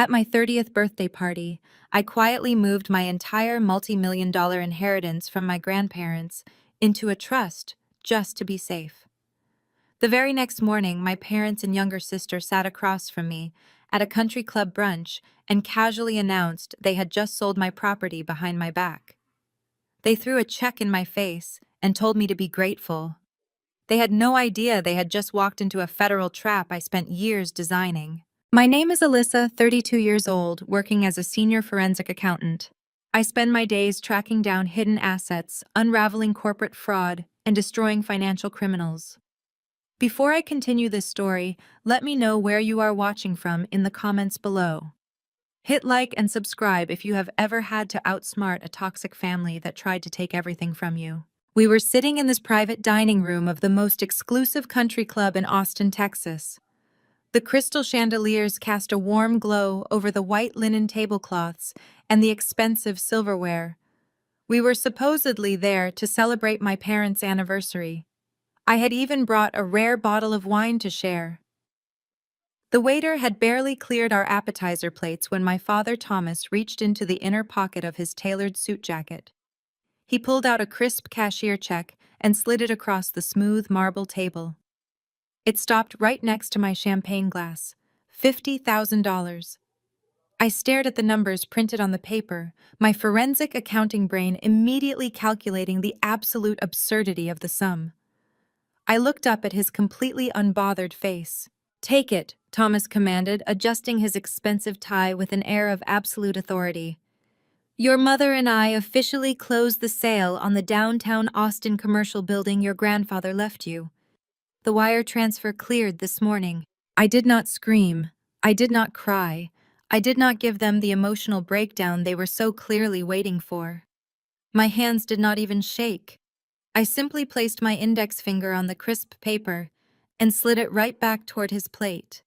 At my 30th birthday party, I quietly moved my entire multi-million-dollar inheritance from my grandparents into a trust just to be safe. The very next morning, my parents and younger sister sat across from me at a country club brunch and casually announced they had just sold my property behind my back. They threw a check in my face and told me to be grateful. They had no idea they had just walked into a federal trap I spent years designing. My name is Alyssa, 32 years old, working as a senior forensic accountant. I spend my days tracking down hidden assets, unraveling corporate fraud, and destroying financial criminals. Before I continue this story, let me know where you are watching from in the comments below. Hit like and subscribe if you have ever had to outsmart a toxic family that tried to take everything from you. We were sitting in this private dining room of the most exclusive country club in Austin, Texas. The crystal chandeliers cast a warm glow over the white linen tablecloths and the expensive silverware. We were supposedly there to celebrate my parents' anniversary. I had even brought a rare bottle of wine to share. The waiter had barely cleared our appetizer plates when my father Thomas reached into the inner pocket of his tailored suit jacket. He pulled out a crisp cashier check and slid it across the smooth marble table. It stopped right next to my champagne glass. $50,000. I stared at the numbers printed on the paper, my forensic accounting brain immediately calculating the absolute absurdity of the sum. I looked up at his completely unbothered face. "Take it," Thomas commanded, adjusting his expensive tie with an air of absolute authority. "Your mother and I officially closed the sale on the downtown Austin commercial building your grandfather left you. The wire transfer cleared this morning." I did not scream. I did not cry. I did not give them the emotional breakdown they were so clearly waiting for. My hands did not even shake. I simply placed my index finger on the crisp paper and slid it right back toward his plate.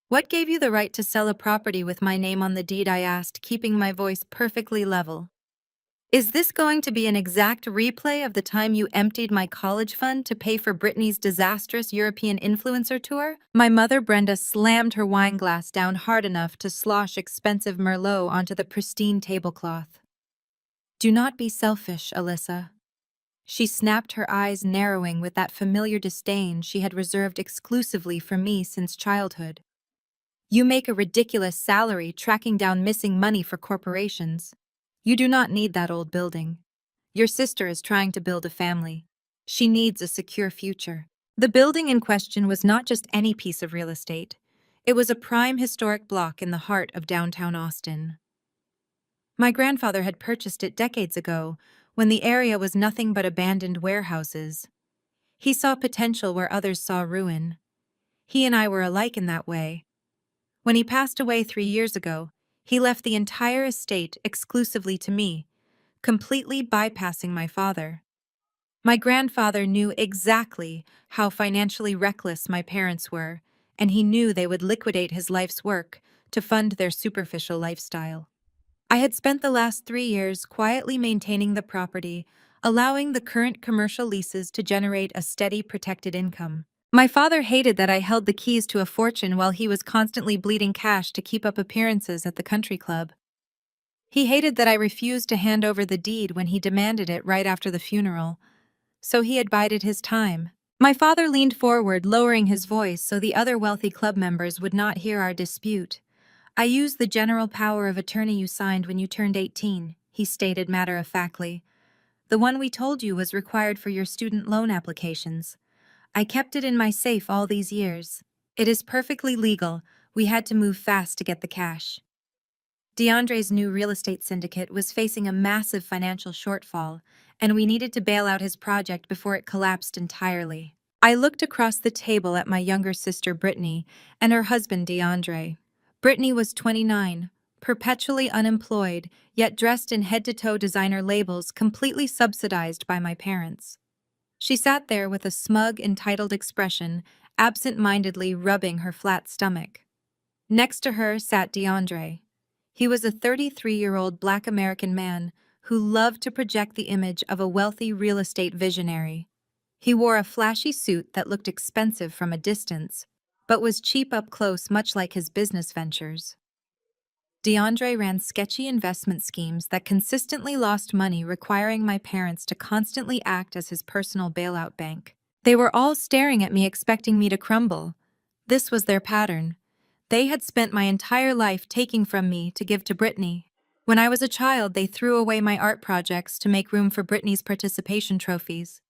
"What gave you the right to sell a property with my name on the deed?" I asked, keeping my voice perfectly level. "Is this going to be an exact replay of the time you emptied my college fund to pay for Britney's disastrous European influencer tour?" My mother Brenda slammed her wine glass down hard enough to slosh expensive Merlot onto the pristine tablecloth. "Do not be selfish, Alyssa." She snapped, her eyes narrowing with that familiar disdain she had reserved exclusively for me since childhood. "You make a ridiculous salary tracking down missing money for corporations. You do not need that old building. Your sister is trying to build a family. She needs a secure future." The building in question was not just any piece of real estate. It was a prime historic block in the heart of downtown Austin. My grandfather had purchased it decades ago, when the area was nothing but abandoned warehouses. He saw potential where others saw ruin. He and I were alike in that way. When he passed away 3 years ago, he left the entire estate exclusively to me, completely bypassing my father. My grandfather knew exactly how financially reckless my parents were, and he knew they would liquidate his life's work to fund their superficial lifestyle. I had spent the last 3 years quietly maintaining the property, allowing the current commercial leases to generate a steady, protected income. My father hated that I held the keys to a fortune while he was constantly bleeding cash to keep up appearances at the country club. He hated that I refused to hand over the deed when he demanded it right after the funeral, so he had bided his time. My father leaned forward, lowering his voice so the other wealthy club members would not hear our dispute. "I used the general power of attorney you signed when you turned 18, he stated matter-of-factly. "The one we told you was required for your student loan applications. I kept it in my safe all these years. It is perfectly legal. We had to move fast to get the cash." DeAndre's new real estate syndicate was facing a massive financial shortfall, and we needed to bail out his project before it collapsed entirely. I looked across the table at my younger sister Brittany and her husband DeAndre. Brittany was 29, perpetually unemployed, yet dressed in head-to-toe designer labels completely subsidized by my parents. She sat there with a smug, entitled expression, absent-mindedly rubbing her flat stomach. Next to her sat DeAndre. He was a 33-year-old Black American man who loved to project the image of a wealthy real estate visionary. He wore a flashy suit that looked expensive from a distance, but was cheap up close, much like his business ventures. DeAndre ran sketchy investment schemes that consistently lost money, requiring my parents to constantly act as his personal bailout bank. They were all staring at me, expecting me to crumble. This was their pattern. They had spent my entire life taking from me to give to Brittany. When I was a child, they threw away my art projects to make room for Brittany's participation trophies.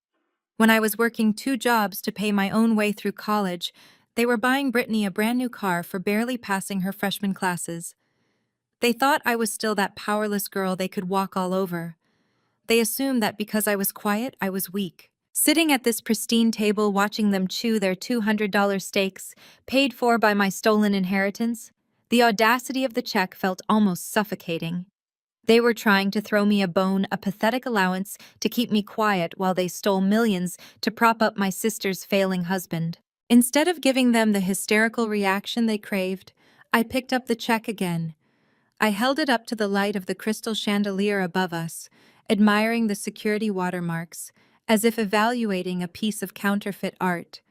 When I was working 2 jobs to pay my own way through college, they were buying Brittany a brand new car for barely passing her freshman classes. They thought I was still that powerless girl they could walk all over. They assumed that because I was quiet, I was weak. Sitting at this pristine table watching them chew their $200 steaks, paid for by my stolen inheritance, the audacity of the check felt almost suffocating. They were trying to throw me a bone, a pathetic allowance to keep me quiet while they stole millions to prop up my sister's failing husband. Instead of giving them the hysterical reaction they craved, I picked up the check again. I held it up to the light of the crystal chandelier above us, admiring the security watermarks, as if evaluating a piece of counterfeit art.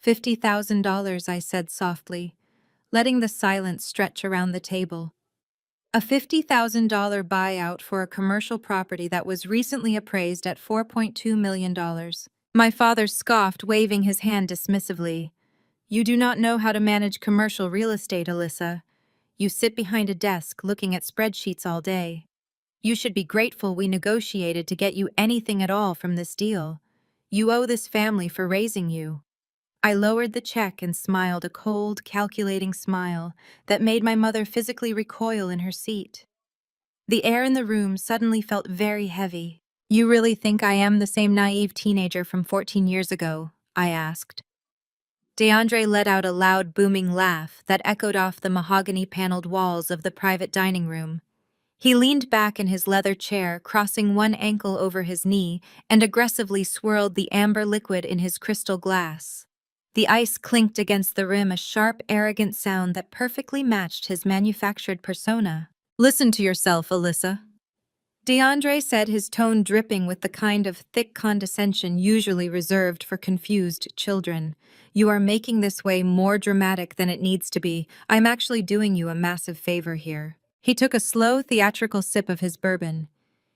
$50,000, I said softly, letting the silence stretch around the table. A $50,000 buyout for a commercial property that was recently appraised at $4.2 million. My father scoffed, waving his hand dismissively. You do not know how to manage commercial real estate, Alyssa. You sit behind a desk looking at spreadsheets all day. You should be grateful we negotiated to get you anything at all from this deal. You owe this family for raising you. I lowered the check and smiled, a cold, calculating smile that made my mother physically recoil in her seat. The air in the room suddenly felt very heavy. You really think I am the same naive teenager from 14 years ago? I asked. DeAndre let out a loud, booming laugh that echoed off the mahogany-paneled walls of the private dining room. He leaned back in his leather chair, crossing one ankle over his knee, and aggressively swirled the amber liquid in his crystal glass. The ice clinked against the rim, a sharp, arrogant sound that perfectly matched his manufactured persona. Listen to yourself, Alyssa. DeAndre said, his tone dripping with the kind of thick condescension usually reserved for confused children. You are making this way more dramatic than it needs to be. I'm actually doing you a massive favor here. He took a slow, theatrical sip of his bourbon.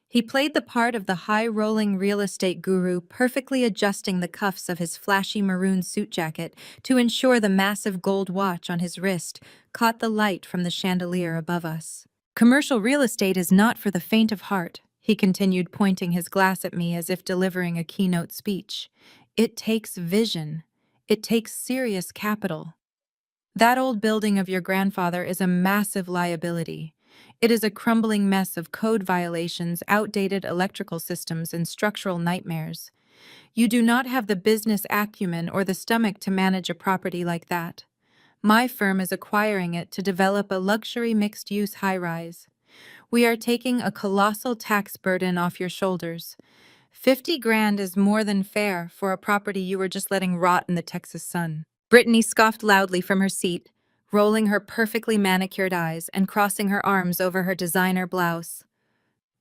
He played the part of the high-rolling real estate guru, perfectly adjusting the cuffs of his flashy maroon suit jacket to ensure the massive gold watch on his wrist caught the light from the chandelier above us. Commercial real estate is not for the faint of heart, he continued, pointing his glass at me as if delivering a keynote speech. It takes vision. It takes serious capital. That old building of your grandfather is a massive liability. It is a crumbling mess of code violations, outdated electrical systems, and structural nightmares. You do not have the business acumen or the stomach to manage a property like that. My firm is acquiring it to develop a luxury mixed-use high-rise. We are taking a colossal tax burden off your shoulders. 50 grand is more than fair for a property you were just letting rot in the Texas sun. Brittany scoffed loudly from her seat, rolling her perfectly manicured eyes and crossing her arms over her designer blouse.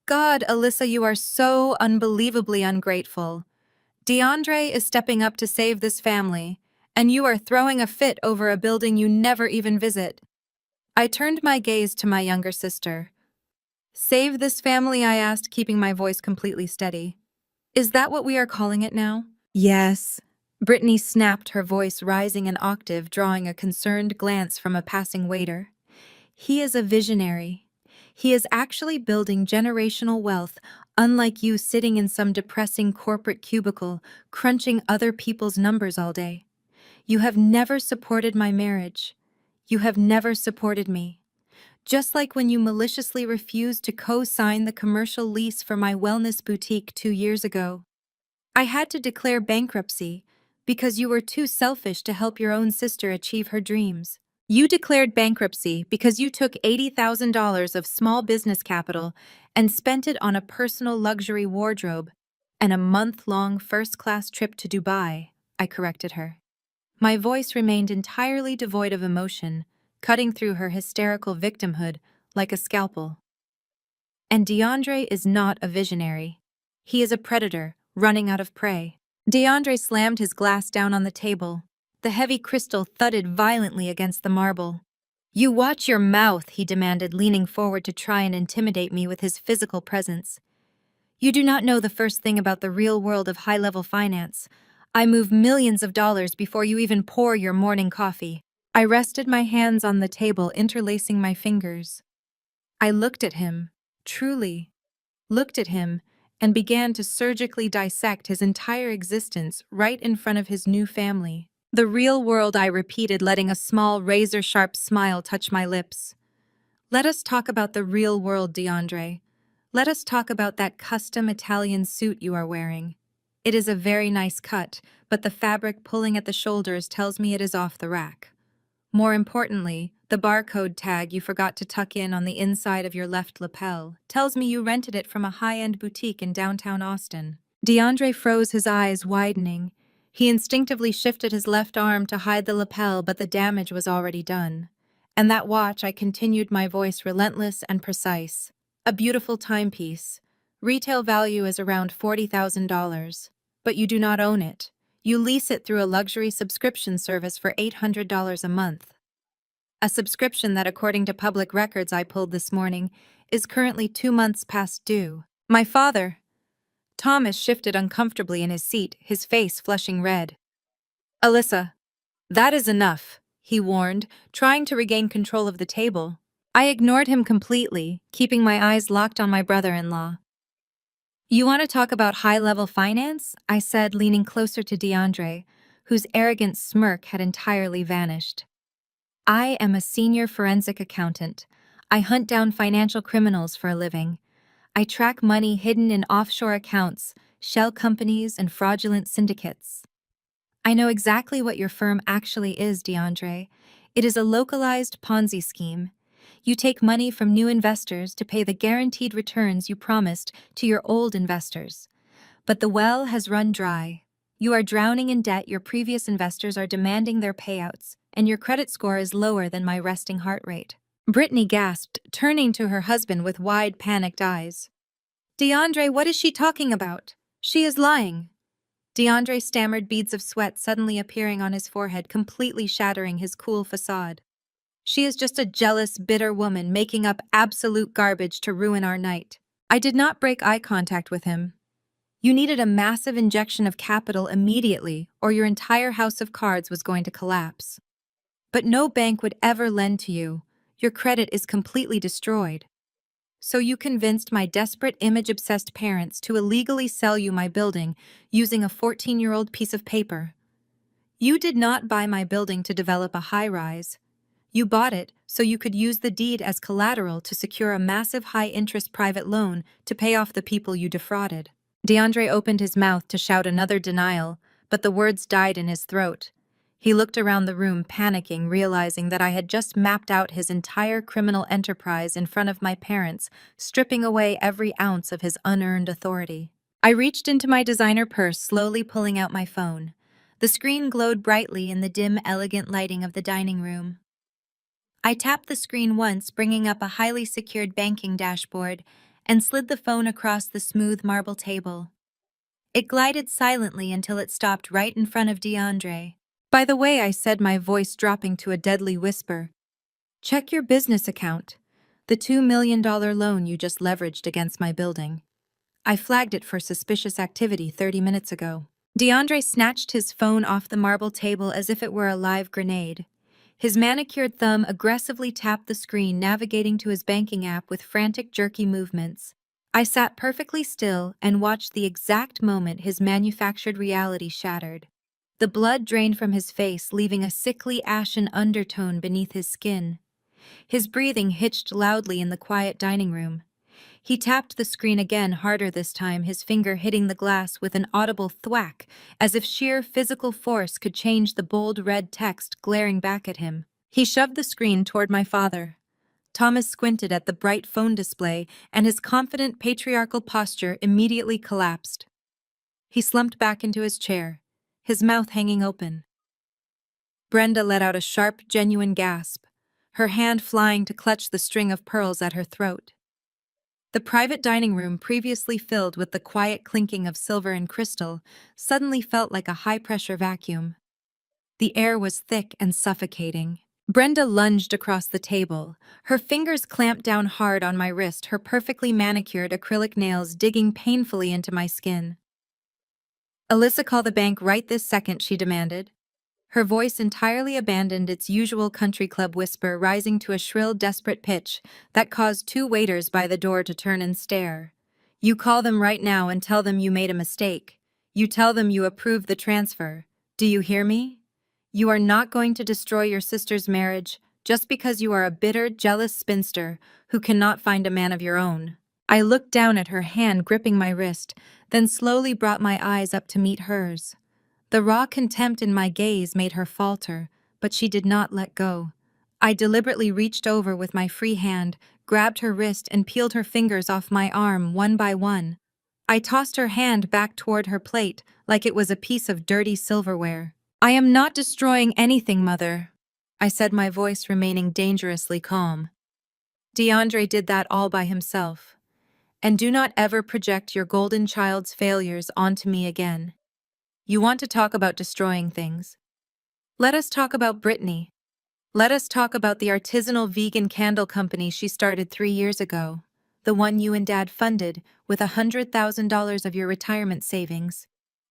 God, Alyssa, you are so unbelievably ungrateful. DeAndre is stepping up to save this family, and you are throwing a fit over a building you never even visit. I turned my gaze to my younger sister. Save this family, I asked, keeping my voice completely steady. Is that what we are calling it now? Yes. Brittany snapped, her voice rising an octave, drawing a concerned glance from a passing waiter. He is a visionary. He is actually building generational wealth, unlike you sitting in some depressing corporate cubicle, crunching other people's numbers all day. You have never supported my marriage. You have never supported me. Just like when you maliciously refused to co-sign the commercial lease for my wellness boutique 2 years ago. I had to declare bankruptcy because you were too selfish to help your own sister achieve her dreams. You declared bankruptcy because you took $80,000 of small business capital and spent it on a personal luxury wardrobe and a month-long first-class trip to Dubai, I corrected her. My voice remained entirely devoid of emotion, cutting through her hysterical victimhood like a scalpel. And DeAndre is not a visionary. He is a predator, running out of prey. DeAndre slammed his glass down on the table. The heavy crystal thudded violently against the marble. You watch your mouth, he demanded, leaning forward to try and intimidate me with his physical presence. You do not know the first thing about the real world of high-level finance. I move millions of dollars before you even pour your morning coffee. I rested my hands on the table, interlacing my fingers. I looked at him, truly looked at him, and began to surgically dissect his entire existence right in front of his new family. The real world, I repeated, letting a small, razor-sharp smile touch my lips. Let us talk about the real world, DeAndre. Let us talk about that custom Italian suit you are wearing. It is a very nice cut, but the fabric pulling at the shoulders tells me it is off the rack. More importantly, the barcode tag you forgot to tuck in on the inside of your left lapel tells me you rented it from a high-end boutique in downtown Austin. DeAndre froze, his eyes widening. He instinctively shifted his left arm to hide the lapel, but the damage was already done. And that watch, I continued, my voice relentless and precise. A beautiful timepiece. Retail value is around $40,000. But you do not own it. You lease it through a luxury subscription service for $800 a month. A subscription that, according to public records I pulled this morning, is currently 2 months past due. My father, Thomas, shifted uncomfortably in his seat, his face flushing red. Alyssa, that is enough, he warned, trying to regain control of the table. I ignored him completely, keeping my eyes locked on my brother-in-law. You want to talk about high-level finance? I said, leaning closer to DeAndre, whose arrogant smirk had entirely vanished. I am a senior forensic accountant. I hunt down financial criminals for a living. I track money hidden in offshore accounts, shell companies, and fraudulent syndicates. I know exactly what your firm actually is, DeAndre. It is a localized Ponzi scheme. You take money from new investors to pay the guaranteed returns you promised to your old investors. But the well has run dry. You are drowning in debt, your previous investors are demanding their payouts, and your credit score is lower than my resting heart rate. Brittany gasped, turning to her husband with wide, panicked eyes. DeAndre, what is she talking about? She is lying. DeAndre stammered, beads of sweat suddenly appearing on his forehead, completely shattering his cool facade. She is just a jealous, bitter woman making up absolute garbage to ruin our night. I did not break eye contact with him. You needed a massive injection of capital immediately, or your entire house of cards was going to collapse. But no bank would ever lend to you. Your credit is completely destroyed. So you convinced my desperate, image-obsessed parents to illegally sell you my building using a 14-year-old piece of paper. You did not buy my building to develop a high-rise. You bought it so you could use the deed as collateral to secure a massive high-interest private loan to pay off the people you defrauded. DeAndre opened his mouth to shout another denial, but the words died in his throat. He looked around the room, panicking, realizing that I had just mapped out his entire criminal enterprise in front of my parents, stripping away every ounce of his unearned authority. I reached into my designer purse, slowly pulling out my phone. The screen glowed brightly in the dim, elegant lighting of the dining room. I tapped the screen once, bringing up a highly secured banking dashboard, and slid the phone across the smooth marble table. It glided silently until it stopped right in front of DeAndre. By the way, I said, my voice dropping to a deadly whisper, check your business account. The $2 million loan you just leveraged against my building. I flagged it for suspicious activity 30 minutes ago. DeAndre snatched his phone off the marble table as if it were a live grenade. His manicured thumb aggressively tapped the screen, navigating to his banking app with frantic, jerky movements. I sat perfectly still and watched the exact moment his manufactured reality shattered. The blood drained from his face, leaving a sickly, ashen undertone beneath his skin. His breathing hitched loudly in the quiet dining room. He tapped the screen again, harder this time, his finger hitting the glass with an audible thwack, as if sheer physical force could change the bold red text glaring back at him. He shoved the screen toward my father. Thomas squinted at the bright phone display, and his confident patriarchal posture immediately collapsed. He slumped back into his chair, his mouth hanging open. Brenda let out a sharp, genuine gasp, her hand flying to clutch the string of pearls at her throat. The private dining room, previously filled with the quiet clinking of silver and crystal, suddenly felt like a high-pressure vacuum. The air was thick and suffocating. Brenda lunged across the table. Her fingers clamped down hard on my wrist, her perfectly manicured acrylic nails digging painfully into my skin. "Alyssa, call the bank right this second," she demanded. Her voice entirely abandoned its usual country club whisper, rising to a shrill, desperate pitch that caused two waiters by the door to turn and stare. "You call them right now and tell them you made a mistake. You tell them you approved the transfer. Do you hear me? You are not going to destroy your sister's marriage just because you are a bitter, jealous spinster who cannot find a man of your own." I looked down at her hand gripping my wrist, then slowly brought my eyes up to meet hers. The raw contempt in my gaze made her falter, but she did not let go. I deliberately reached over with my free hand, grabbed her wrist, and peeled her fingers off my arm one by one. I tossed her hand back toward her plate like it was a piece of dirty silverware. "I am not destroying anything, Mother," I said, my voice remaining dangerously calm. "DeAndre did that all by himself. And do not ever project your golden child's failures onto me again. You want to talk about destroying things? Let us talk about Brittany. Let us talk about the artisanal vegan candle company she started 3 years ago, the one you and Dad funded with $100,000 of your retirement savings.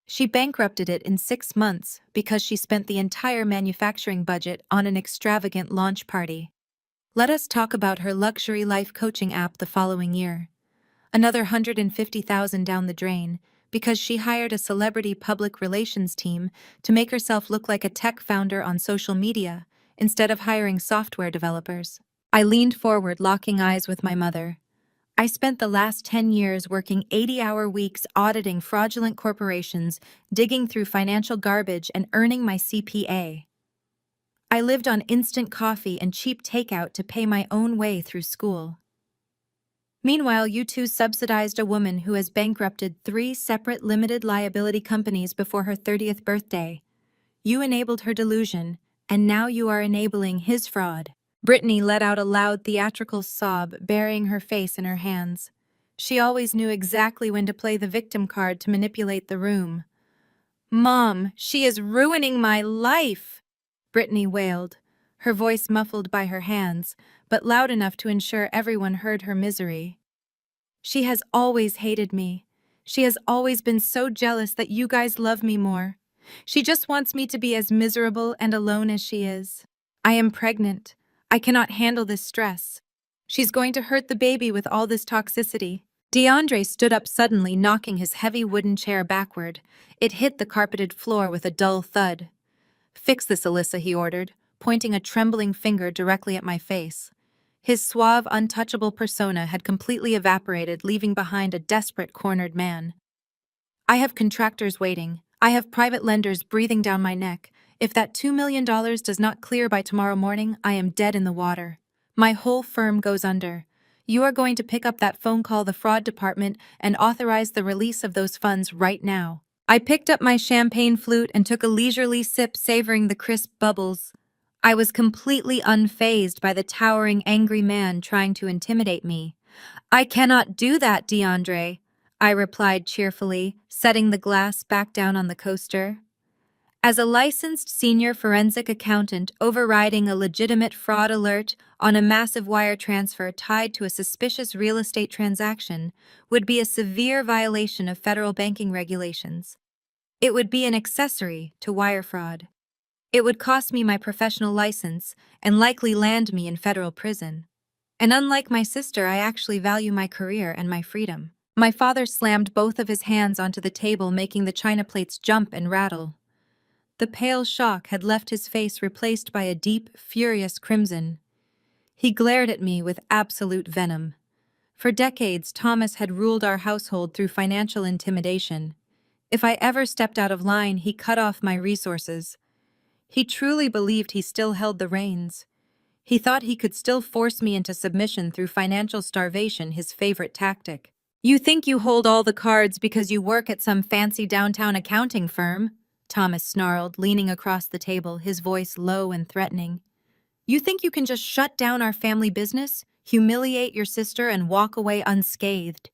She bankrupted it in 6 months because she spent the entire manufacturing budget on an extravagant launch party. Let us talk about her luxury life coaching app the following year. Another $150,000 down the drain because she hired a celebrity public relations team to make herself look like a tech founder on social media instead of hiring software developers. I leaned forward, locking eyes with my mother. I spent the last 10 years working 80-hour weeks auditing fraudulent corporations, digging through financial garbage, and earning my CPA. I lived on instant coffee and cheap takeout to pay my own way through school. Meanwhile, you two subsidized a woman who has bankrupted 3 separate limited liability companies before her 30th birthday. You enabled her delusion, and now you are enabling his fraud. Brittany let out a loud theatrical sob, burying her face in her hands. She always knew exactly when to play the victim card to manipulate the room. "Mom, she is ruining my life!" Brittany wailed, her voice muffled by her hands, but loud enough to ensure everyone heard her misery. "She has always hated me. She has always been so jealous that you guys love me more. She just wants me to be as miserable and alone as she is. I am pregnant. I cannot handle this stress. She's going to hurt the baby with all this toxicity." DeAndre stood up suddenly, knocking his heavy wooden chair backward. It hit the carpeted floor with a dull thud. "Fix this, Alyssa," he ordered, pointing a trembling finger directly at my face. His suave, untouchable persona had completely evaporated, leaving behind a desperate, cornered man. "I have contractors waiting. I have private lenders breathing down my neck. If that $2 million does not clear by tomorrow morning, I am dead in the water. My whole firm goes under. You are going to pick up that phone, call the fraud department, and authorize the release of those funds right now." I picked up my champagne flute and took a leisurely sip, savoring the crisp bubbles. I was completely unfazed by the towering, angry man trying to intimidate me. "I cannot do that, DeAndre," I replied cheerfully, setting the glass back down on the coaster. As a licensed senior forensic accountant, overriding a legitimate fraud alert on a massive wire transfer tied to a suspicious real estate transaction would be a severe violation of federal banking regulations. It would be an accessory to wire fraud. It would cost me my professional license and likely land me in federal prison. And unlike my sister, I actually value my career and my freedom. My father slammed both of his hands onto the table, making the china plates jump and rattle. The pale shock had left his face, replaced by a deep, furious crimson. He glared at me with absolute venom. For decades, Thomas had ruled our household through financial intimidation. If I ever stepped out of line, he cut off my resources. He truly believed he still held the reins. He thought he could still force me into submission through financial starvation, his favorite tactic. "You think you hold all the cards because you work at some fancy downtown accounting firm?" Thomas snarled, leaning across the table, his voice low and threatening. "You think you can just shut down our family business, humiliate your sister, and walk away unscathed?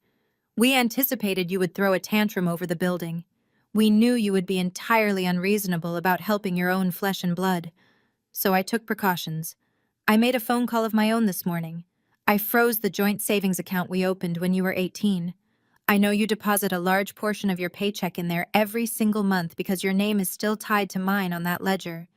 We anticipated you would throw a tantrum over the building. We knew you would be entirely unreasonable about helping your own flesh and blood. so I took precautions. I made a phone call of my own this morning. I froze the joint savings account we opened when you were 18. I know you deposit a large portion of your paycheck in there every single month because your name is still tied to mine on that ledger.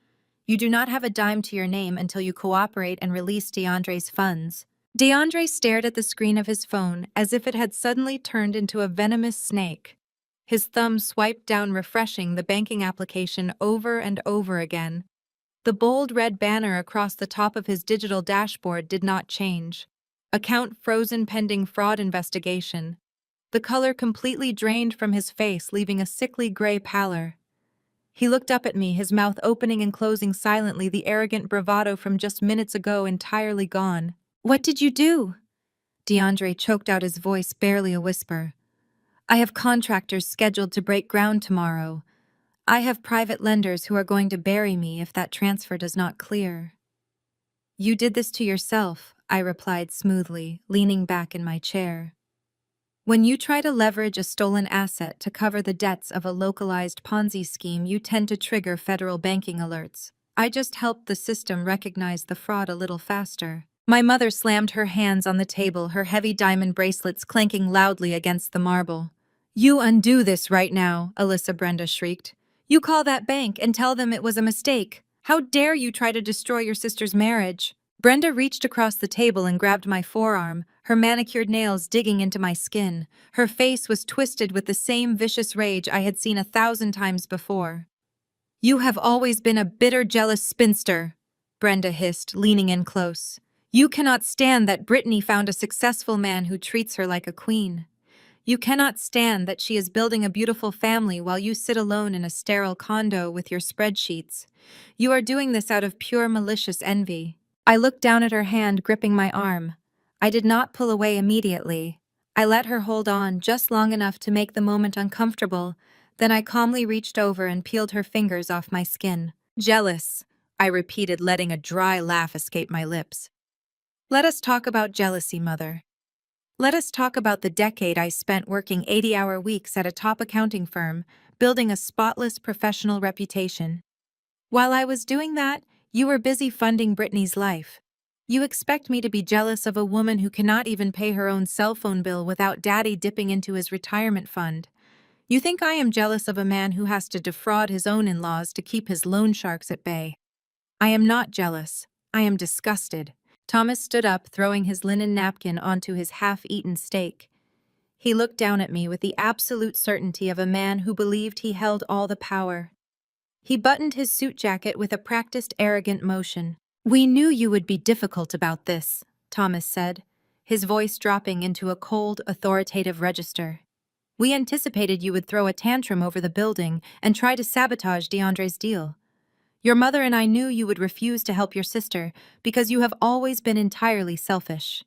You do not have a dime to your name until you cooperate and release DeAndre's funds. DeAndre stared at the screen of his phone as if it had suddenly turned into a venomous snake. His thumb swiped down, refreshing the banking application over and over again. The bold red banner across the top of his digital dashboard did not change. Account frozen pending fraud investigation. The color completely drained from his face, leaving a sickly gray pallor. He looked up at me, his mouth opening and closing silently, the arrogant bravado from just minutes ago entirely gone. "What did you do?" DeAndre choked out, his voice barely a whisper. "I have contractors scheduled to break ground tomorrow. I have private lenders who are going to bury me if that transfer does not clear." "You did this to yourself," I replied smoothly, leaning back in my chair. "When you try to leverage a stolen asset to cover the debts of a localized Ponzi scheme, you tend to trigger federal banking alerts. I just helped the system recognize the fraud a little faster." My mother slammed her hands on the table, her heavy diamond bracelets clanking loudly against the marble. "You undo this right now," Alyssa Brenda shrieked. "You call that bank and tell them it was a mistake. How dare you try to destroy your sister's marriage?" Brenda reached across the table and grabbed my forearm, her manicured nails digging into my skin. Her face was twisted with the same vicious rage I had seen 1,000 times before. "You have always been a bitter, jealous spinster," Brenda hissed, leaning in close. "You cannot stand that Brittany found a successful man who treats her like a queen. You cannot stand that she is building a beautiful family while you sit alone in a sterile condo with your spreadsheets. You are doing this out of pure malicious envy." I looked down at her hand, gripping my arm. I did not pull away immediately. I let her hold on just long enough to make the moment uncomfortable, then I calmly reached over and peeled her fingers off my skin. "Jealous," I repeated, letting a dry laugh escape my lips. "Let us talk about jealousy, Mother. Let us talk about the decade I spent working 80-hour weeks at a top accounting firm, building a spotless professional reputation. While I was doing that, you were busy funding Brittany's life. You expect me to be jealous of a woman who cannot even pay her own cell phone bill without Daddy dipping into his retirement fund. You think I am jealous of a man who has to defraud his own in-laws to keep his loan sharks at bay. I am not jealous. I am disgusted." Thomas stood up, throwing his linen napkin onto his half-eaten steak. He looked down at me with the absolute certainty of a man who believed he held all the power. He buttoned his suit jacket with a practiced, arrogant motion. "We knew you would be difficult about this," Thomas said, his voice dropping into a cold, authoritative register. "We anticipated you would throw a tantrum over the building and try to sabotage DeAndre's deal. Your mother and I knew you would refuse to help your sister because you have always been entirely selfish.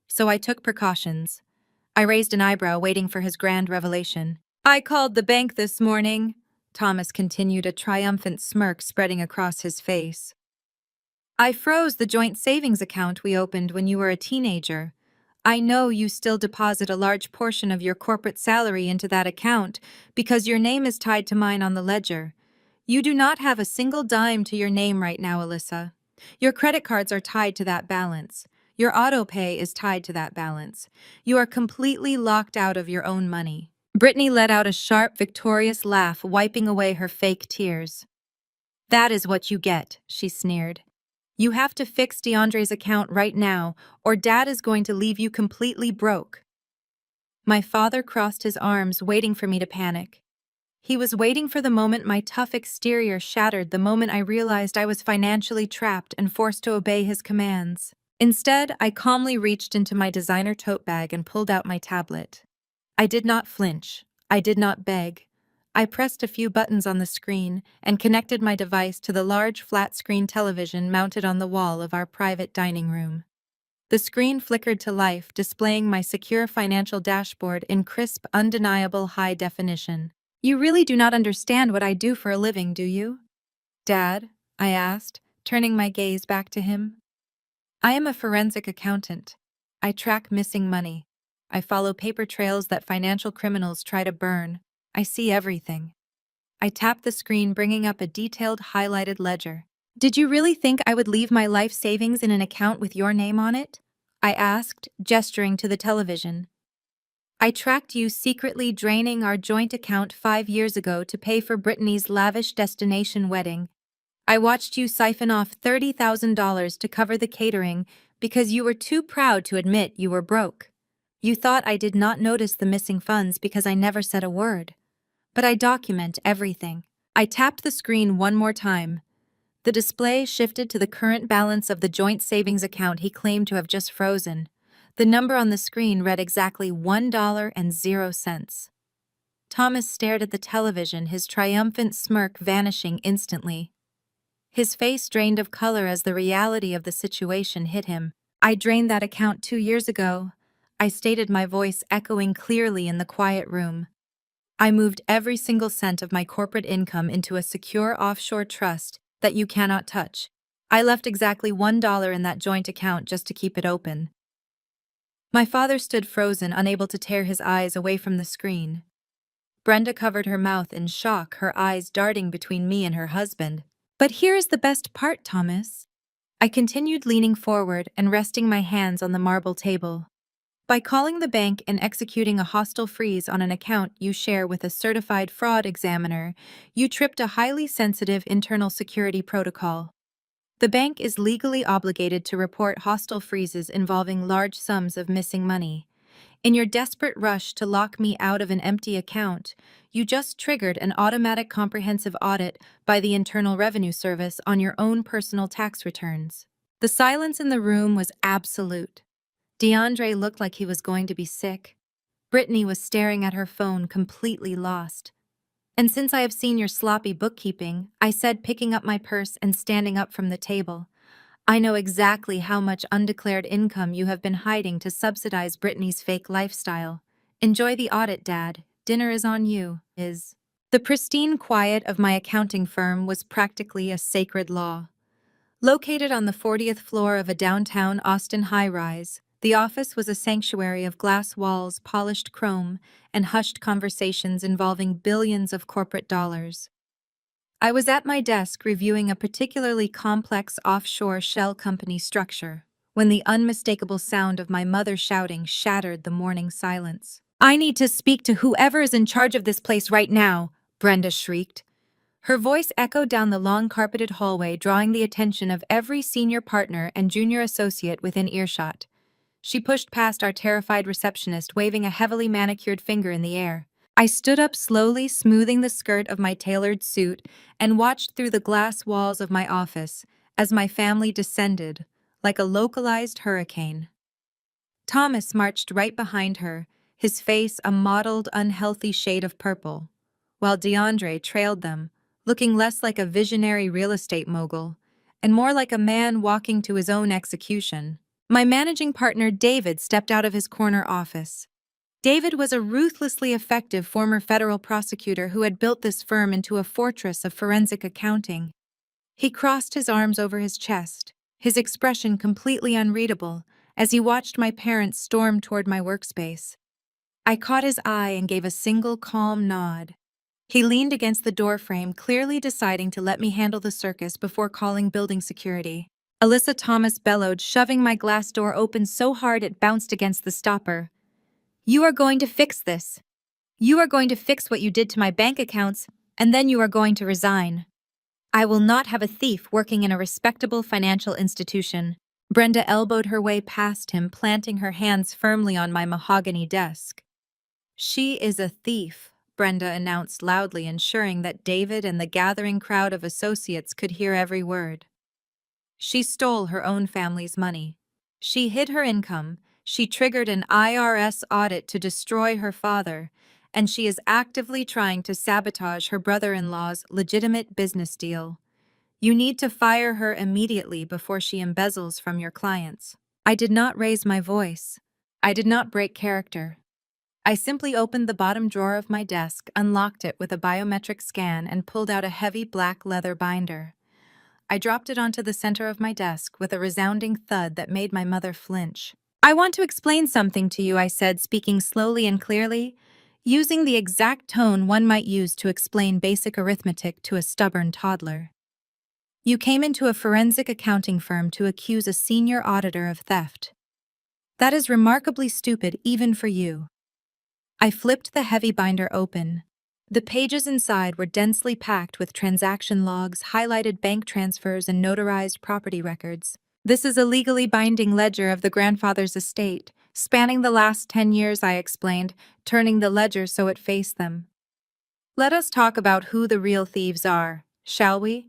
So I took precautions." I raised an eyebrow, waiting for his grand revelation. "I called the bank this morning," Thomas continued, a triumphant smirk spreading across his face. "I froze the joint savings account we opened when you were a teenager. I know you still deposit a large portion of your corporate salary into that account because your name is tied to mine on the ledger. You do not have a single dime to your name right now, Alyssa. Your credit cards are tied to that balance. Your auto pay is tied to that balance. You are completely locked out of your own money." Brittany let out a sharp, victorious laugh, wiping away her fake tears. "That is what you get," she sneered. "You have to fix DeAndre's account right now, or Dad is going to leave you completely broke." My father crossed his arms, waiting for me to panic. He was waiting for the moment my tough exterior shattered, the moment I realized I was financially trapped and forced to obey his commands. Instead, I calmly reached into my designer tote bag and pulled out my tablet. I did not flinch. I did not beg. I pressed a few buttons on the screen and connected my device to the large flat-screen television mounted on the wall of our private dining room. The screen flickered to life, displaying my secure financial dashboard in crisp, undeniable high definition. "You really do not understand what I do for a living, do you, Dad?" I asked, turning my gaze back to him. "I am a forensic accountant. I track missing money. I follow paper trails that financial criminals try to burn. I see everything." I tapped the screen, bringing up a detailed, highlighted ledger. Did you really think I would leave my life savings in an account with your name on it? I asked, gesturing to the television. I tracked you secretly draining our joint account 5 years ago to pay for Brittany's lavish destination wedding. I watched you siphon off $30,000 to cover the catering because you were too proud to admit you were broke. You thought I did not notice the missing funds because I never said a word. But I document everything. I tapped the screen one more time. The display shifted to the current balance of the joint savings account he claimed to have just frozen. The number on the screen read exactly $1.00. Thomas stared at the television, his triumphant smirk vanishing instantly. His face drained of color as the reality of the situation hit him. I drained that account 2 years ago, I stated, my voice echoing clearly in the quiet room. I moved every single cent of my corporate income into a secure offshore trust that you cannot touch. I left exactly $1 in that joint account just to keep it open. My father stood frozen, unable to tear his eyes away from the screen. Brenda covered her mouth in shock, her eyes darting between me and her husband. But here is the best part, Thomas. I continued, leaning forward and resting my hands on the marble table. By calling the bank and executing a hostile freeze on an account you share with a certified fraud examiner, you tripped a highly sensitive internal security protocol. The bank is legally obligated to report hostile freezes involving large sums of missing money. In your desperate rush to lock me out of an empty account, you just triggered an automatic comprehensive audit by the Internal Revenue Service on your own personal tax returns. The silence in the room was absolute. DeAndre looked like he was going to be sick. Brittany was staring at her phone, completely lost. And since I have seen your sloppy bookkeeping, I said, picking up my purse and standing up from the table, I know exactly how much undeclared income you have been hiding to subsidize Brittany's fake lifestyle. Enjoy the audit, Dad. Dinner is on you. The pristine quiet of my accounting firm was practically a sacred law. Located on the 40th floor of a downtown Austin high-rise, the office was a sanctuary of glass walls, polished chrome, and hushed conversations involving billions of corporate dollars. I was at my desk reviewing a particularly complex offshore shell company structure when the unmistakable sound of my mother shouting shattered the morning silence. "I need to speak to whoever is in charge of this place right now," Brenda shrieked. Her voice echoed down the long carpeted hallway, drawing the attention of every senior partner and junior associate within earshot. She pushed past our terrified receptionist, waving a heavily manicured finger in the air. I stood up slowly, smoothing the skirt of my tailored suit, and watched through the glass walls of my office as my family descended, like a localized hurricane. Thomas marched right behind her, his face a mottled, unhealthy shade of purple, while DeAndre trailed them, looking less like a visionary real estate mogul and more like a man walking to his own execution. My managing partner, David, stepped out of his corner office. David was a ruthlessly effective former federal prosecutor who had built this firm into a fortress of forensic accounting. He crossed his arms over his chest, his expression completely unreadable, as he watched my parents storm toward my workspace. I caught his eye and gave a single calm nod. He leaned against the doorframe, clearly deciding to let me handle the circus before calling building security. Alyssa, Thomas bellowed, shoving my glass door open so hard it bounced against the stopper. "You are going to fix this. You are going to fix what you did to my bank accounts, and then you are going to resign. I will not have a thief working in a respectable financial institution." Brenda elbowed her way past him, planting her hands firmly on my mahogany desk. "She is a thief," Brenda announced loudly, ensuring that David and the gathering crowd of associates could hear every word. "She stole her own family's money. She hid her income, she triggered an IRS audit to destroy her father, and she is actively trying to sabotage her brother-in-law's legitimate business deal. You need to fire her immediately before she embezzles from your clients." I did not raise my voice. I did not break character. I simply opened the bottom drawer of my desk, unlocked it with a biometric scan, and pulled out a heavy black leather binder. I dropped it onto the center of my desk with a resounding thud that made my mother flinch. "I want to explain something to you," I said, speaking slowly and clearly, using the exact tone one might use to explain basic arithmetic to a stubborn toddler. You came into a forensic accounting firm to accuse a senior auditor of theft. That is remarkably stupid even for you. I flipped the heavy binder open. The pages inside were densely packed with transaction logs, highlighted bank transfers, and notarized property records. This is a legally binding ledger of the grandfather's estate, spanning the last 10 years, I explained, turning the ledger so it faced them. Let us talk about who the real thieves are, shall we?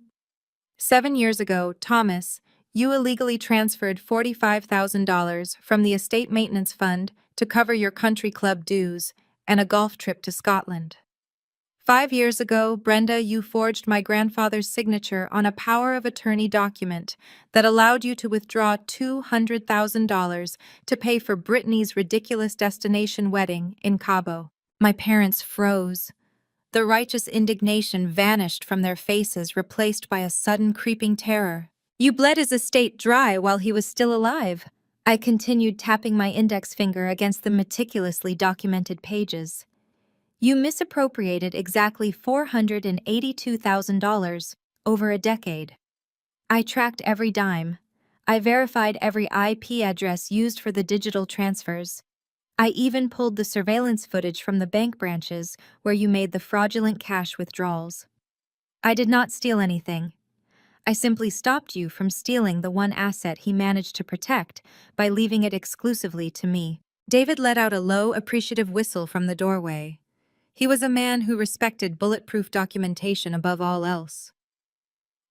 7 years ago, Thomas, you illegally transferred $45,000 from the estate maintenance fund to cover your country club dues and a golf trip to Scotland. 5 years ago, Brenda, you forged my grandfather's signature on a power of attorney document that allowed you to withdraw $200,000 to pay for Brittany's ridiculous destination wedding in Cabo. My parents froze. The righteous indignation vanished from their faces, replaced by a sudden creeping terror. You bled his estate dry while he was still alive. I continued, tapping my index finger against the meticulously documented pages. You misappropriated exactly $482,000 over a decade. I tracked every dime. I verified every IP address used for the digital transfers. I even pulled the surveillance footage from the bank branches where you made the fraudulent cash withdrawals. I did not steal anything. I simply stopped you from stealing the one asset he managed to protect by leaving it exclusively to me. David let out a low, appreciative whistle from the doorway. He was a man who respected bulletproof documentation above all else.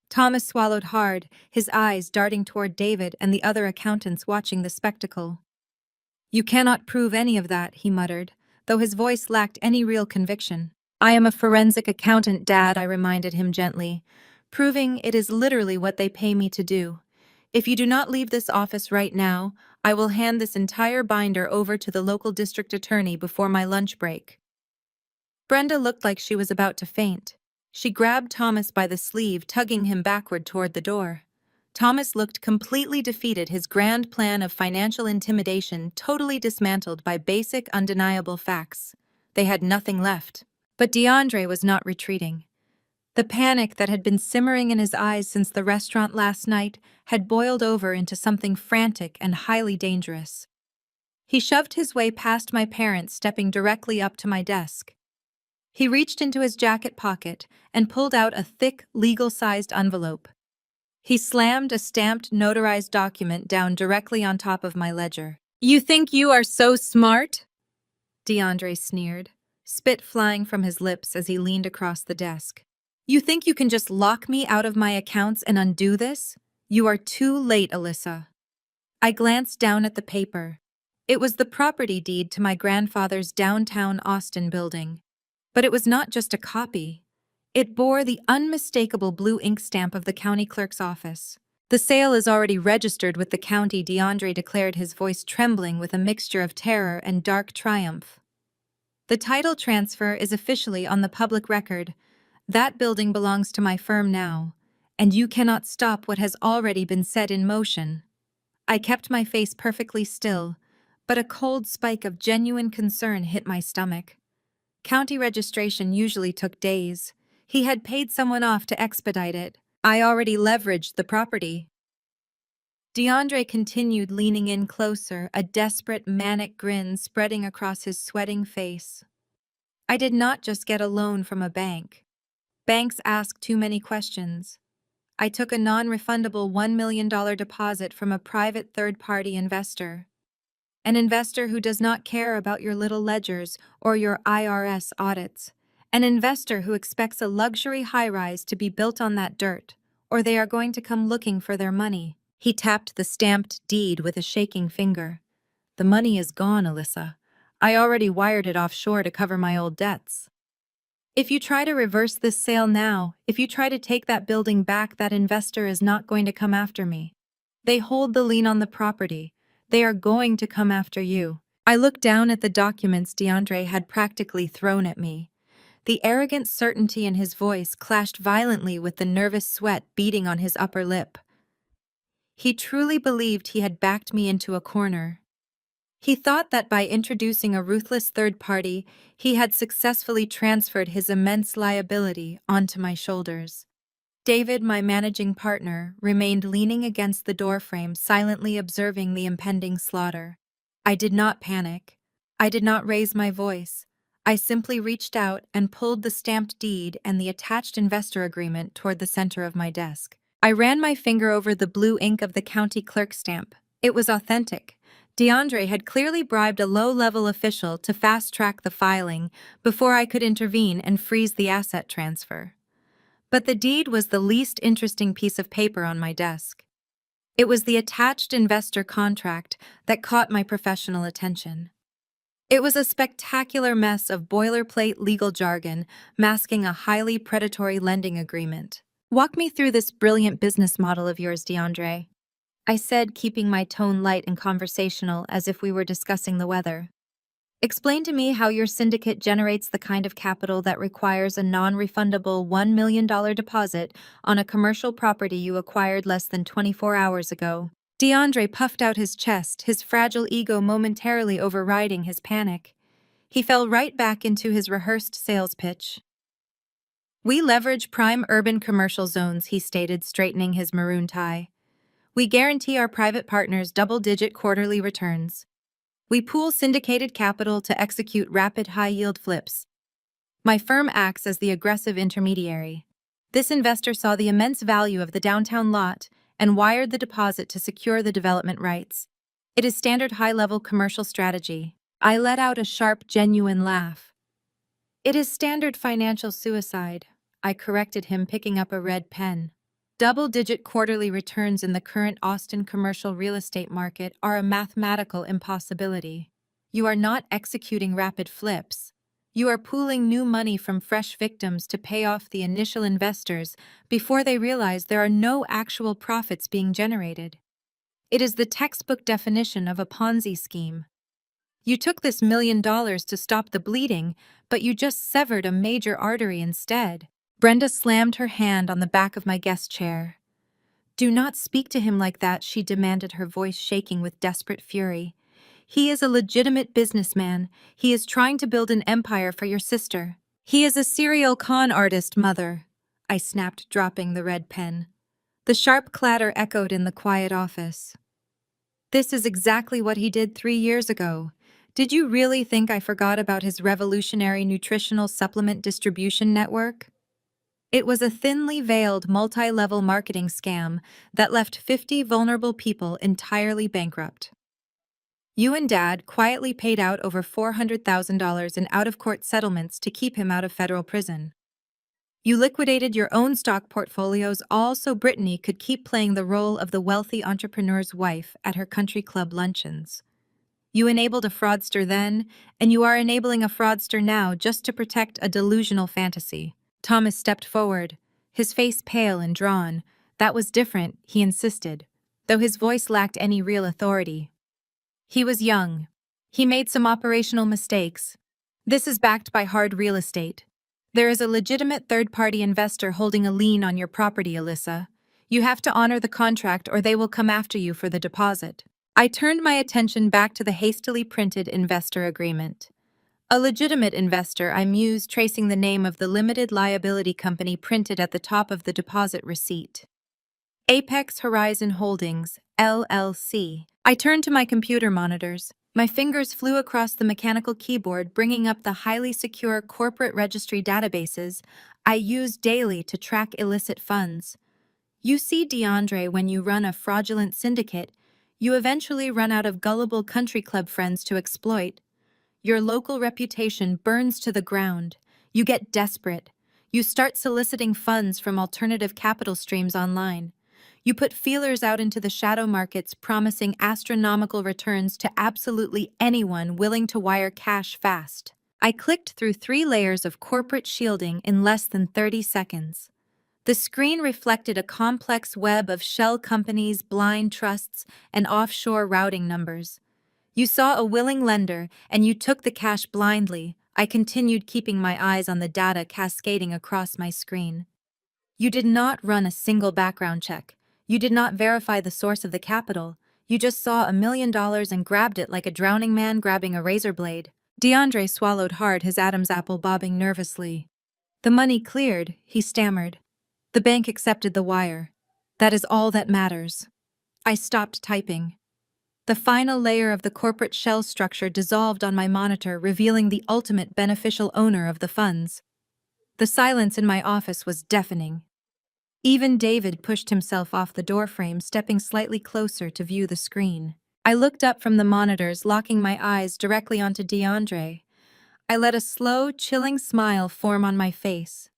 Thomas swallowed hard, his eyes darting toward David and the other accountants watching the spectacle. You cannot prove any of that, he muttered, though his voice lacked any real conviction. I am a forensic accountant, Dad, I reminded him gently, proving it is literally what they pay me to do. If you do not leave this office right now, I will hand this entire binder over to the local district attorney before my lunch break. Brenda looked like she was about to faint. She grabbed Thomas by the sleeve, tugging him backward toward the door. Thomas looked completely defeated, his grand plan of financial intimidation totally dismantled by basic, undeniable facts. They had nothing left. But DeAndre was not retreating. The panic that had been simmering in his eyes since the restaurant last night had boiled over into something frantic and highly dangerous. He shoved his way past my parents, stepping directly up to my desk. He reached into his jacket pocket and pulled out a thick, legal-sized envelope. He slammed a stamped, notarized document down directly on top of my ledger. You think you are so smart? DeAndre sneered, spit flying from his lips as he leaned across the desk. You think you can just lock me out of my accounts and undo this? You are too late, Alyssa. I glanced down at the paper. It was the property deed to my grandfather's downtown Austin building. But it was not just a copy. It bore the unmistakable blue ink stamp of the county clerk's office. The sale is already registered with the county, DeAndre declared, his voice trembling with a mixture of terror and dark triumph. The title transfer is officially on the public record. That building belongs to my firm now, and you cannot stop what has already been set in motion. I kept my face perfectly still, but a cold spike of genuine concern hit my stomach. County registration usually took days. He had paid someone off to expedite it. I already leveraged the property. DeAndre continued, leaning in closer, a desperate, manic grin spreading across his sweating face. I did not just get a loan from a bank. Banks ask too many questions. I took a non-refundable $1 million deposit from a private third-party investor. An investor who does not care about your little ledgers or your IRS audits. An investor who expects a luxury high-rise to be built on that dirt, or they are going to come looking for their money. He tapped the stamped deed with a shaking finger. The money is gone, Alyssa. I already wired it offshore to cover my old debts. If you try to reverse this sale now, if you try to take that building back, that investor is not going to come after me. They hold the lien on the property. They are going to come after you. I looked down at the documents DeAndre had practically thrown at me. The arrogant certainty in his voice clashed violently with the nervous sweat beading on his upper lip. He truly believed he had backed me into a corner. He thought that by introducing a ruthless third party, he had successfully transferred his immense liability onto my shoulders. David, my managing partner, remained leaning against the doorframe, silently observing the impending slaughter. I did not panic. I did not raise my voice. I simply reached out and pulled the stamped deed and the attached investor agreement toward the center of my desk. I ran my finger over the blue ink of the county clerk stamp. It was authentic. DeAndre had clearly bribed a low-level official to fast-track the filing before I could intervene and freeze the asset transfer. But the deed was the least interesting piece of paper on my desk. It was the attached investor contract that caught my professional attention. It was a spectacular mess of boilerplate legal jargon masking a highly predatory lending agreement. Walk me through this brilliant business model of yours, DeAndre, I said, keeping my tone light and conversational as if we were discussing the weather. Explain to me how your syndicate generates the kind of capital that requires a non-refundable $1 million deposit on a commercial property you acquired less than 24 hours ago. DeAndre puffed out his chest, his fragile ego momentarily overriding his panic. He fell right back into his rehearsed sales pitch. We leverage prime urban commercial zones, he stated, straightening his maroon tie. We guarantee our private partners double-digit quarterly returns. We pool syndicated capital to execute rapid high-yield flips. My firm acts as the aggressive intermediary. This investor saw the immense value of the downtown lot and wired the deposit to secure the development rights. It is standard high-level commercial strategy. I let out a sharp, genuine laugh. It is standard financial suicide, I corrected him, picking up a red pen. Double-digit quarterly returns in the current Austin commercial real estate market are a mathematical impossibility. You are not executing rapid flips. You are pooling new money from fresh victims to pay off the initial investors before they realize there are no actual profits being generated. It is the textbook definition of a Ponzi scheme. You took this $1 million to stop the bleeding, but you just severed a major artery instead. Brenda slammed her hand on the back of my guest chair. Do not speak to him like that, she demanded, her voice shaking with desperate fury. He is a legitimate businessman. He is trying to build an empire for your sister. He is a serial con artist, mother, I snapped, dropping the red pen. The sharp clatter echoed in the quiet office. This is exactly what he did 3 years ago. Did you really think I forgot about his revolutionary nutritional supplement distribution network? It was a thinly veiled multi-level marketing scam that left 50 vulnerable people entirely bankrupt. You and Dad quietly paid out over $400,000 in out-of-court settlements to keep him out of federal prison. You liquidated your own stock portfolios all so Brittany could keep playing the role of the wealthy entrepreneur's wife at her country club luncheons. You enabled a fraudster then, and you are enabling a fraudster now just to protect a delusional fantasy. Thomas stepped forward, his face pale and drawn. That was different, he insisted, though his voice lacked any real authority. He was young. He made some operational mistakes. This is backed by hard real estate. There is a legitimate third-party investor holding a lien on your property, Alyssa. You have to honor the contract or they will come after you for the deposit. I turned my attention back to the hastily printed investor agreement. A legitimate investor, I mused, tracing the name of the limited liability company printed at the top of the deposit receipt. Apex Horizon Holdings, LLC. I turned to my computer monitors. My fingers flew across the mechanical keyboard, bringing up the highly secure corporate registry databases I use daily to track illicit funds. You see, DeAndre, when you run a fraudulent syndicate, you eventually run out of gullible country club friends to exploit. Your local reputation burns to the ground. You get desperate. You start soliciting funds from alternative capital streams online. You put feelers out into the shadow markets, promising astronomical returns to absolutely anyone willing to wire cash fast. I clicked through 3 layers of corporate shielding in less than 30 seconds. The screen reflected a complex web of shell companies, blind trusts, and offshore routing numbers. You saw a willing lender, and you took the cash blindly. I continued, keeping my eyes on the data cascading across my screen. You did not run a single background check. You did not verify the source of the capital. You just saw $1 million and grabbed it like a drowning man grabbing a razor blade. DeAndre swallowed hard, his Adam's apple bobbing nervously. The money cleared, he stammered. The bank accepted the wire. That is all that matters. I stopped typing. The final layer of the corporate shell structure dissolved on my monitor, revealing the ultimate beneficial owner of the funds. The silence in my office was deafening. Even David pushed himself off the doorframe, stepping slightly closer to view the screen. I looked up from the monitors, locking my eyes directly onto DeAndre. I let a slow, chilling smile form on my face.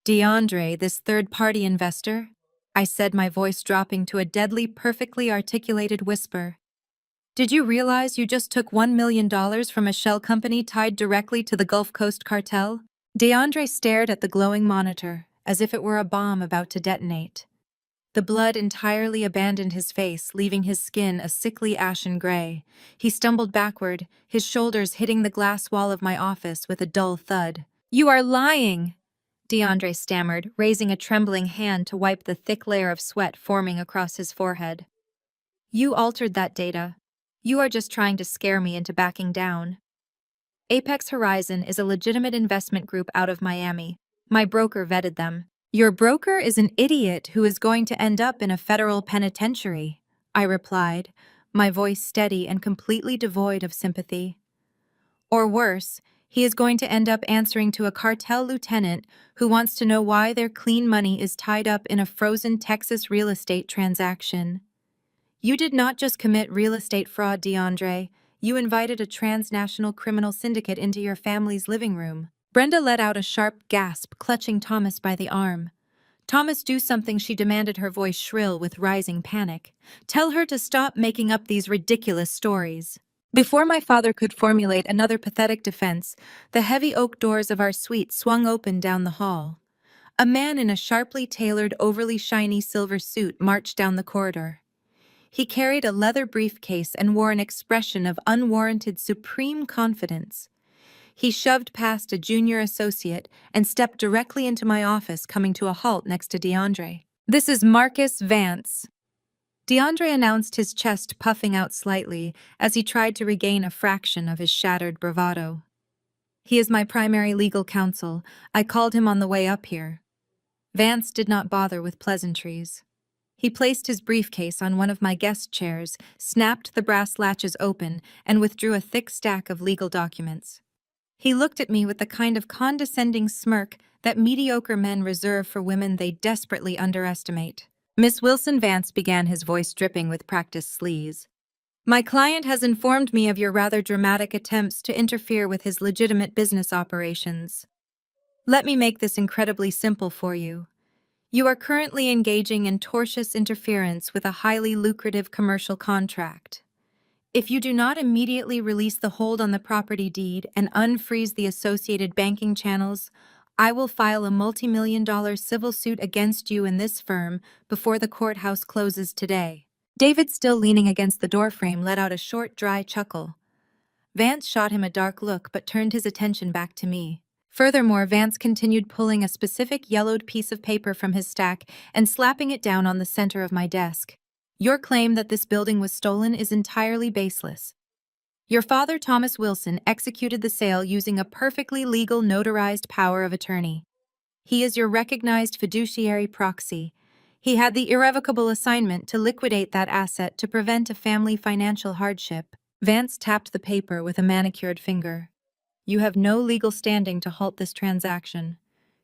DeAndre, this third-party investor? I said, my voice dropping to a deadly, perfectly articulated whisper. Did you realize you just took $1 million from a shell company tied directly to the Gulf Coast cartel? DeAndre stared at the glowing monitor, as if it were a bomb about to detonate. The blood entirely abandoned his face, leaving his skin a sickly ashen gray. He stumbled backward, his shoulders hitting the glass wall of my office with a dull thud. "You are lying!" DeAndre stammered, raising a trembling hand to wipe the thick layer of sweat forming across his forehead. "You altered that data. You are just trying to scare me into backing down." Apex Horizon is a legitimate investment group out of Miami. My broker vetted them. "Your broker is an idiot who is going to end up in a federal penitentiary," I replied, my voice steady and completely devoid of sympathy. "Or worse, he is going to end up answering to a cartel lieutenant who wants to know why their clean money is tied up in a frozen Texas real estate transaction." You did not just commit real estate fraud, DeAndre. You invited a transnational criminal syndicate into your family's living room. Brenda let out a sharp gasp, clutching Thomas by the arm. "Thomas, do something," she demanded, her voice shrill with rising panic. "Tell her to stop making up these ridiculous stories." Before my father could formulate another pathetic defense, the heavy oak doors of our suite swung open down the hall. A man in a sharply tailored, overly shiny silver suit marched down the corridor. He carried a leather briefcase and wore an expression of unwarranted supreme confidence. He shoved past a junior associate and stepped directly into my office, coming to a halt next to DeAndre. "This is Marcus Vance." DeAndre announced, his chest puffing out slightly as he tried to regain a fraction of his shattered bravado. "He is my primary legal counsel. I called him on the way up here." Vance did not bother with pleasantries. He placed his briefcase on one of my guest chairs, snapped the brass latches open, and withdrew a thick stack of legal documents. He looked at me with the kind of condescending smirk that mediocre men reserve for women they desperately underestimate. "Miss Wilson," Vance began, his voice dripping with practiced sleaze, "my client has informed me of your rather dramatic attempts to interfere with his legitimate business operations. Let me make this incredibly simple for you. You are currently engaging in tortious interference with a highly lucrative commercial contract. If you do not immediately release the hold on the property deed and unfreeze the associated banking channels, I will file a multi-million-dollar civil suit against you and this firm before the courthouse closes today." David, still leaning against the doorframe, let out a short, dry chuckle. Vance shot him a dark look but turned his attention back to me. Furthermore, Vance continued pulling a specific yellowed piece of paper from his stack and slapping it down on the center of my desk. "Your claim that this building was stolen is entirely baseless. Your father, Thomas Wilson, executed the sale using a perfectly legal notarized power of attorney. He is your recognized fiduciary proxy. He had the irrevocable assignment to liquidate that asset to prevent a family financial hardship." Vance tapped the paper with a manicured finger. "You have no legal standing to halt this transaction.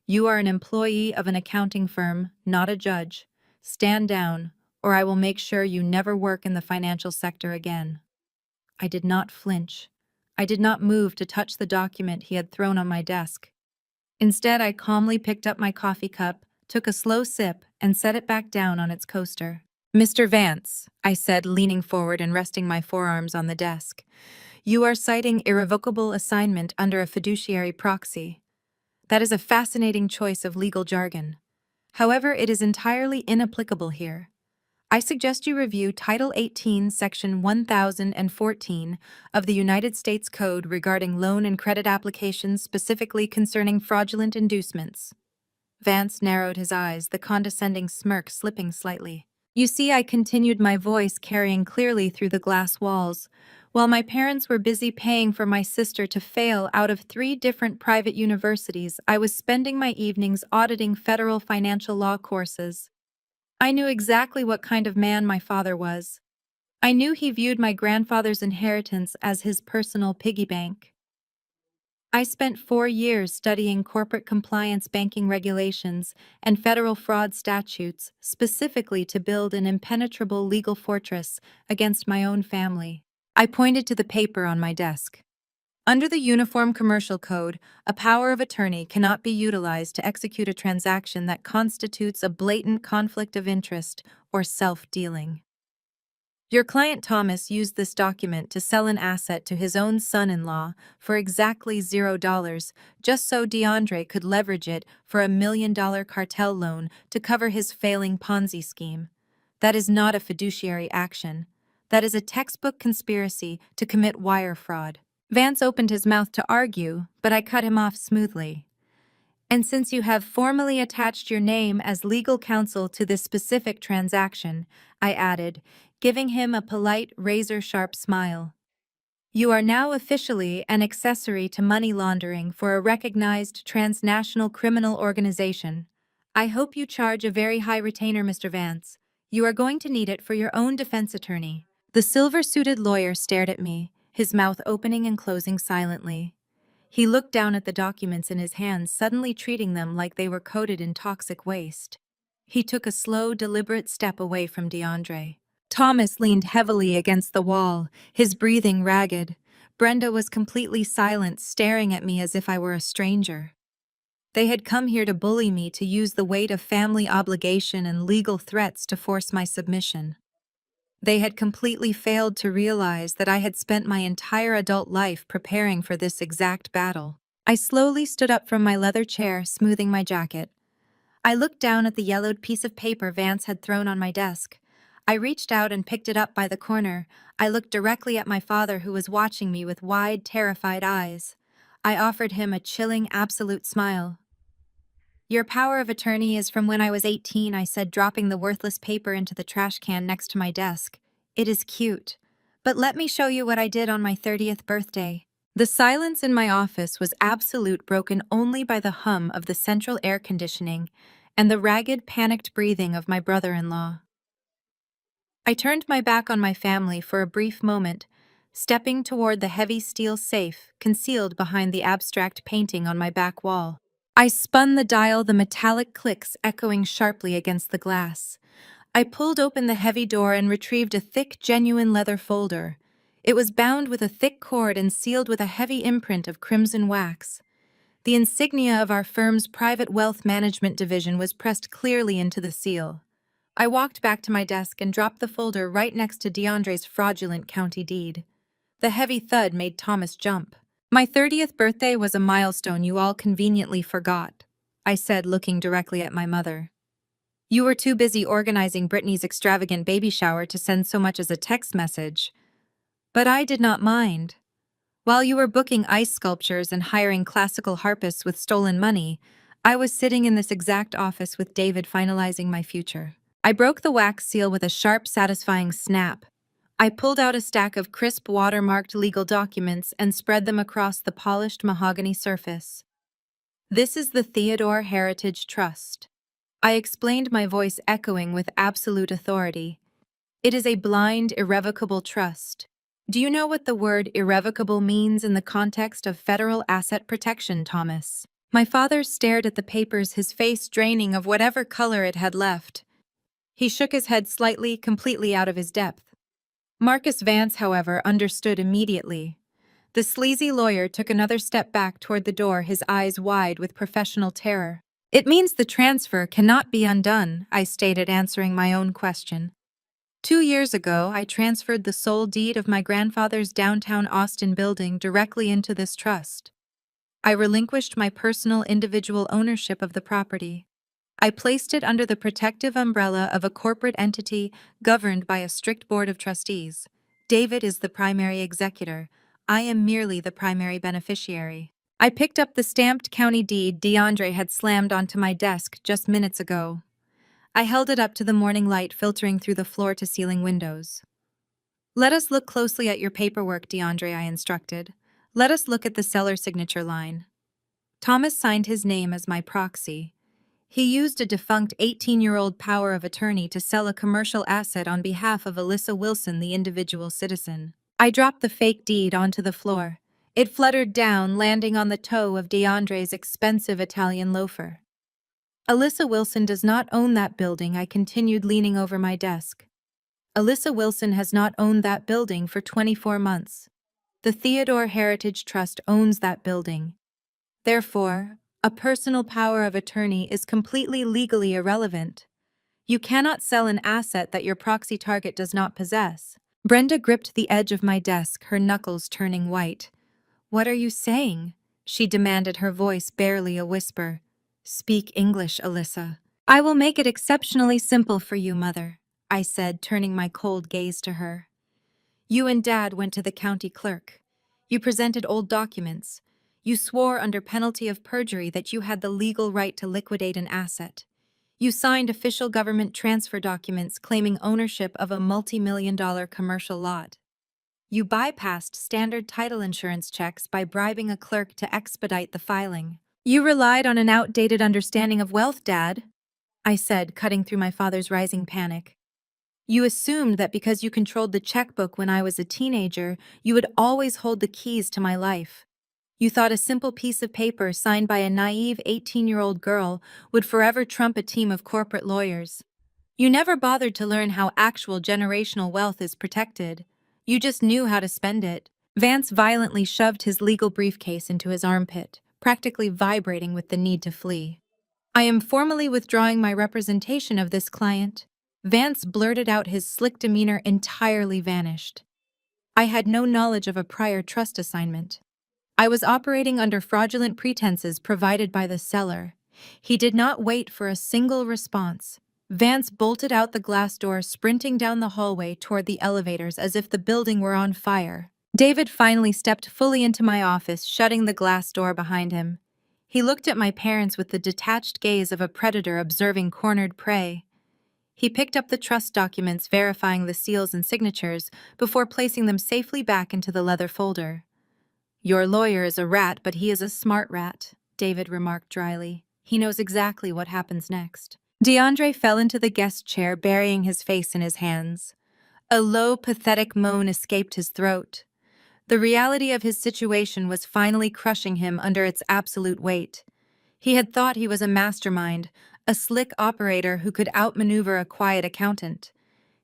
You are an employee of an accounting firm, not a judge. Stand down, or I will make sure you never work in the financial sector again." I did not flinch. I did not move to touch the document he had thrown on my desk. Instead, I calmly picked up my coffee cup, took a slow sip, and set it back down on its coaster. "Mr. Vance," I said, leaning forward and resting my forearms on the desk, "you are citing irrevocable assignment under a fiduciary proxy. That is a fascinating choice of legal jargon. However, it is entirely inapplicable here. I suggest you review Title 18, Section 1014 of the United States Code regarding loan and credit applications, specifically concerning fraudulent inducements." Vance narrowed his eyes, the condescending smirk slipping slightly. "You see," I continued, my voice carrying clearly through the glass walls, While my parents were busy paying for my sister to fail out of 3 different private universities, I was spending my evenings auditing federal financial law courses. I knew exactly what kind of man my father was. I knew he viewed my grandfather's inheritance as his personal piggy bank. I spent 4 years studying corporate compliance banking regulations and federal fraud statutes specifically to build an impenetrable legal fortress against my own family. I pointed to the paper on my desk. Under the Uniform Commercial Code, a power of attorney cannot be utilized to execute a transaction that constitutes a blatant conflict of interest or self-dealing. Your client Thomas used this document to sell an asset to his own son-in-law for exactly $0, just so DeAndre could leverage it for $1 million cartel loan to cover his failing Ponzi scheme. That is not a fiduciary action. That is a textbook conspiracy to commit wire fraud. Vance opened his mouth to argue, but I cut him off smoothly. And since you have formally attached your name as legal counsel to this specific transaction, I added, giving him a polite, razor-sharp smile. You are now officially an accessory to money laundering for a recognized transnational criminal organization. I hope you charge a very high retainer, Mr. Vance. You are going to need it for your own defense attorney. The silver-suited lawyer stared at me, his mouth opening and closing silently. He looked down at the documents in his hands, suddenly treating them like they were coated in toxic waste. He took a slow, deliberate step away from DeAndre. Thomas leaned heavily against the wall, his breathing ragged. Brenda was completely silent, staring at me as if I were a stranger. They had come here to bully me, to use the weight of family obligation and legal threats to force my submission. They had completely failed to realize that I had spent my entire adult life preparing for this exact battle. I slowly stood up from my leather chair, smoothing my jacket. I looked down at the yellowed piece of paper Vance had thrown on my desk. I reached out and picked it up by the corner. I looked directly at my father, who was watching me with wide, terrified eyes. I offered him a chilling, absolute smile. Your power of attorney is from when I was 18, I said, dropping the worthless paper into the trash can next to my desk. It is cute. But let me show you what I did on my 30th birthday. The silence in my office was absolute, broken only by the hum of the central air conditioning and the ragged, panicked breathing of my brother-in-law. I turned my back on my family for a brief moment, stepping toward the heavy steel safe concealed behind the abstract painting on my back wall. I spun the dial, the metallic clicks echoing sharply against the glass. I pulled open the heavy door and retrieved a thick, genuine leather folder. It was bound with a thick cord and sealed with a heavy imprint of crimson wax. The insignia of our firm's private wealth management division was pressed clearly into the seal. I walked back to my desk and dropped the folder right next to DeAndre's fraudulent county deed. The heavy thud made Thomas jump. My 30th birthday was a milestone you all conveniently forgot, I said, looking directly at my mother. You were too busy organizing Brittany's extravagant baby shower to send so much as a text message. But I did not mind. While you were booking ice sculptures and hiring classical harpists with stolen money, I was sitting in this exact office with David finalizing my future. I broke the wax seal with a sharp, satisfying snap. I pulled out a stack of crisp, watermarked legal documents and spread them across the polished mahogany surface. This is the Theodore Heritage Trust. I explained, my voice echoing with absolute authority. It is a blind, irrevocable trust. Do you know what the word irrevocable means in the context of federal asset protection, Thomas? My father stared at the papers, his face draining of whatever color it had left. He shook his head slightly, completely out of his depth. Marcus Vance, however, understood immediately. The sleazy lawyer took another step back toward the door, his eyes wide with professional terror. It means the transfer cannot be undone, I stated, answering my own question. 2 years ago, I transferred the sole deed of my grandfather's downtown Austin building directly into this trust. I relinquished my personal individual ownership of the property. I placed it under the protective umbrella of a corporate entity governed by a strict board of trustees. David is the primary executor. I am merely the primary beneficiary. I picked up the stamped county deed DeAndre had slammed onto my desk just minutes ago. I held it up to the morning light filtering through the floor-to-ceiling windows. Let us look closely at your paperwork, DeAndre, I instructed. Let us look at the seller signature line. Thomas signed his name as my proxy. He used a defunct 18-year-old power of attorney to sell a commercial asset on behalf of Alyssa Wilson, the individual citizen. I dropped the fake deed onto the floor. It fluttered down, landing on the toe of DeAndre's expensive Italian loafer. Alyssa Wilson does not own that building, I continued, leaning over my desk. Alyssa Wilson has not owned that building for 24 months. The Theodore Heritage Trust owns that building. Therefore, a personal power of attorney is completely legally irrelevant. You cannot sell an asset that your proxy target does not possess. Brenda gripped the edge of my desk, her knuckles turning white. What are you saying? She demanded, her voice barely a whisper. Speak English, Alyssa. I will make it exceptionally simple for you, Mother, I said, turning my cold gaze to her. You and Dad went to the county clerk. You presented old documents. You swore under penalty of perjury that you had the legal right to liquidate an asset. You signed official government transfer documents claiming ownership of a multi-million-dollar commercial lot. You bypassed standard title insurance checks by bribing a clerk to expedite the filing. You relied on an outdated understanding of wealth, Dad, I said, cutting through my father's rising panic. You assumed that because you controlled the checkbook when I was a teenager, you would always hold the keys to my life. You thought a simple piece of paper signed by a naive 18-year-old girl would forever trump a team of corporate lawyers. You never bothered to learn how actual generational wealth is protected. You just knew how to spend it. Vance violently shoved his legal briefcase into his armpit, practically vibrating with the need to flee. I am formally withdrawing my representation of this client. Vance blurted out, his slick demeanor entirely vanished. I had no knowledge of a prior trust assignment. I was operating under fraudulent pretenses provided by the seller. He did not wait for a single response. Vance bolted out the glass door, sprinting down the hallway toward the elevators as if the building were on fire. David finally stepped fully into my office, shutting the glass door behind him. He looked at my parents with the detached gaze of a predator observing cornered prey. He picked up the trust documents, verifying the seals and signatures before placing them safely back into the leather folder. Your lawyer is a rat, but he is a smart rat, David remarked dryly. He knows exactly what happens next. DeAndre fell into the guest chair, burying his face in his hands. A low, pathetic moan escaped his throat. The reality of his situation was finally crushing him under its absolute weight. He had thought he was a mastermind, a slick operator who could outmaneuver a quiet accountant.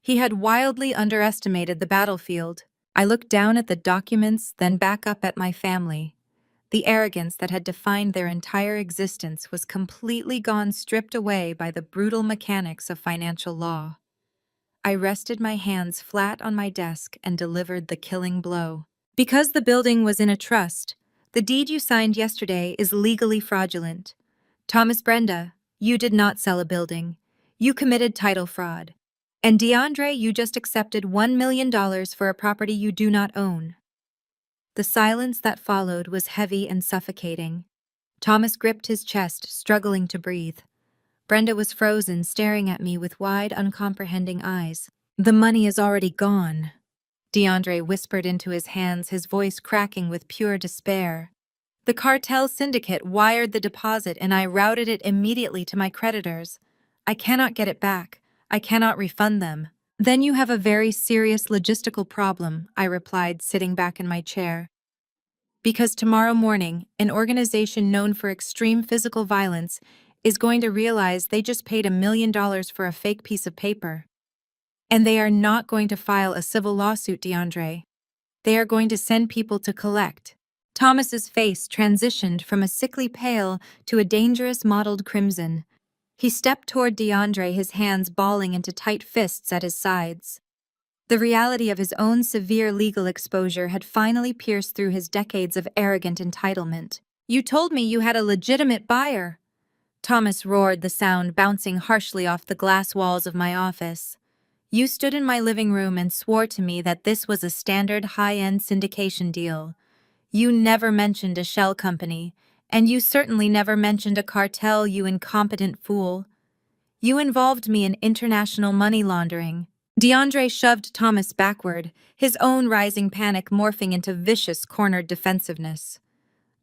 He had wildly underestimated the battlefield. I looked down at the documents, then back up at my family. The arrogance that had defined their entire existence was completely gone, stripped away by the brutal mechanics of financial law. I rested my hands flat on my desk and delivered the killing blow. Because the building was in a trust, the deed you signed yesterday is legally fraudulent. Thomas, Brenda, you did not sell a building. You committed title fraud. And DeAndre, you just accepted $1 million for a property you do not own. The silence that followed was heavy and suffocating. Thomas gripped his chest, struggling to breathe. Brenda was frozen, staring at me with wide, uncomprehending eyes. The money is already gone, DeAndre whispered into his hands, his voice cracking with pure despair. The cartel syndicate wired the deposit and I routed it immediately to my creditors. I cannot get it back. I cannot refund them. Then you have a very serious logistical problem, I replied, sitting back in my chair. Because tomorrow morning, an organization known for extreme physical violence is going to realize they just paid $1 million for a fake piece of paper. And they are not going to file a civil lawsuit, DeAndre. They are going to send people to collect. Thomas's face transitioned from a sickly pale to a dangerous mottled crimson. He stepped toward DeAndre, his hands balling into tight fists at his sides. The reality of his own severe legal exposure had finally pierced through his decades of arrogant entitlement. You told me you had a legitimate buyer, Thomas roared, the sound bouncing harshly off the glass walls of my office. You stood in my living room and swore to me that this was a standard high-end syndication deal. You never mentioned a shell company, and you certainly never mentioned a cartel, you incompetent fool. You involved me in international money laundering. DeAndre shoved Thomas backward, his own rising panic morphing into vicious cornered defensiveness.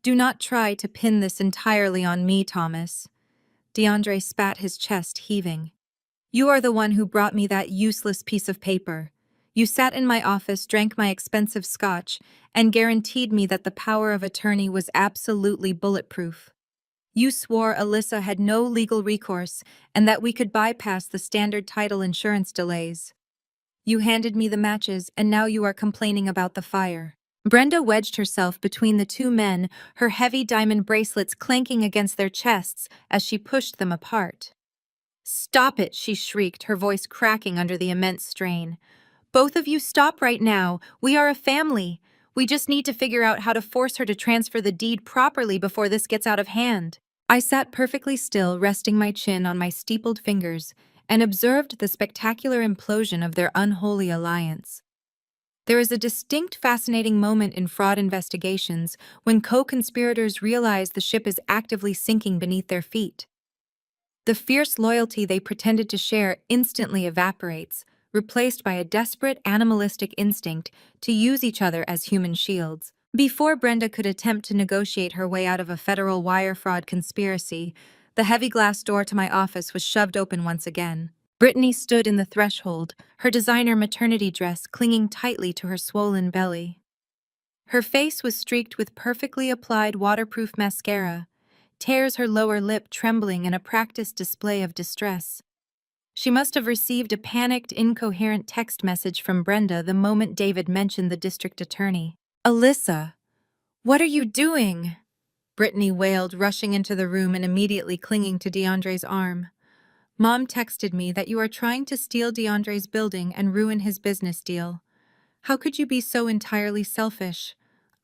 Do not try to pin this entirely on me, Thomas. DeAndre spat, his chest heaving. You are the one who brought me that useless piece of paper. You sat in my office, drank my expensive scotch, and guaranteed me that the power of attorney was absolutely bulletproof. You swore Alyssa had no legal recourse and that we could bypass the standard title insurance delays. You handed me the matches, and now you are complaining about the fire. Brenda wedged herself between the two men, her heavy diamond bracelets clanking against their chests as she pushed them apart. Stop it, she shrieked, her voice cracking under the immense strain. Both of you stop right now. We are a family. We just need to figure out how to force her to transfer the deed properly before this gets out of hand. I sat perfectly still, resting my chin on my steepled fingers, and observed the spectacular implosion of their unholy alliance. There is a distinct fascinating moment in fraud investigations when co-conspirators realize the ship is actively sinking beneath their feet. The fierce loyalty they pretended to share instantly evaporates, replaced by a desperate animalistic instinct to use each other as human shields. Before Brenda could attempt to negotiate her way out of a federal wire fraud conspiracy, the heavy glass door to my office was shoved open once again. Brittany stood in the threshold, her designer maternity dress clinging tightly to her swollen belly. Her face was streaked with perfectly applied waterproof mascara, tears her lower lip trembling in a practiced display of distress. She must have received a panicked, incoherent text message from Brenda the moment David mentioned the district attorney. Alyssa, what are you doing? Brittany wailed, rushing into the room and immediately clinging to DeAndre's arm. Mom texted me that you are trying to steal DeAndre's building and ruin his business deal. How could you be so entirely selfish?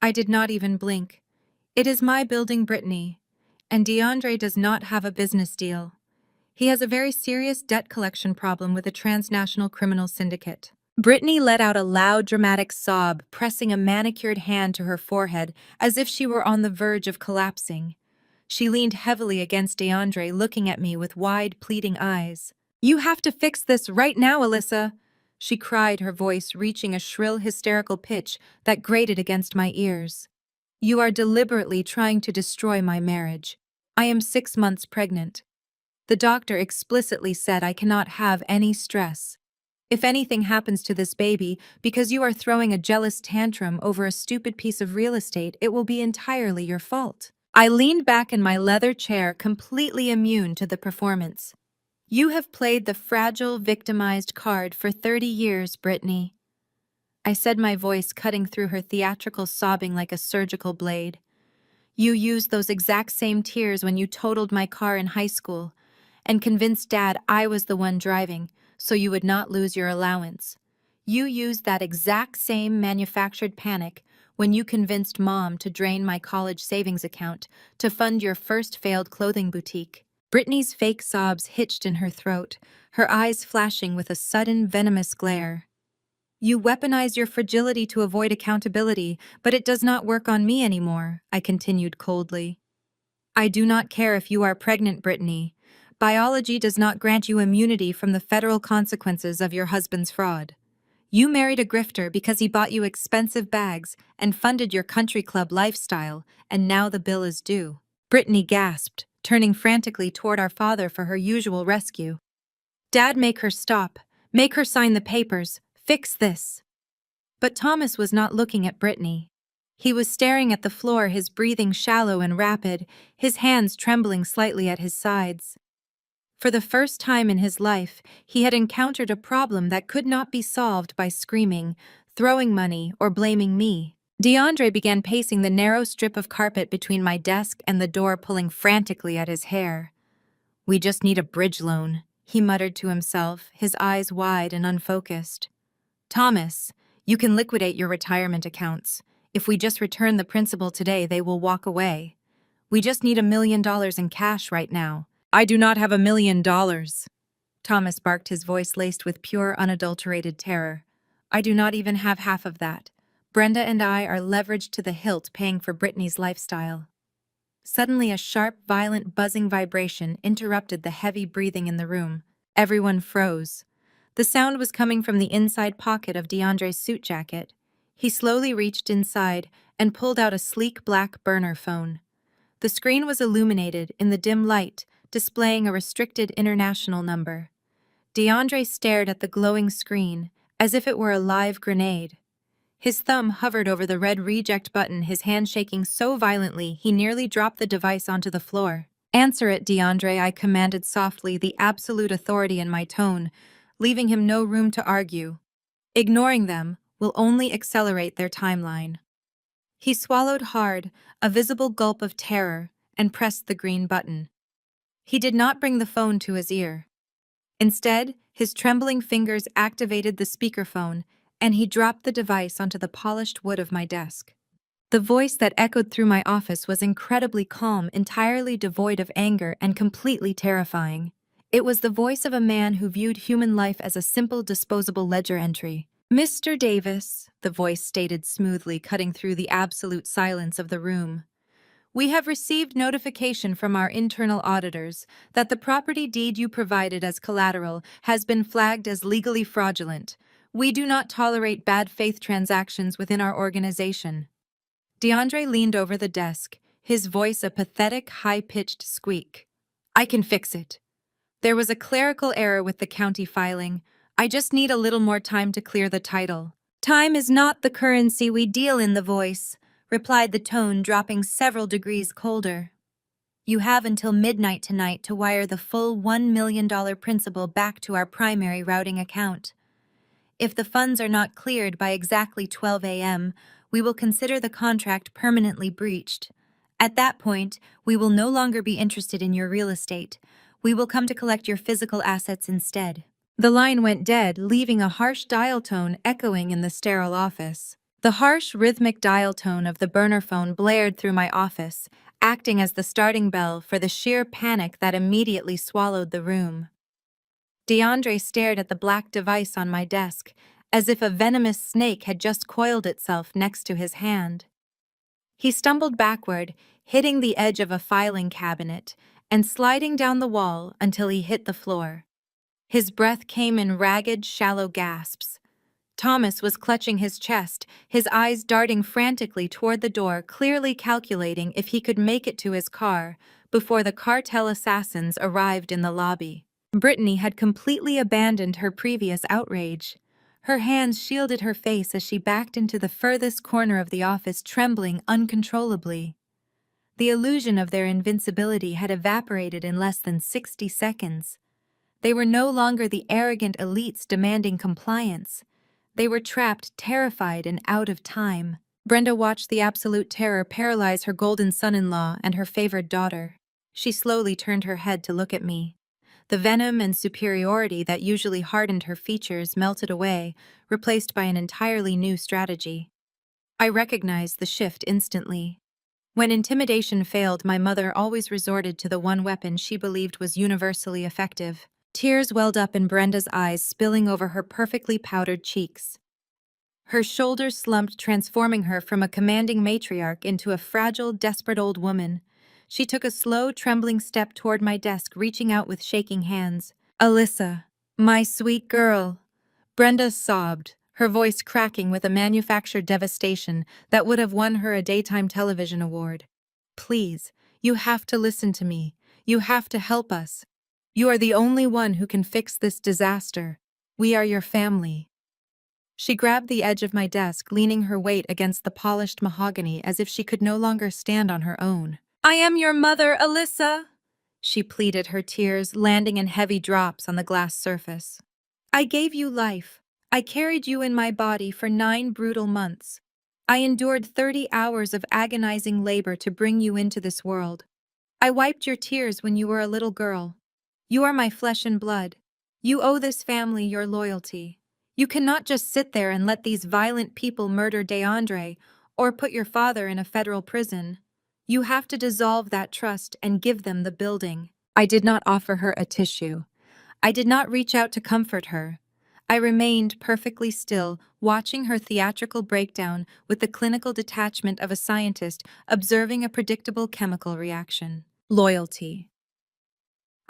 I did not even blink. It is my building, Brittany, and DeAndre does not have a business deal. He has a very serious debt collection problem with a transnational criminal syndicate. Brittany let out a loud, dramatic sob, pressing a manicured hand to her forehead as if she were on the verge of collapsing. She leaned heavily against DeAndre, looking at me with wide, pleading eyes. You have to fix this right now, Alyssa, she cried, her voice reaching a shrill, hysterical pitch that grated against my ears. You are deliberately trying to destroy my marriage. I am 6 months pregnant. The doctor explicitly said I cannot have any stress. If anything happens to this baby because you are throwing a jealous tantrum over a stupid piece of real estate, it will be entirely your fault. I leaned back in my leather chair, completely immune to the performance. You have played the fragile, victimized card for 30 years, Brittany. I said, my voice cutting through her theatrical sobbing like a surgical blade. You used those exact same tears when you totaled my car in high school and convinced Dad I was the one driving so you would not lose your allowance. You used that exact same manufactured panic when you convinced Mom to drain my college savings account to fund your first failed clothing boutique. Brittany's fake sobs hitched in her throat, her eyes flashing with a sudden venomous glare. You weaponize your fragility to avoid accountability, but it does not work on me anymore, I continued coldly. I do not care if you are pregnant, Brittany. Biology does not grant you immunity from the federal consequences of your husband's fraud. You married a grifter because he bought you expensive bags and funded your country club lifestyle, and now the bill is due. Brittany gasped, turning frantically toward our father for her usual rescue. Dad, make her stop. Make her sign the papers. Fix this. But Thomas was not looking at Brittany. He was staring at the floor, his breathing shallow and rapid, his hands trembling slightly at his sides. For the first time in his life, he had encountered a problem that could not be solved by screaming, throwing money, or blaming me. DeAndre began pacing the narrow strip of carpet between my desk and the door, pulling frantically at his hair. We just need a bridge loan, he muttered to himself, his eyes wide and unfocused. Thomas, you can liquidate your retirement accounts. If we just return the principal today, they will walk away. We just need $1 million in cash right now. I do not have $1 million. Thomas barked, his voice laced with pure, unadulterated terror. I do not even have half of that. Brenda and I are leveraged to the hilt paying for Brittany's lifestyle. Suddenly, a sharp, violent, buzzing vibration interrupted the heavy breathing in the room. Everyone froze. The sound was coming from the inside pocket of DeAndre's suit jacket. He slowly reached inside and pulled out a sleek black burner phone. The screen was illuminated in the dim light, displaying a restricted international number. DeAndre stared at the glowing screen, as if it were a live grenade. His thumb hovered over the red reject button, his hand shaking so violently he nearly dropped the device onto the floor. "Answer it, DeAndre," I commanded softly, the absolute authority in my tone, leaving him no room to argue. Ignoring them will only accelerate their timeline. He swallowed hard, a visible gulp of terror, and pressed the green button. He did not bring the phone to his ear. Instead, his trembling fingers activated the speakerphone, and he dropped the device onto the polished wood of my desk. The voice that echoed through my office was incredibly calm, entirely devoid of anger, and completely terrifying. It was the voice of a man who viewed human life as a simple, disposable ledger entry. "Mr. Davis," the voice stated smoothly, cutting through the absolute silence of the room. "We have received notification from our internal auditors that the property deed you provided as collateral has been flagged as legally fraudulent. We do not tolerate bad faith transactions within our organization." DeAndre leaned over the desk, his voice a pathetic, high-pitched squeak. "I can fix it. There was a clerical error with the county filing. I just need a little more time to clear the title." "Time is not the currency we deal in," the voice replied, the tone dropping several degrees colder. "You have until midnight tonight to wire the full $1 million principal back to our primary routing account. If the funds are not cleared by exactly 12 a.m., we will consider the contract permanently breached. At that point, we will no longer be interested in your real estate. We will come to collect your physical assets instead." The line went dead, leaving a harsh dial tone echoing in the sterile office. The harsh, rhythmic dial tone of the burner phone blared through my office, acting as the starting bell for the sheer panic that immediately swallowed the room. DeAndre stared at the black device on my desk, as if a venomous snake had just coiled itself next to his hand. He stumbled backward, hitting the edge of a filing cabinet, and sliding down the wall until he hit the floor. His breath came in ragged, shallow gasps. Thomas was clutching his chest, his eyes darting frantically toward the door, clearly calculating if he could make it to his car before the cartel assassins arrived in the lobby. Brittany had completely abandoned her previous outrage. Her hands shielded her face as she backed into the furthest corner of the office, trembling uncontrollably. The illusion of their invincibility had evaporated in less than 60 seconds. They were no longer the arrogant elites demanding compliance. They were trapped, terrified, and out of time. Brenda watched the absolute terror paralyze her golden son-in-law and her favored daughter. She slowly turned her head to look at me. The venom and superiority that usually hardened her features melted away, replaced by an entirely new strategy. I recognized the shift instantly. When intimidation failed, my mother always resorted to the one weapon she believed was universally effective. Tears welled up in Brenda's eyes, spilling over her perfectly powdered cheeks. Her shoulders slumped, transforming her from a commanding matriarch into a fragile, desperate old woman. She took a slow, trembling step toward my desk, reaching out with shaking hands. "Alyssa, my sweet girl." Brenda sobbed, her voice cracking with a manufactured devastation that would have won her a daytime television award. "Please, you have to listen to me. You have to help us. You are the only one who can fix this disaster. We are your family." She grabbed the edge of my desk, leaning her weight against the polished mahogany as if she could no longer stand on her own. "I am your mother, Alyssa," she pleaded, her tears landing in heavy drops on the glass surface. "I gave you life. I carried you in my body for 9 brutal months. I endured 30 hours of agonizing labor to bring you into this world. I wiped your tears when you were a little girl. You are my flesh and blood. You owe this family your loyalty. You cannot just sit there and let these violent people murder DeAndre or put your father in a federal prison. You have to dissolve that trust and give them the building." I did not offer her a tissue. I did not reach out to comfort her. I remained perfectly still, watching her theatrical breakdown with the clinical detachment of a scientist observing a predictable chemical reaction. Loyalty.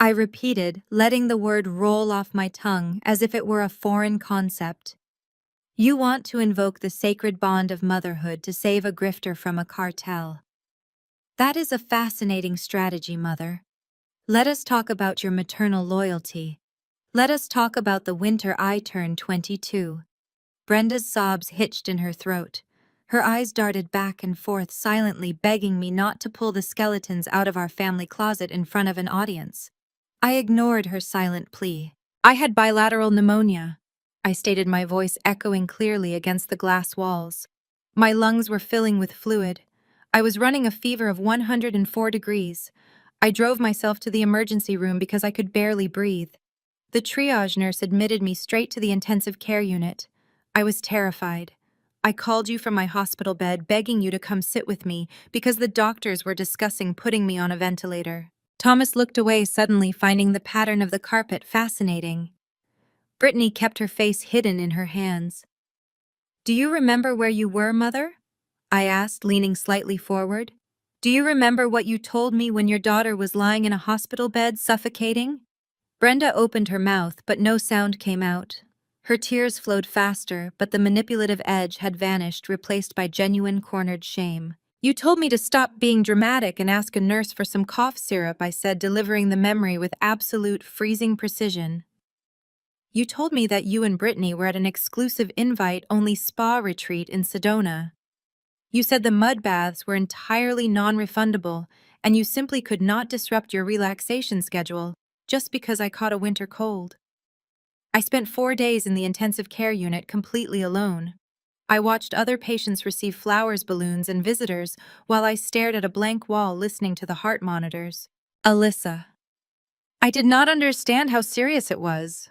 I repeated, letting the word roll off my tongue as if it were a foreign concept. You want to invoke the sacred bond of motherhood to save a grifter from a cartel. That is a fascinating strategy, Mother. Let us talk about your maternal loyalty. Let us talk about the winter I turned 22. Brenda's sobs hitched in her throat. Her eyes darted back and forth, silently begging me not to pull the skeletons out of our family closet in front of an audience. I ignored her silent plea. I had bilateral pneumonia, I stated, my voice echoing clearly against the glass walls. My lungs were filling with fluid. I was running a fever of 104 degrees. I drove myself to the emergency room because I could barely breathe. The triage nurse admitted me straight to the intensive care unit. I was terrified. I called you from my hospital bed, begging you to come sit with me because the doctors were discussing putting me on a ventilator. Thomas looked away suddenly, finding the pattern of the carpet fascinating. Brittany kept her face hidden in her hands. Do you remember where you were, Mother? I asked, leaning slightly forward. Do you remember what you told me when your daughter was lying in a hospital bed, suffocating? Brenda opened her mouth, but no sound came out. Her tears flowed faster, but the manipulative edge had vanished, replaced by genuine cornered shame. You told me to stop being dramatic and ask a nurse for some cough syrup, I said, delivering the memory with absolute freezing precision. You told me that you and Brittany were at an exclusive invite-only spa retreat in Sedona. You said the mud baths were entirely non-refundable, and you simply could not disrupt your relaxation schedule just because I caught a winter cold. I spent 4 days in the intensive care unit completely alone. I watched other patients receive flowers, balloons, and visitors while I stared at a blank wall listening to the heart monitors. Alyssa. I did not understand how serious it was.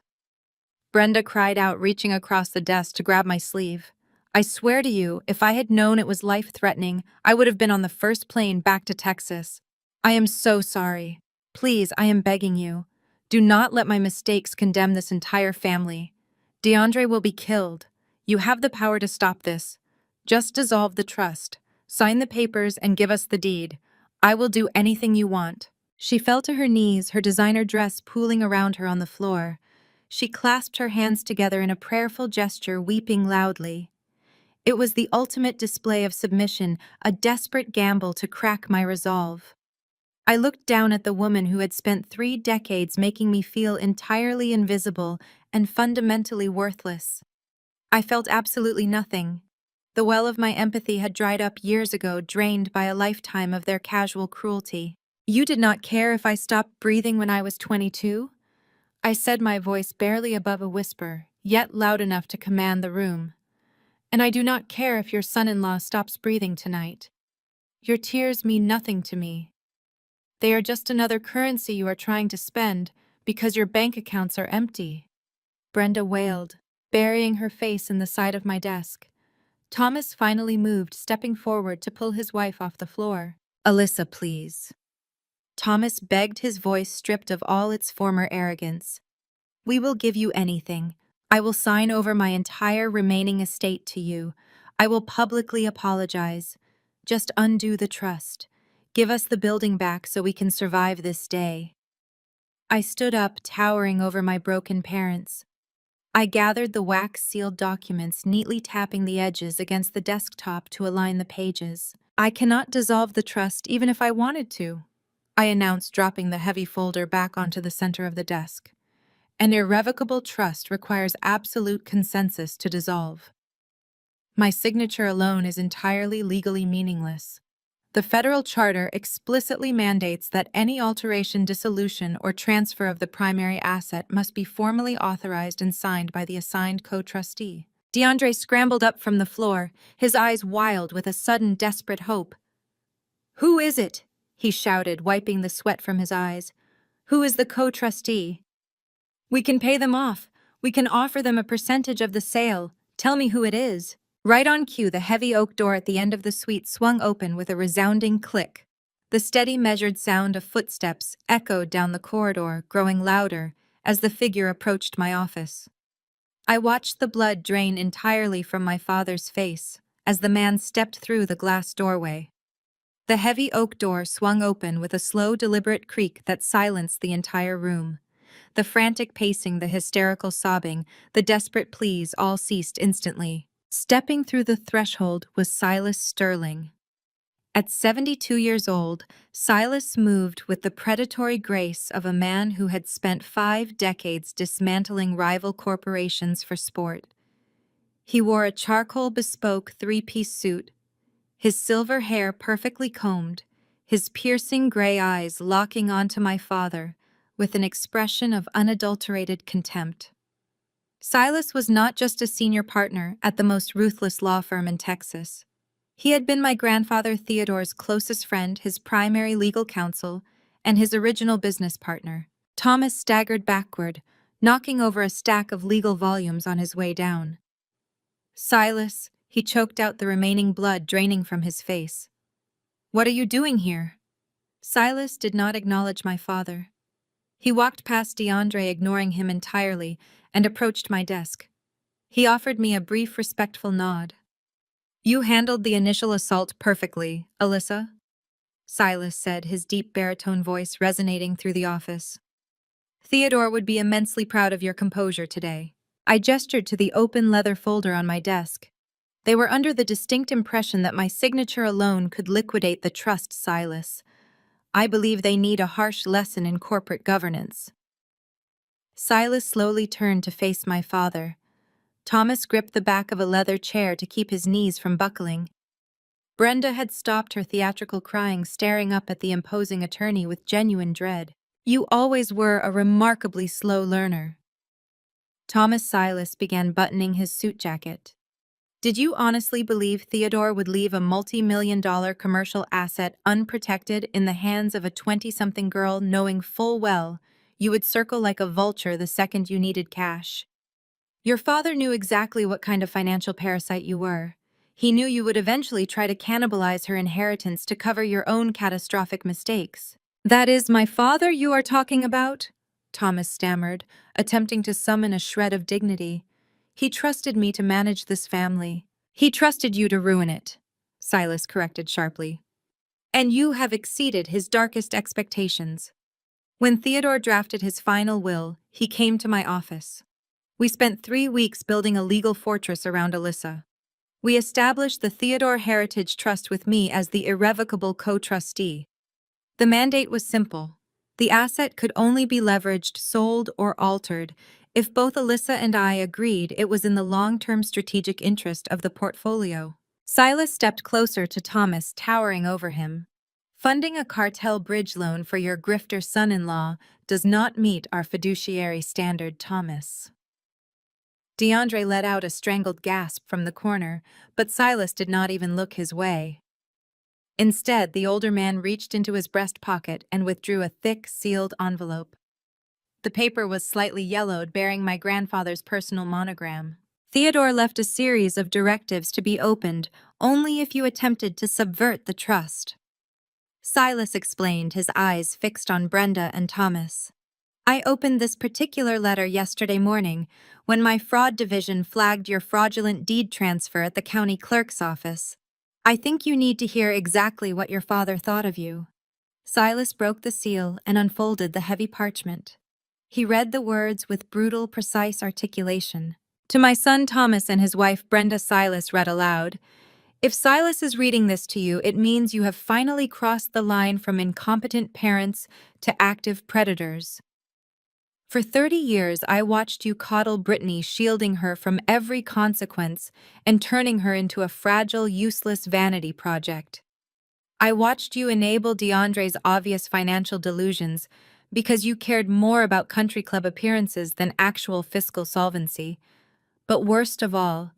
Brenda cried out, reaching across the desk to grab my sleeve. I swear to you, if I had known it was life-threatening, I would have been on the first plane back to Texas. I am so sorry. Please, I am begging you. Do not let my mistakes condemn this entire family. DeAndre will be killed. You have the power to stop this. Just dissolve the trust. Sign the papers and give us the deed. I will do anything you want. She fell to her knees, her designer dress pooling around her on the floor. She clasped her hands together in a prayerful gesture, weeping loudly. It was the ultimate display of submission, a desperate gamble to crack my resolve. I looked down at the woman who had spent 3 decades making me feel entirely invisible and fundamentally worthless. I felt absolutely nothing. The well of my empathy had dried up years ago, drained by a lifetime of their casual cruelty. You did not care if I stopped breathing when I was 22? I said, my voice barely above a whisper, yet loud enough to command the room. And I do not care if your son-in-law stops breathing tonight. Your tears mean nothing to me. They are just another currency you are trying to spend because your bank accounts are empty. Brenda wailed, burying her face in the side of my desk. Thomas finally moved, stepping forward to pull his wife off the floor. Alyssa, please. Thomas begged, his voice stripped of all its former arrogance. We will give you anything. I will sign over my entire remaining estate to you. I will publicly apologize. Just undo the trust. Give us the building back so we can survive this day. I stood up, towering over my broken parents. I gathered the wax-sealed documents, neatly tapping the edges against the desktop to align the pages. I cannot dissolve the trust even if I wanted to, I announced, dropping the heavy folder back onto the center of the desk. An irrevocable trust requires absolute consensus to dissolve. My signature alone is entirely legally meaningless. The federal charter explicitly mandates that any alteration, dissolution, or transfer of the primary asset must be formally authorized and signed by the assigned co-trustee. DeAndre scrambled up from the floor, his eyes wild with a sudden desperate hope. Who is it? He shouted, wiping the sweat from his eyes. Who is the co-trustee? We can pay them off. We can offer them a percentage of the sale. Tell me who it is. Right on cue, the heavy oak door at the end of the suite swung open with a resounding click. The steady, measured sound of footsteps echoed down the corridor, growing louder as the figure approached my office. I watched the blood drain entirely from my father's face as the man stepped through the glass doorway. The heavy oak door swung open with a slow, deliberate creak that silenced the entire room. The frantic pacing, the hysterical sobbing, the desperate pleas all ceased instantly. Stepping through the threshold was Silas Sterling. At 72 years old, Silas moved with the predatory grace of a man who had spent 5 decades dismantling rival corporations for sport. He wore a charcoal bespoke three-piece suit, his silver hair perfectly combed, his piercing gray eyes locking onto my father with an expression of unadulterated contempt. Silas was not just a senior partner at the most ruthless law firm in Texas. He had been my grandfather Theodore's closest friend, his primary legal counsel, and his original business partner. Thomas staggered backward, knocking over a stack of legal volumes on his way down. Silas, he choked out the remaining blood draining from his face. "What are you doing here?" Silas did not acknowledge my father. He walked past DeAndre, ignoring him entirely, and approached my desk. He offered me a brief, respectful nod. "You handled the initial assault perfectly, Alyssa," Silas said, his deep baritone voice resonating through the office. "Theodore would be immensely proud of your composure today." I gestured to the open leather folder on my desk. They were under the distinct impression that my signature alone could liquidate the trust, Silas. I believe they need a harsh lesson in corporate governance. Silas slowly turned to face my father. Thomas gripped the back of a leather chair to keep his knees from buckling. Brenda had stopped her theatrical crying, staring up at the imposing attorney with genuine dread. "You always were a remarkably slow learner." Thomas Silas began buttoning his suit jacket. "Did you honestly believe Theodore would leave a multi-million-dollar commercial asset unprotected in the hands of a 20-something girl, knowing full well you would circle like a vulture the second you needed cash? Your father knew exactly what kind of financial parasite you were. He knew you would eventually try to cannibalize her inheritance to cover your own catastrophic mistakes." "That is my father you are talking about?" Thomas stammered, attempting to summon a shred of dignity. "He trusted me to manage this family." "He trusted you to ruin it," Silas corrected sharply. "And you have exceeded his darkest expectations." When Theodore drafted his final will, he came to my office. We spent 3 weeks building a legal fortress around Alyssa. We established the Theodore Heritage Trust with me as the irrevocable co-trustee. The mandate was simple. The asset could only be leveraged, sold, or altered if both Alyssa and I agreed it was in the long-term strategic interest of the portfolio. Silas stepped closer to Thomas, towering over him. "Funding a cartel bridge loan for your grifter son-in-law does not meet our fiduciary standard, Thomas." DeAndre let out a strangled gasp from the corner, but Silas did not even look his way. Instead, the older man reached into his breast pocket and withdrew a thick, sealed envelope. The paper was slightly yellowed, bearing my grandfather's personal monogram. "Theodore left a series of directives to be opened only if you attempted to subvert the trust," Silas explained, his eyes fixed on Brenda and Thomas. "I opened this particular letter yesterday morning when my fraud division flagged your fraudulent deed transfer at the county clerk's office. I think you need to hear exactly what your father thought of you." Silas broke the seal and unfolded the heavy parchment. He read the words with brutal, precise articulation. "To my son Thomas and his wife Brenda," Silas read aloud. "If Silas is reading this to you, it means you have finally crossed the line from incompetent parents to active predators. For 30 years, I watched you coddle Brittany, shielding her from every consequence and turning her into a fragile, useless vanity project. I watched you enable DeAndre's obvious financial delusions because you cared more about country club appearances than actual fiscal solvency. But worst of all,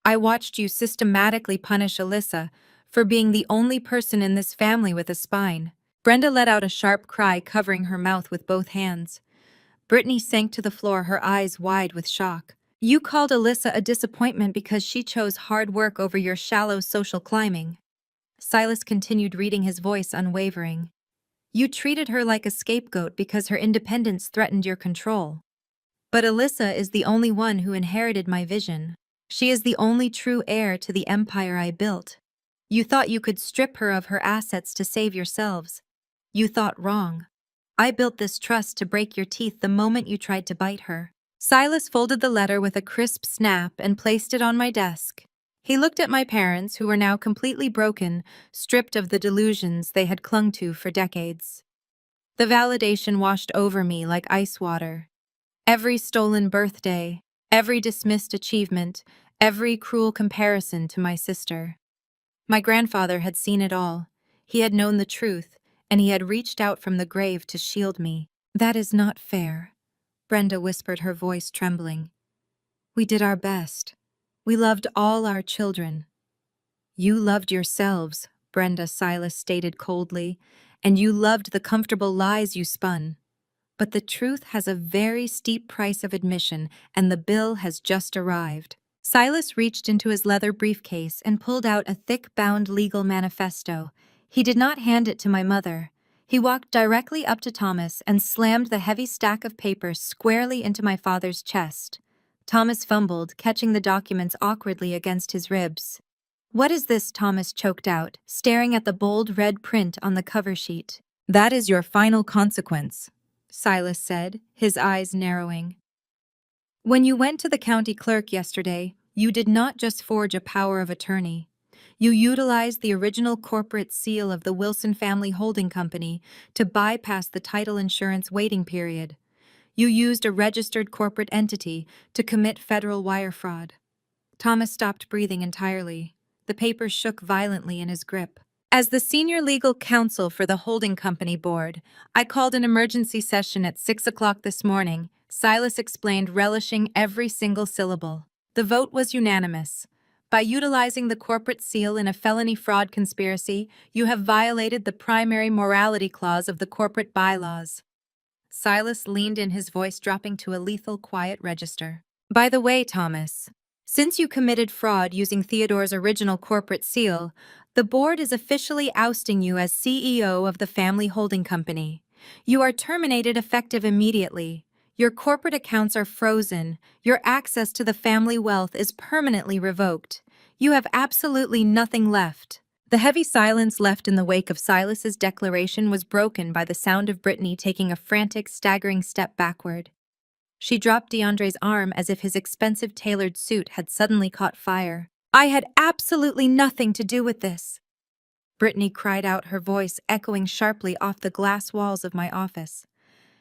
I watched you systematically punish Alyssa for being the only person in this family with a spine." Brenda let out a sharp cry, covering her mouth with both hands. Brittany sank to the floor, her eyes wide with shock. "You called Alyssa a disappointment because she chose hard work over your shallow social climbing." Silas continued, reading, his voice unwavering. "You treated her like a scapegoat because her independence threatened your control. But Alyssa is the only one who inherited my vision. She is the only true heir to the empire I built. You thought you could strip her of her assets to save yourselves. You thought wrong. I built this trust to break your teeth the moment you tried to bite her." Silas folded the letter with a crisp snap and placed it on my desk. He looked at my parents, who were now completely broken, stripped of the delusions they had clung to for decades. The validation washed over me like ice water. Every stolen birthday, every dismissed achievement, every cruel comparison to my sister. My grandfather had seen it all. He had known the truth, and he had reached out from the grave to shield me. "That is not fair," Brenda whispered, her voice trembling. "We did our best. We loved all our children." "You loved yourselves," Brenda, Silas stated coldly, "and you loved the comfortable lies you spun. But the truth has a very steep price of admission, and the bill has just arrived." Silas reached into his leather briefcase and pulled out a thick-bound legal manifesto. He did not hand it to my mother. He walked directly up to Thomas and slammed the heavy stack of papers squarely into my father's chest. Thomas fumbled, catching the documents awkwardly against his ribs. "What is this?" Thomas choked out, staring at the bold red print on the cover sheet. "That is your final consequence," Silas said, his eyes narrowing. "When you went to the county clerk yesterday, you did not just forge a power of attorney. You utilized the original corporate seal of the Wilson Family Holding Company to bypass the title insurance waiting period. You used a registered corporate entity to commit federal wire fraud." Thomas stopped breathing entirely. The papers shook violently in his grip. "As the senior legal counsel for the holding company board, I called an emergency session at 6 o'clock this morning," Silas explained, relishing every single syllable. "The vote was unanimous. By utilizing the corporate seal in a felony fraud conspiracy, you have violated the primary morality clause of the corporate bylaws." Silas leaned in, his voice dropping to a lethal quiet register. "By the way, Thomas, since you committed fraud using Theodore's original corporate seal, the board is officially ousting you as CEO of the family holding company. You are terminated effective immediately. Your corporate accounts are frozen. Your access to the family wealth is permanently revoked. You have absolutely nothing left." The heavy silence left in the wake of Silas's declaration was broken by the sound of Brittany taking a frantic, staggering step backward. She dropped DeAndre's arm as if his expensive tailored suit had suddenly caught fire. "I had absolutely nothing to do with this," Brittany cried out, her voice echoing sharply off the glass walls of my office.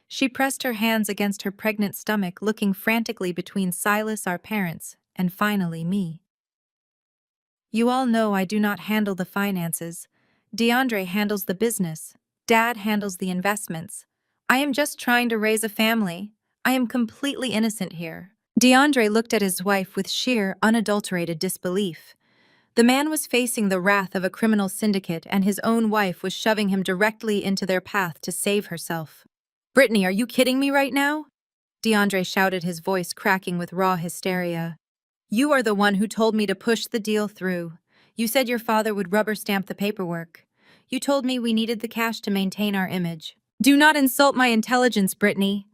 She pressed her hands against her pregnant stomach, looking frantically between Silas, our parents, and finally me. "You all know I do not handle the finances. DeAndre handles the business. Dad handles the investments. I am just trying to raise a family. I am completely innocent here." DeAndre looked at his wife with sheer, unadulterated disbelief. The man was facing the wrath of a criminal syndicate, and his own wife was shoving him directly into their path to save herself. "Brittany, are you kidding me right now?" DeAndre shouted, his voice cracking with raw hysteria. "You are the one who told me to push the deal through. You said your father would rubber stamp the paperwork. You told me we needed the cash to maintain our image." "Do not insult my intelligence, Brittany,"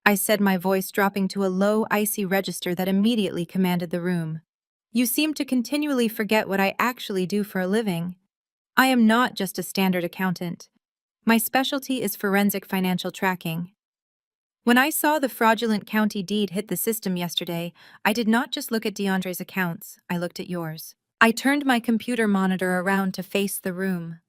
I said, my voice dropping to a low, icy register that immediately commanded the room. "You seem to continually forget what I actually do for a living. I am not just a standard accountant. My specialty is forensic financial tracking. When I saw the fraudulent county deed hit the system yesterday, I did not just look at DeAndre's accounts, I looked at yours." I turned my computer monitor around to face the room.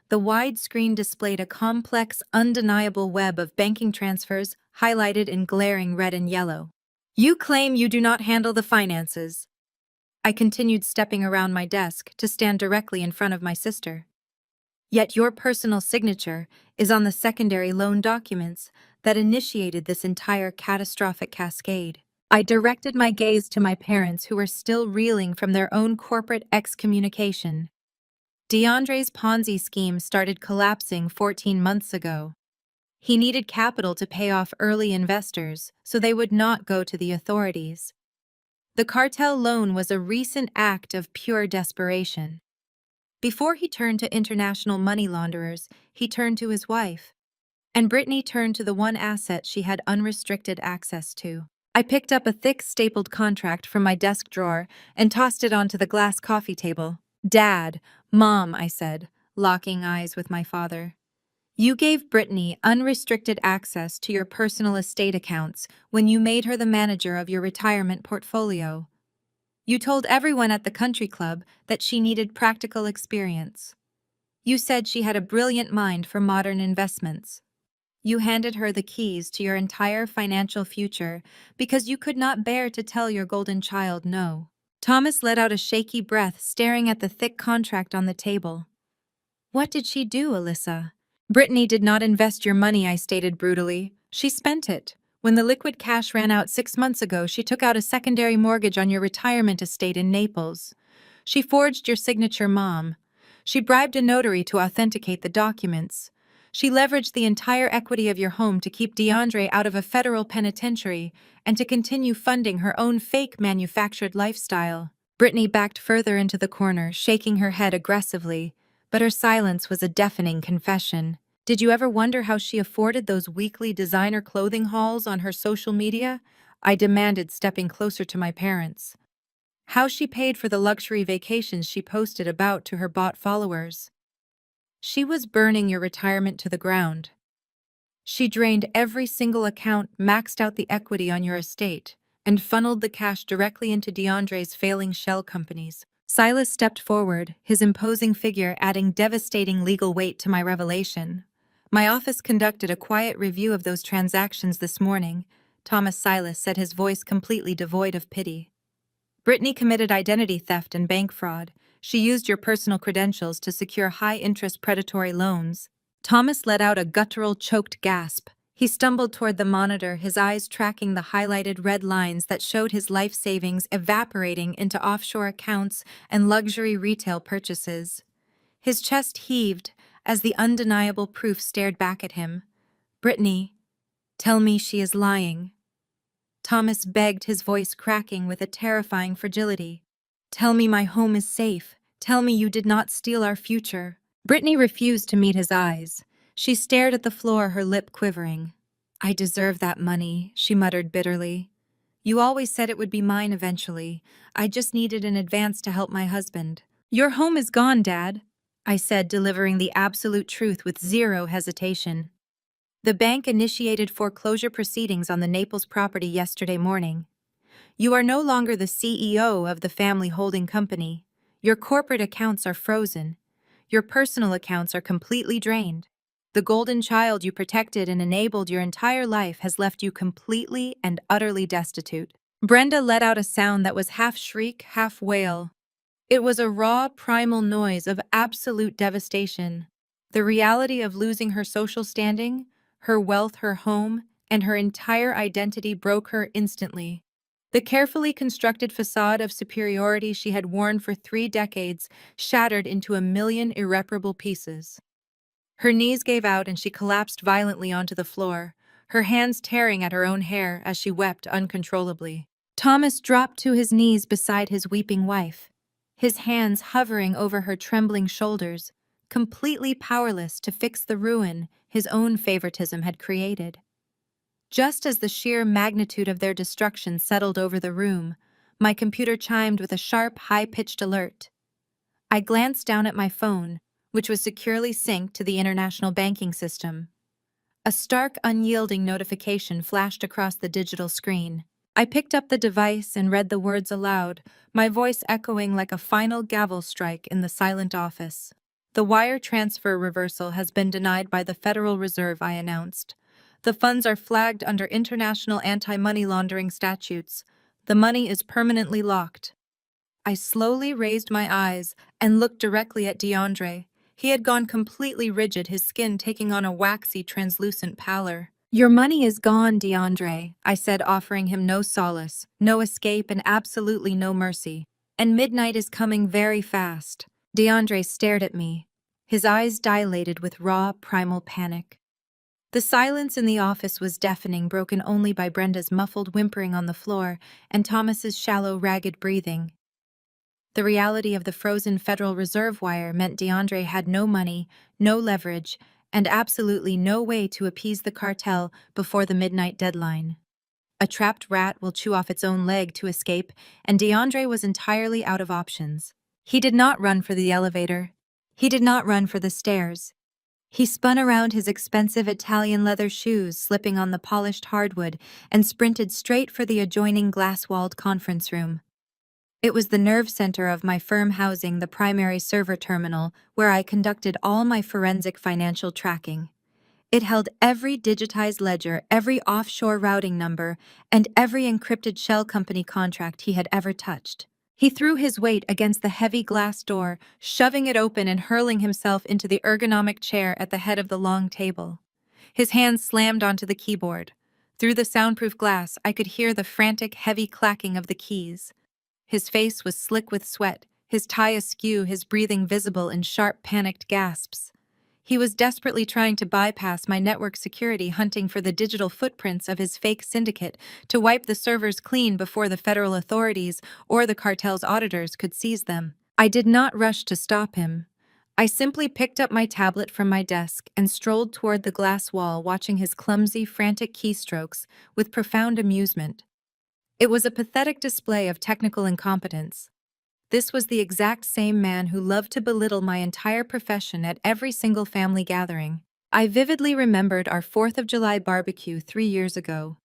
The wide screen displayed a complex, undeniable web of banking transfers highlighted in glaring red and yellow. "You claim you do not handle the finances." I continued, stepping around my desk to stand directly in front of my sister. "Yet your personal signature is on the secondary loan documents that initiated this entire catastrophic cascade." I directed my gaze to my parents, who were still reeling from their own corporate excommunication. DeAndre's Ponzi scheme started collapsing 14 months ago. He needed capital to pay off early investors so they would not go to the authorities. The cartel loan was a recent act of pure desperation. Before he turned to international money launderers, he turned to his wife. And Brittany turned to the one asset she had unrestricted access to. I picked up a thick, stapled contract from my desk drawer and tossed it onto the glass coffee table. "Dad, Mom, I said, locking eyes with my father. You gave Brittany unrestricted access to your personal estate accounts when you made her the manager of your retirement portfolio. You told everyone at the country club that she needed practical experience. You said she had a brilliant mind for modern investments. You handed her the keys to your entire financial future because you could not bear to tell your golden child no. Thomas let out a shaky breath, staring at the thick contract on the table. What did she do, Alyssa? Brittany did not invest your money, I stated brutally. She spent it. When the liquid cash ran out 6 months ago, she took out a secondary mortgage on your retirement estate in Naples. She forged your signature, Mom. She bribed a notary to authenticate the documents. She leveraged the entire equity of your home to keep DeAndre out of a federal penitentiary and to continue funding her own fake manufactured lifestyle. Brittany backed further into the corner, shaking her head aggressively, but her silence was a deafening confession. Did you ever wonder how she afforded those weekly designer clothing hauls on her social media? I demanded, stepping closer to my parents. How she paid for the luxury vacations she posted about to her bot followers. She was burning your retirement to the ground. She drained every single account, maxed out the equity on your estate, and funneled the cash directly into DeAndre's failing shell companies. Silas stepped forward, his imposing figure adding devastating legal weight to my revelation. My office conducted a quiet review of those transactions this morning, Thomas Silas said, his voice completely devoid of pity. Brittany committed identity theft and bank fraud. She used your personal credentials to secure high-interest predatory loans. Thomas let out a guttural, choked gasp. He stumbled toward the monitor, his eyes tracking the highlighted red lines that showed his life savings evaporating into offshore accounts and luxury retail purchases. His chest heaved as the undeniable proof stared back at him. Brittany, tell me she is lying. Thomas begged, his voice cracking with a terrifying fragility. Tell me my home is safe. Tell me you did not steal our future. Brittany refused to meet his eyes. She stared at the floor, her lip quivering. I deserve that money, she muttered bitterly. You always said it would be mine eventually. I just needed an advance to help my husband. Your home is gone, Dad, I said, delivering the absolute truth with zero hesitation. The bank initiated foreclosure proceedings on the Naples property yesterday morning. You are no longer the CEO of the family holding company. Your corporate accounts are frozen. Your personal accounts are completely drained. The golden child you protected and enabled your entire life has left you completely and utterly destitute. Brenda let out a sound that was half shriek, half wail. It was a raw, primal noise of absolute devastation. The reality of losing her social standing, her wealth, her home, and her entire identity broke her instantly. The carefully constructed facade of superiority she had worn for 3 decades shattered into a million irreparable pieces. Her knees gave out and she collapsed violently onto the floor, her hands tearing at her own hair as she wept uncontrollably. Thomas dropped to his knees beside his weeping wife, his hands hovering over her trembling shoulders, completely powerless to fix the ruin his own favoritism had created. Just as the sheer magnitude of their destruction settled over the room, my computer chimed with a sharp, high-pitched alert. I glanced down at my phone, which was securely synced to the international banking system. A stark, unyielding notification flashed across the digital screen. I picked up the device and read the words aloud, my voice echoing like a final gavel strike in the silent office. The wire transfer reversal has been denied by the Federal Reserve, I announced. The funds are flagged under international anti-money laundering statutes. The money is permanently locked. I slowly raised my eyes and looked directly at DeAndre. He had gone completely rigid, his skin taking on a waxy, translucent pallor. Your money is gone, DeAndre, I said, offering him no solace, no escape, and absolutely no mercy. And midnight is coming very fast. DeAndre stared at me, his eyes dilated with raw, primal panic. The silence in the office was deafening, broken only by Brenda's muffled whimpering on the floor and Thomas's shallow, ragged breathing. The reality of the frozen Federal Reserve wire meant DeAndre had no money, no leverage, and absolutely no way to appease the cartel before the midnight deadline. A trapped rat will chew off its own leg to escape, and DeAndre was entirely out of options. He did not run for the elevator. He did not run for the stairs. He spun around his expensive Italian leather shoes slipping on the polished hardwood and sprinted straight for the adjoining glass-walled conference room. It was the nerve center of my firm housing the primary server terminal where I conducted all my forensic financial tracking. It held every digitized ledger, every offshore routing number, and every encrypted shell company contract he had ever touched. He threw his weight against the heavy glass door, shoving it open and hurling himself into the ergonomic chair at the head of the long table. His hands slammed onto the keyboard. Through the soundproof glass, I could hear the frantic, heavy clacking of the keys. His face was slick with sweat, his tie askew, his breathing visible in sharp, panicked gasps. He was desperately trying to bypass my network security, hunting for the digital footprints of his fake syndicate to wipe the servers clean before the federal authorities or the cartel's auditors could seize them. I did not rush to stop him. I simply picked up my tablet from my desk and strolled toward the glass wall, watching his clumsy, frantic keystrokes with profound amusement. It was a pathetic display of technical incompetence. This was the exact same man who loved to belittle my entire profession at every single family gathering. I vividly remembered our 4th of July barbecue 3 years ago.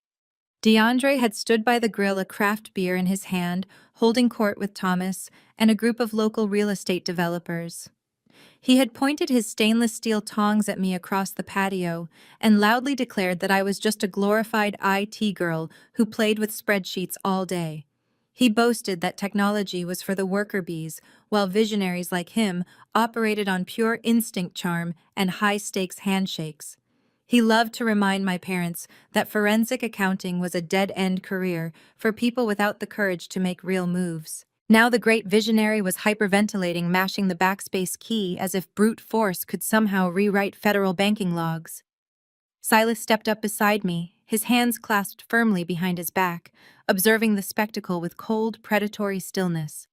DeAndre had stood by the grill, a craft beer in his hand, holding court with Thomas and a group of local real estate developers. He had pointed his stainless steel tongs at me across the patio and loudly declared that I was just a glorified IT girl who played with spreadsheets all day. He boasted that technology was for the worker bees, while visionaries like him operated on pure instinct charm and high-stakes handshakes. He loved to remind my parents that forensic accounting was a dead-end career for people without the courage to make real moves. Now the great visionary was hyperventilating, mashing the backspace key as if brute force could somehow rewrite federal banking logs. Silas stepped up beside me, his hands clasped firmly behind his back, observing the spectacle with cold, predatory stillness.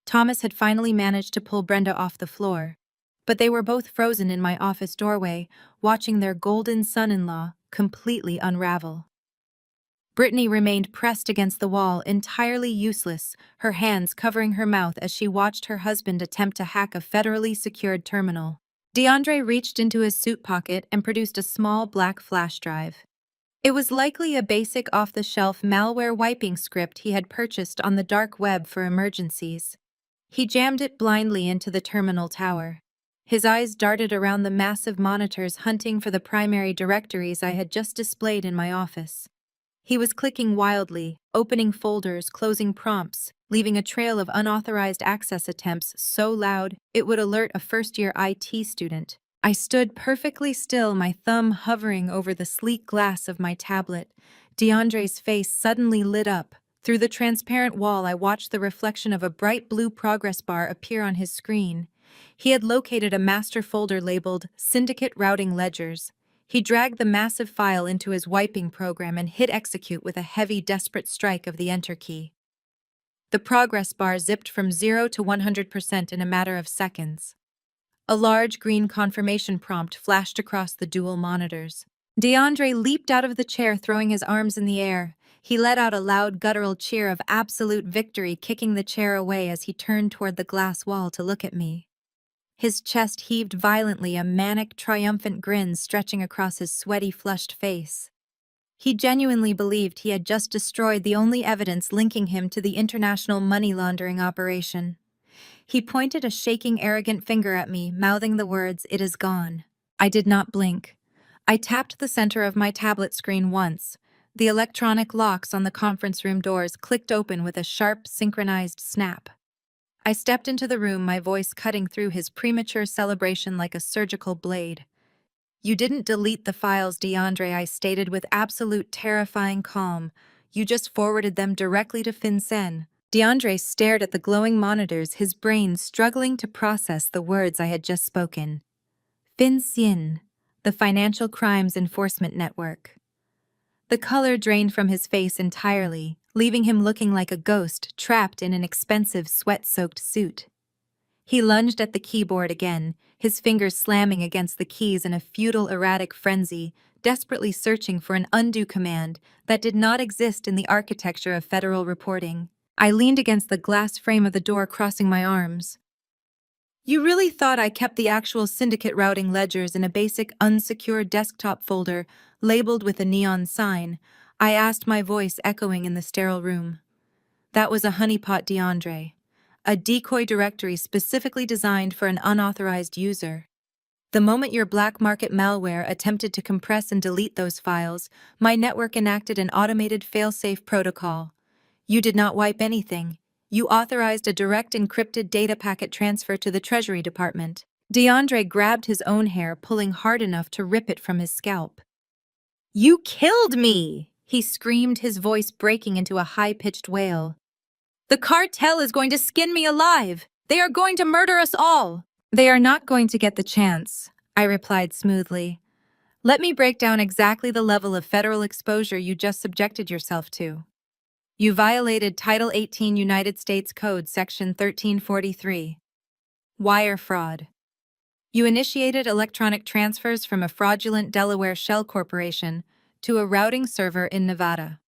Thomas had finally managed to pull Brenda off the floor, but they were both frozen in my office doorway, watching their golden son-in-law completely unravel. Brittany remained pressed against the wall, entirely useless, her hands covering her mouth as she watched her husband attempt to hack a federally secured terminal. DeAndre reached into his suit pocket and produced a small black flash drive. It was likely a basic off-the-shelf malware wiping script he had purchased on the dark web for emergencies. He jammed it blindly into the terminal tower. His eyes darted around the massive monitors, hunting for the primary directories I had just displayed in my office. He was clicking wildly, opening folders, closing prompts, leaving a trail of unauthorized access attempts so loud it would alert a first-year IT student. I stood perfectly still, my thumb hovering over the sleek glass of my tablet. DeAndre's face suddenly lit up. Through the transparent wall, I watched the reflection of a bright blue progress bar appear on his screen. He had located a master folder labeled Syndicate Routing Ledgers. He dragged the massive file into his wiping program and hit execute with a heavy, desperate strike of the Enter key. The progress bar zipped from 0 to 100% in a matter of seconds. A large green confirmation prompt flashed across the dual monitors. DeAndre leaped out of the chair, throwing his arms in the air. He let out a loud, guttural cheer of absolute victory, kicking the chair away as he turned toward the glass wall to look at me. His chest heaved violently, a manic, triumphant grin stretching across his sweaty, flushed face. He genuinely believed he had just destroyed the only evidence linking him to the international money laundering operation. He pointed a shaking, arrogant finger at me, mouthing the words, "It is gone." I did not blink. I tapped the center of my tablet screen once. The electronic locks on the conference room doors clicked open with a sharp, synchronized snap. I stepped into the room, my voice cutting through his premature celebration like a surgical blade. "You didn't delete the files, DeAndre," I stated with absolute terrifying calm. "You just forwarded them directly to FinCEN." DeAndre stared at the glowing monitors, his brain struggling to process the words I had just spoken. FinCEN, the Financial Crimes Enforcement Network. The color drained from his face entirely, leaving him looking like a ghost trapped in an expensive, sweat-soaked suit. He lunged at the keyboard again, his fingers slamming against the keys in a futile, erratic frenzy, desperately searching for an undo command that did not exist in the architecture of federal reporting. I leaned against the glass frame of the door, crossing my arms. You really thought I kept the actual syndicate routing ledgers in a basic unsecured desktop folder labeled with a neon sign? I asked, my voice echoing in the sterile room. That was a honeypot, DeAndre. A decoy directory specifically designed for an unauthorized user. The moment your black market malware attempted to compress and delete those files, my network enacted an automated failsafe protocol. You did not wipe anything. You authorized a direct encrypted data packet transfer to the Treasury Department. DeAndre grabbed his own hair, pulling hard enough to rip it from his scalp. You killed me! He screamed, his voice breaking into a high-pitched wail. The cartel is going to skin me alive! They are going to murder us all! They are not going to get the chance, I replied smoothly. Let me break down exactly the level of federal exposure you just subjected yourself to. You violated Title 18 United States Code, Section 1343. Wire fraud. You initiated electronic transfers from a fraudulent Delaware shell corporation to a routing server in Nevada.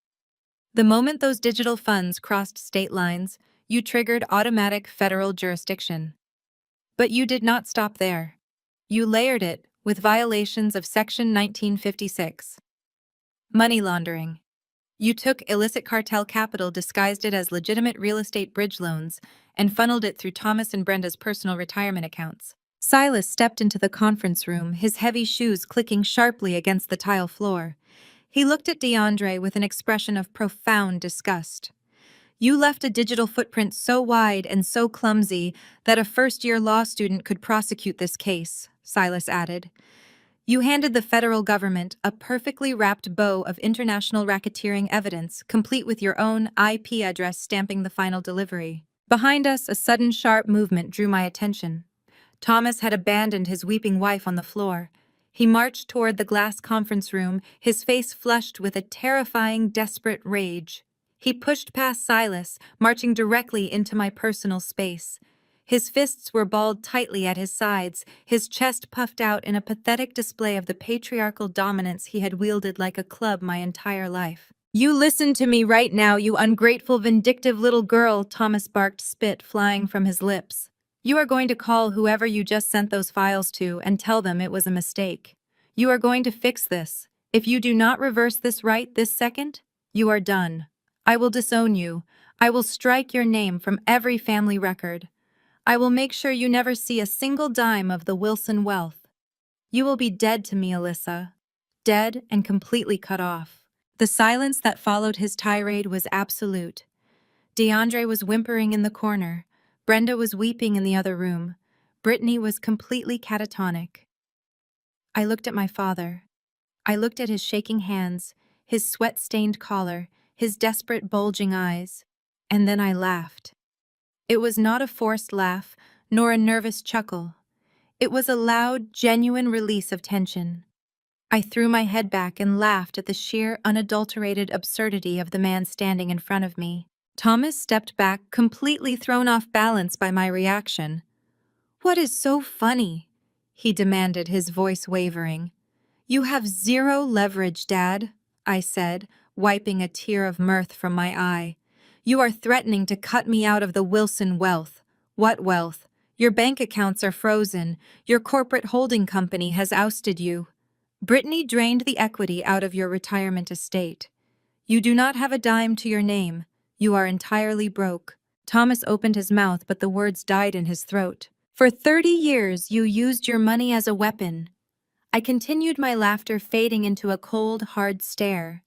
The moment those digital funds crossed state lines, you triggered automatic federal jurisdiction. But you did not stop there. You layered it with violations of Section 1956. Money laundering. You took illicit cartel capital, disguised it as legitimate real estate bridge loans, and funneled it through Thomas and Brenda's personal retirement accounts. Silas stepped into the conference room, his heavy shoes clicking sharply against the tile floor. He looked at DeAndre with an expression of profound disgust. You left a digital footprint so wide and so clumsy that a first-year law student could prosecute this case, Silas added. You handed the federal government a perfectly wrapped bow of international racketeering evidence, complete with your own IP address stamping the final delivery. Behind us, a sudden sharp movement drew my attention. Thomas had abandoned his weeping wife on the floor. He marched toward the glass conference room, his face flushed with a terrifying, desperate rage. He pushed past Silas, marching directly into my personal space. His fists were balled tightly at his sides, his chest puffed out in a pathetic display of the patriarchal dominance he had wielded like a club my entire life. You listen to me right now, you ungrateful, vindictive little girl, Thomas barked, spit flying from his lips. You are going to call whoever you just sent those files to and tell them it was a mistake. You are going to fix this. If you do not reverse this right this second, you are done. I will disown you. I will strike your name from every family record. I will make sure you never see a single dime of the Wilson wealth. You will be dead to me, Alyssa. Dead and completely cut off. The silence that followed his tirade was absolute. DeAndre was whimpering in the corner. Brenda was weeping in the other room. Brittany was completely catatonic. I looked at my father. I looked at his shaking hands, his sweat-stained collar, his desperate bulging eyes, and then I laughed. It was not a forced laugh, nor a nervous chuckle. It was a loud, genuine release of tension. I threw my head back and laughed at the sheer, unadulterated absurdity of the man standing in front of me. Thomas stepped back, completely thrown off balance by my reaction. "What is so funny?" he demanded, his voice wavering. "You have zero leverage, Dad," I said, wiping a tear of mirth from my eye. "You are threatening to cut me out of the Wilson wealth." "What wealth? Your bank accounts are frozen. Your corporate holding company has ousted you. Brittany drained the equity out of your retirement estate. You do not have a dime to your name. You are entirely broke." Thomas opened his mouth, but the words died in his throat. "For 30 years, you used your money as a weapon." I continued, my laughter fading into a cold, hard stare.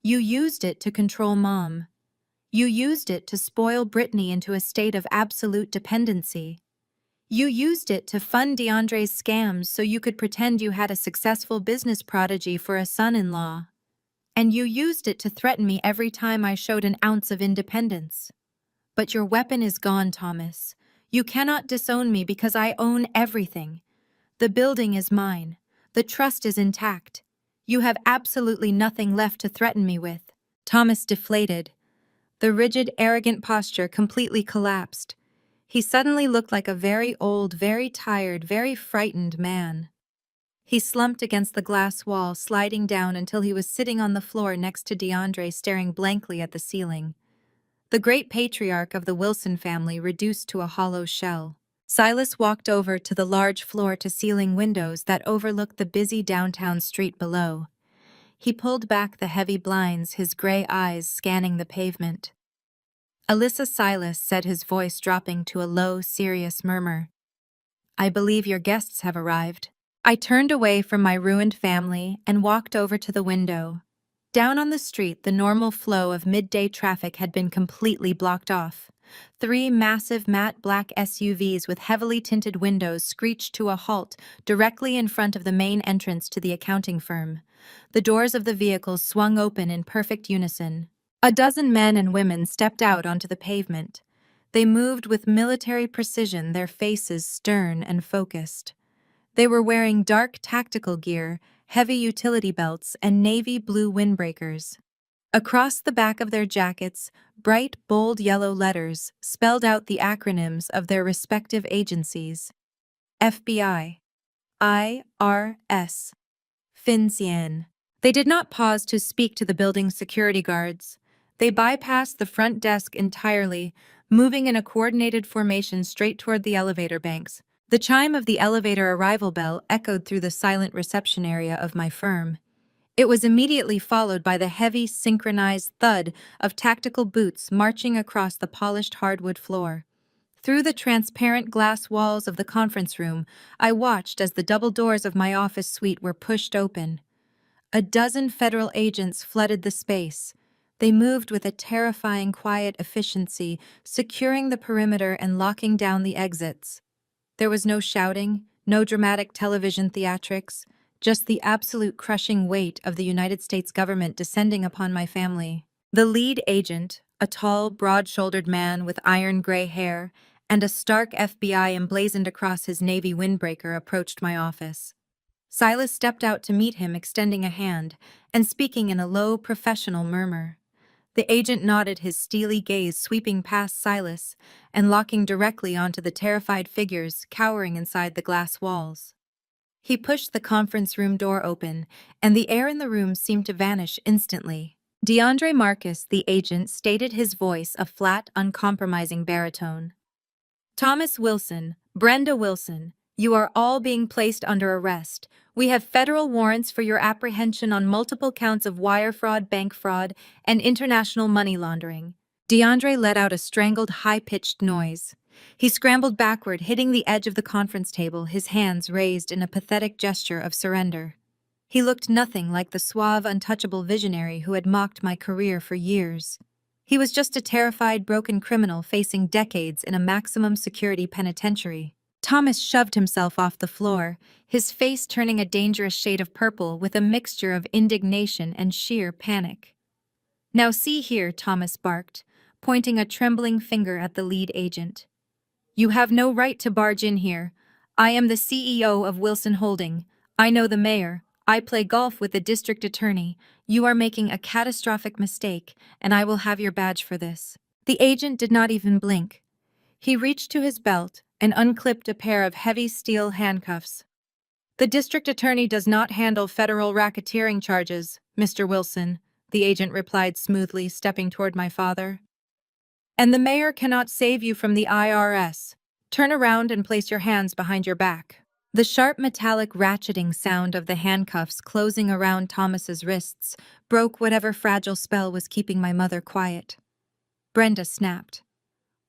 "You used it to control Mom. You used it to spoil Brittany into a state of absolute dependency. You used it to fund DeAndre's scams so you could pretend you had a successful business prodigy for a son-in-law. And you used it to threaten me every time I showed an ounce of independence. But your weapon is gone, Thomas. You cannot disown me because I own everything. The building is mine. The trust is intact. You have absolutely nothing left to threaten me with." Thomas deflated. The rigid, arrogant posture completely collapsed. He suddenly looked like a very old, very tired, very frightened man. He slumped against the glass wall, sliding down until he was sitting on the floor next to DeAndre, staring blankly at the ceiling. The great patriarch of the Wilson family reduced to a hollow shell. Silas walked over to the large floor-to-ceiling windows that overlooked the busy downtown street below. He pulled back the heavy blinds, his gray eyes scanning the pavement. "Alyssa," Silas said, his voice dropping to a low, serious murmur. "I believe your guests have arrived." I turned away from my ruined family and walked over to the window. Down on the street, the normal flow of midday traffic had been completely blocked off. Three massive matte black SUVs with heavily tinted windows screeched to a halt directly in front of the main entrance to the accounting firm. The doors of the vehicles swung open in perfect unison. A dozen men and women stepped out onto the pavement. They moved with military precision, their faces stern and focused. They were wearing dark tactical gear, heavy utility belts, and navy blue windbreakers. Across the back of their jackets, bright, bold yellow letters spelled out the acronyms of their respective agencies: FBI, IRS, FinCEN. They did not pause to speak to the building's security guards. They bypassed the front desk entirely, moving in a coordinated formation straight toward the elevator banks. The chime of the elevator arrival bell echoed through the silent reception area of my firm. It was immediately followed by the heavy, synchronized thud of tactical boots marching across the polished hardwood floor. Through the transparent glass walls of the conference room, I watched as the double doors of my office suite were pushed open. A dozen federal agents flooded the space. They moved with a terrifying quiet efficiency, securing the perimeter and locking down the exits. There was no shouting, no dramatic television theatrics, just the absolute crushing weight of the United States government descending upon my family. The lead agent, a tall, broad-shouldered man with iron gray hair and a stark FBI emblazoned across his navy windbreaker, approached my office. Silas stepped out to meet him, extending a hand and speaking in a low, professional murmur. The agent nodded, his steely gaze sweeping past Silas and locking directly onto the terrified figures cowering inside the glass walls. He pushed the conference room door open, and the air in the room seemed to vanish instantly. "DeAndre Marcus," the agent stated, his voice a flat, uncompromising baritone. "Thomas Wilson, Brenda Wilson, you are all being placed under arrest. We have federal warrants for your apprehension on multiple counts of wire fraud, bank fraud, and international money laundering." DeAndre let out a strangled, high-pitched noise. He scrambled backward, hitting the edge of the conference table, his hands raised in a pathetic gesture of surrender. He looked nothing like the suave, untouchable visionary who had mocked my career for years. He was just a terrified, broken criminal facing decades in a maximum security penitentiary. Thomas shoved himself off the floor, his face turning a dangerous shade of purple with a mixture of indignation and sheer panic. "Now see here," Thomas barked, pointing a trembling finger at the lead agent. "You have no right to barge in here. I am the CEO of Wilson Holding. I know the mayor. I play golf with the district attorney. You are making a catastrophic mistake, and I will have your badge for this." The agent did not even blink. He reached to his belt and unclipped a pair of heavy steel handcuffs. "The district attorney does not handle federal racketeering charges, Mr. Wilson," the agent replied smoothly, stepping toward my father. "And the mayor cannot save you from the IRS. Turn around and place your hands behind your back." The sharp metallic ratcheting sound of the handcuffs closing around Thomas's wrists broke whatever fragile spell was keeping my mother quiet. Brenda snapped.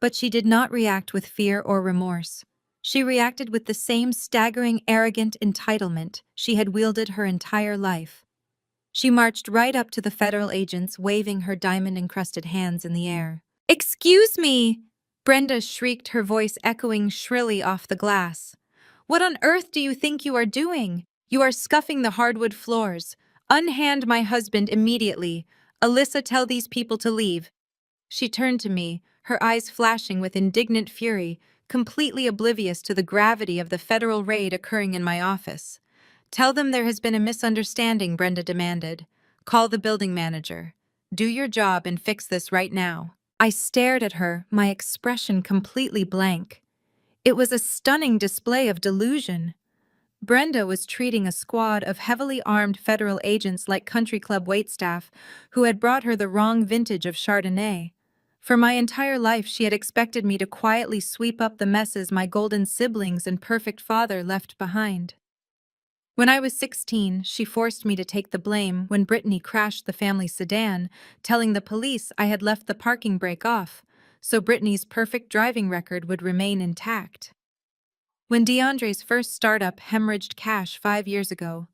But she did not react with fear or remorse. She reacted with the same staggering, arrogant entitlement she had wielded her entire life. She marched right up to the federal agents, waving her diamond-encrusted hands in the air. "Excuse me!" Brenda shrieked, her voice echoing shrilly off the glass. "What on earth do you think you are doing? You are scuffing the hardwood floors. Unhand my husband immediately. Alyssa, tell these people to leave." She turned to me, her eyes flashing with indignant fury, completely oblivious to the gravity of the federal raid occurring in my office. "Tell them there has been a misunderstanding," Brenda demanded. "Call the building manager. Do your job and fix this right now." I stared at her, my expression completely blank. It was a stunning display of delusion. Brenda was treating a squad of heavily armed federal agents like country club waitstaff who had brought her the wrong vintage of Chardonnay. For my entire life, she had expected me to quietly sweep up the messes my golden siblings and perfect father left behind. When I was 16, she forced me to take the blame when Brittany crashed the family sedan, telling the police I had left the parking brake off, so Brittany's perfect driving record would remain intact. When DeAndre's first startup hemorrhaged cash 5 years ago,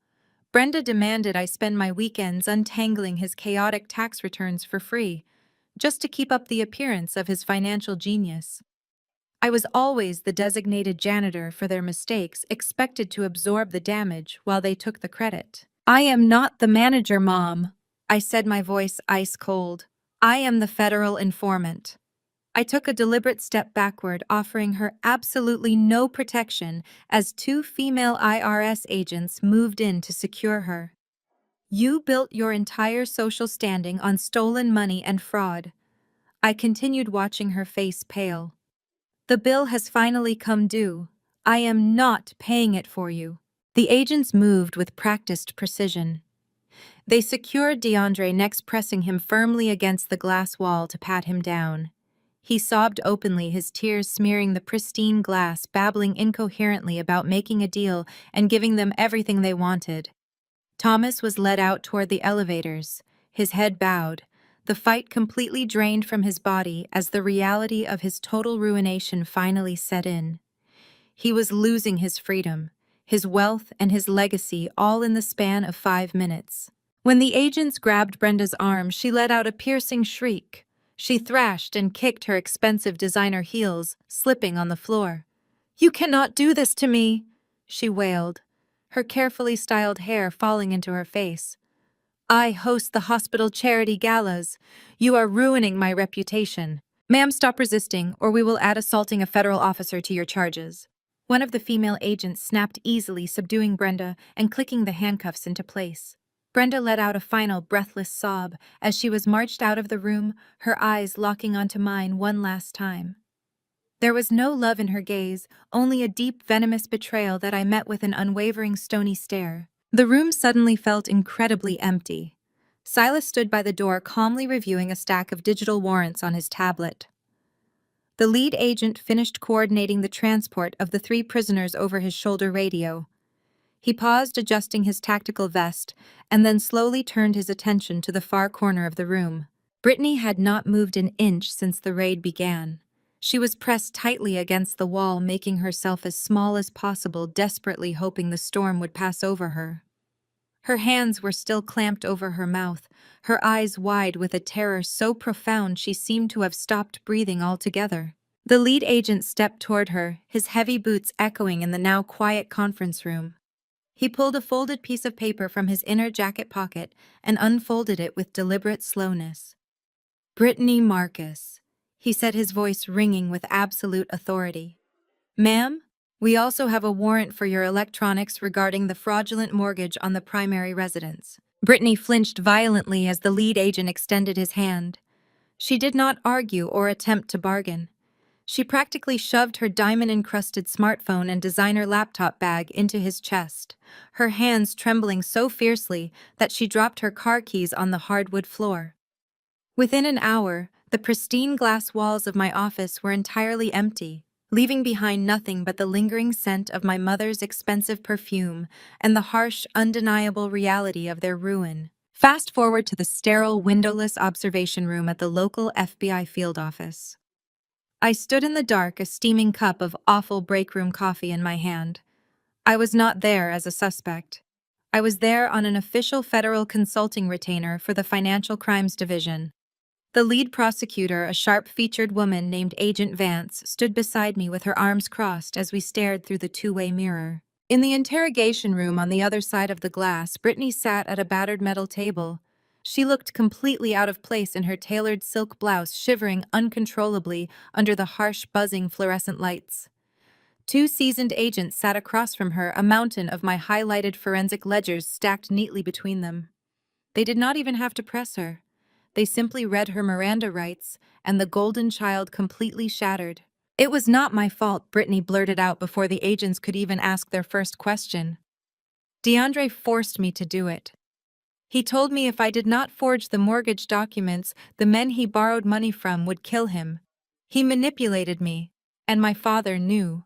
Brenda demanded I spend my weekends untangling his chaotic tax returns for free, just to keep up the appearance of his financial genius. I was always the designated janitor for their mistakes, expected to absorb the damage while they took the credit. I am not the manager, Mom, I said, my voice ice cold. I am the federal informant. I took a deliberate step backward, offering her absolutely no protection as two female IRS agents moved in to secure her. You built your entire social standing on stolen money and fraud. I continued, watching her face pale. The bill has finally come due. I am not paying it for you. The agents moved with practiced precision. They secured DeAndre, next pressing him firmly against the glass wall to pat him down. He sobbed openly, his tears smearing the pristine glass, babbling incoherently about making a deal and giving them everything they wanted. Thomas was led out toward the elevators, his head bowed, the fight completely drained from his body as the reality of his total ruination finally set in. He was losing his freedom, his wealth, and his legacy all in the span of 5 minutes. When the agents grabbed Brenda's arm, she let out a piercing shriek. She thrashed and kicked her expensive designer heels, slipping on the floor. "You cannot do this to me," she wailed, her carefully styled hair falling into her face. "I host the hospital charity galas. You are ruining my reputation. Ma'am, stop resisting, or we will add assaulting a federal officer to your charges." One of the female agents snapped easily, subduing Brenda and clicking the handcuffs into place. Brenda let out a final breathless sob as she was marched out of the room, her eyes locking onto mine one last time. There was no love in her gaze, only a deep, venomous betrayal that I met with an unwavering, stony stare. The room suddenly felt incredibly empty. Silas stood by the door, calmly reviewing a stack of digital warrants on his tablet. The lead agent finished coordinating the transport of the 3 prisoners over his shoulder radio. He paused, adjusting his tactical vest, and then slowly turned his attention to the far corner of the room. Brittany had not moved an inch since the raid began. She was pressed tightly against the wall, making herself as small as possible, desperately hoping the storm would pass over her. Her hands were still clamped over her mouth, her eyes wide with a terror so profound she seemed to have stopped breathing altogether. The lead agent stepped toward her, his heavy boots echoing in the now quiet conference room. He pulled a folded piece of paper from his inner jacket pocket and unfolded it with deliberate slowness. "Brittany Marcus," he said, his voice ringing with absolute authority. "Ma'am, we also have a warrant for your electronics regarding the fraudulent mortgage on the primary residence." Brittany flinched violently as the lead agent extended his hand. She did not argue or attempt to bargain. She practically shoved her diamond-encrusted smartphone and designer laptop bag into his chest, her hands trembling so fiercely that she dropped her car keys on the hardwood floor. Within an hour, the pristine glass walls of my office were entirely empty, leaving behind nothing but the lingering scent of my mother's expensive perfume and the harsh, undeniable reality of their ruin. Fast forward to the sterile, windowless observation room at the local FBI field office. I stood in the dark, a steaming cup of awful break-room coffee in my hand. I was not there as a suspect. I was there on an official federal consulting retainer for the Financial Crimes Division. The lead prosecutor, a sharp-featured woman named Agent Vance, stood beside me with her arms crossed as we stared through the two-way mirror. In the interrogation room on the other side of the glass, Brittany sat at a battered metal table. She looked completely out of place in her tailored silk blouse, shivering uncontrollably under the harsh, buzzing fluorescent lights. 2 seasoned agents sat across from her, a mountain of my highlighted forensic ledgers stacked neatly between them. They did not even have to press her. They simply read her Miranda rights, and the golden child completely shattered. "It was not my fault," Brittany blurted out before the agents could even ask their first question. "DeAndre forced me to do it." He told me if I did not forge the mortgage documents, the men he borrowed money from would kill him. He manipulated me, and my father knew.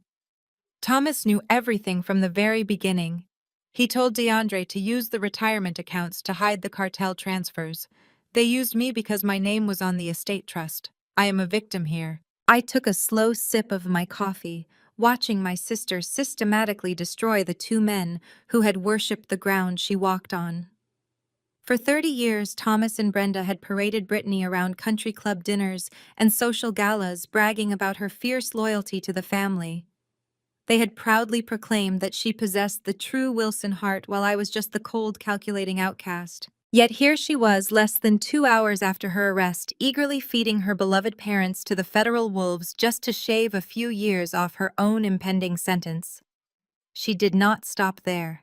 Thomas knew everything from the very beginning. He told DeAndre to use the retirement accounts to hide the cartel transfers. They used me because my name was on the estate trust. I am a victim here. I took a slow sip of my coffee, watching my sister systematically destroy the two men who had worshipped the ground she walked on. For 30 years, Thomas and Brenda had paraded Brittany around country club dinners and social galas, bragging about her fierce loyalty to the family. They had proudly proclaimed that she possessed the true Wilson heart while I was just the cold, calculating outcast. Yet here she was, less than 2 hours after her arrest, eagerly feeding her beloved parents to the federal wolves just to shave a few years off her own impending sentence. She did not stop there.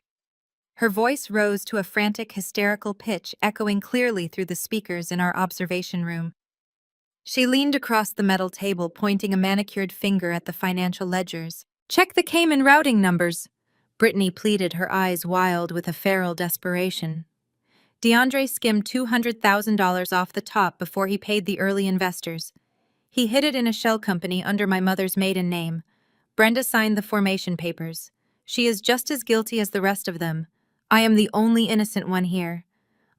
Her voice rose to a frantic, hysterical pitch, echoing clearly through the speakers in our observation room. She leaned across the metal table, pointing a manicured finger at the financial ledgers. "Check the Cayman routing numbers," Brittany pleaded, her eyes wild with a feral desperation. DeAndre skimmed $200,000 off the top before he paid the early investors. He hid it in a shell company under my mother's maiden name. Brenda signed the formation papers. She is just as guilty as the rest of them. I am the only innocent one here.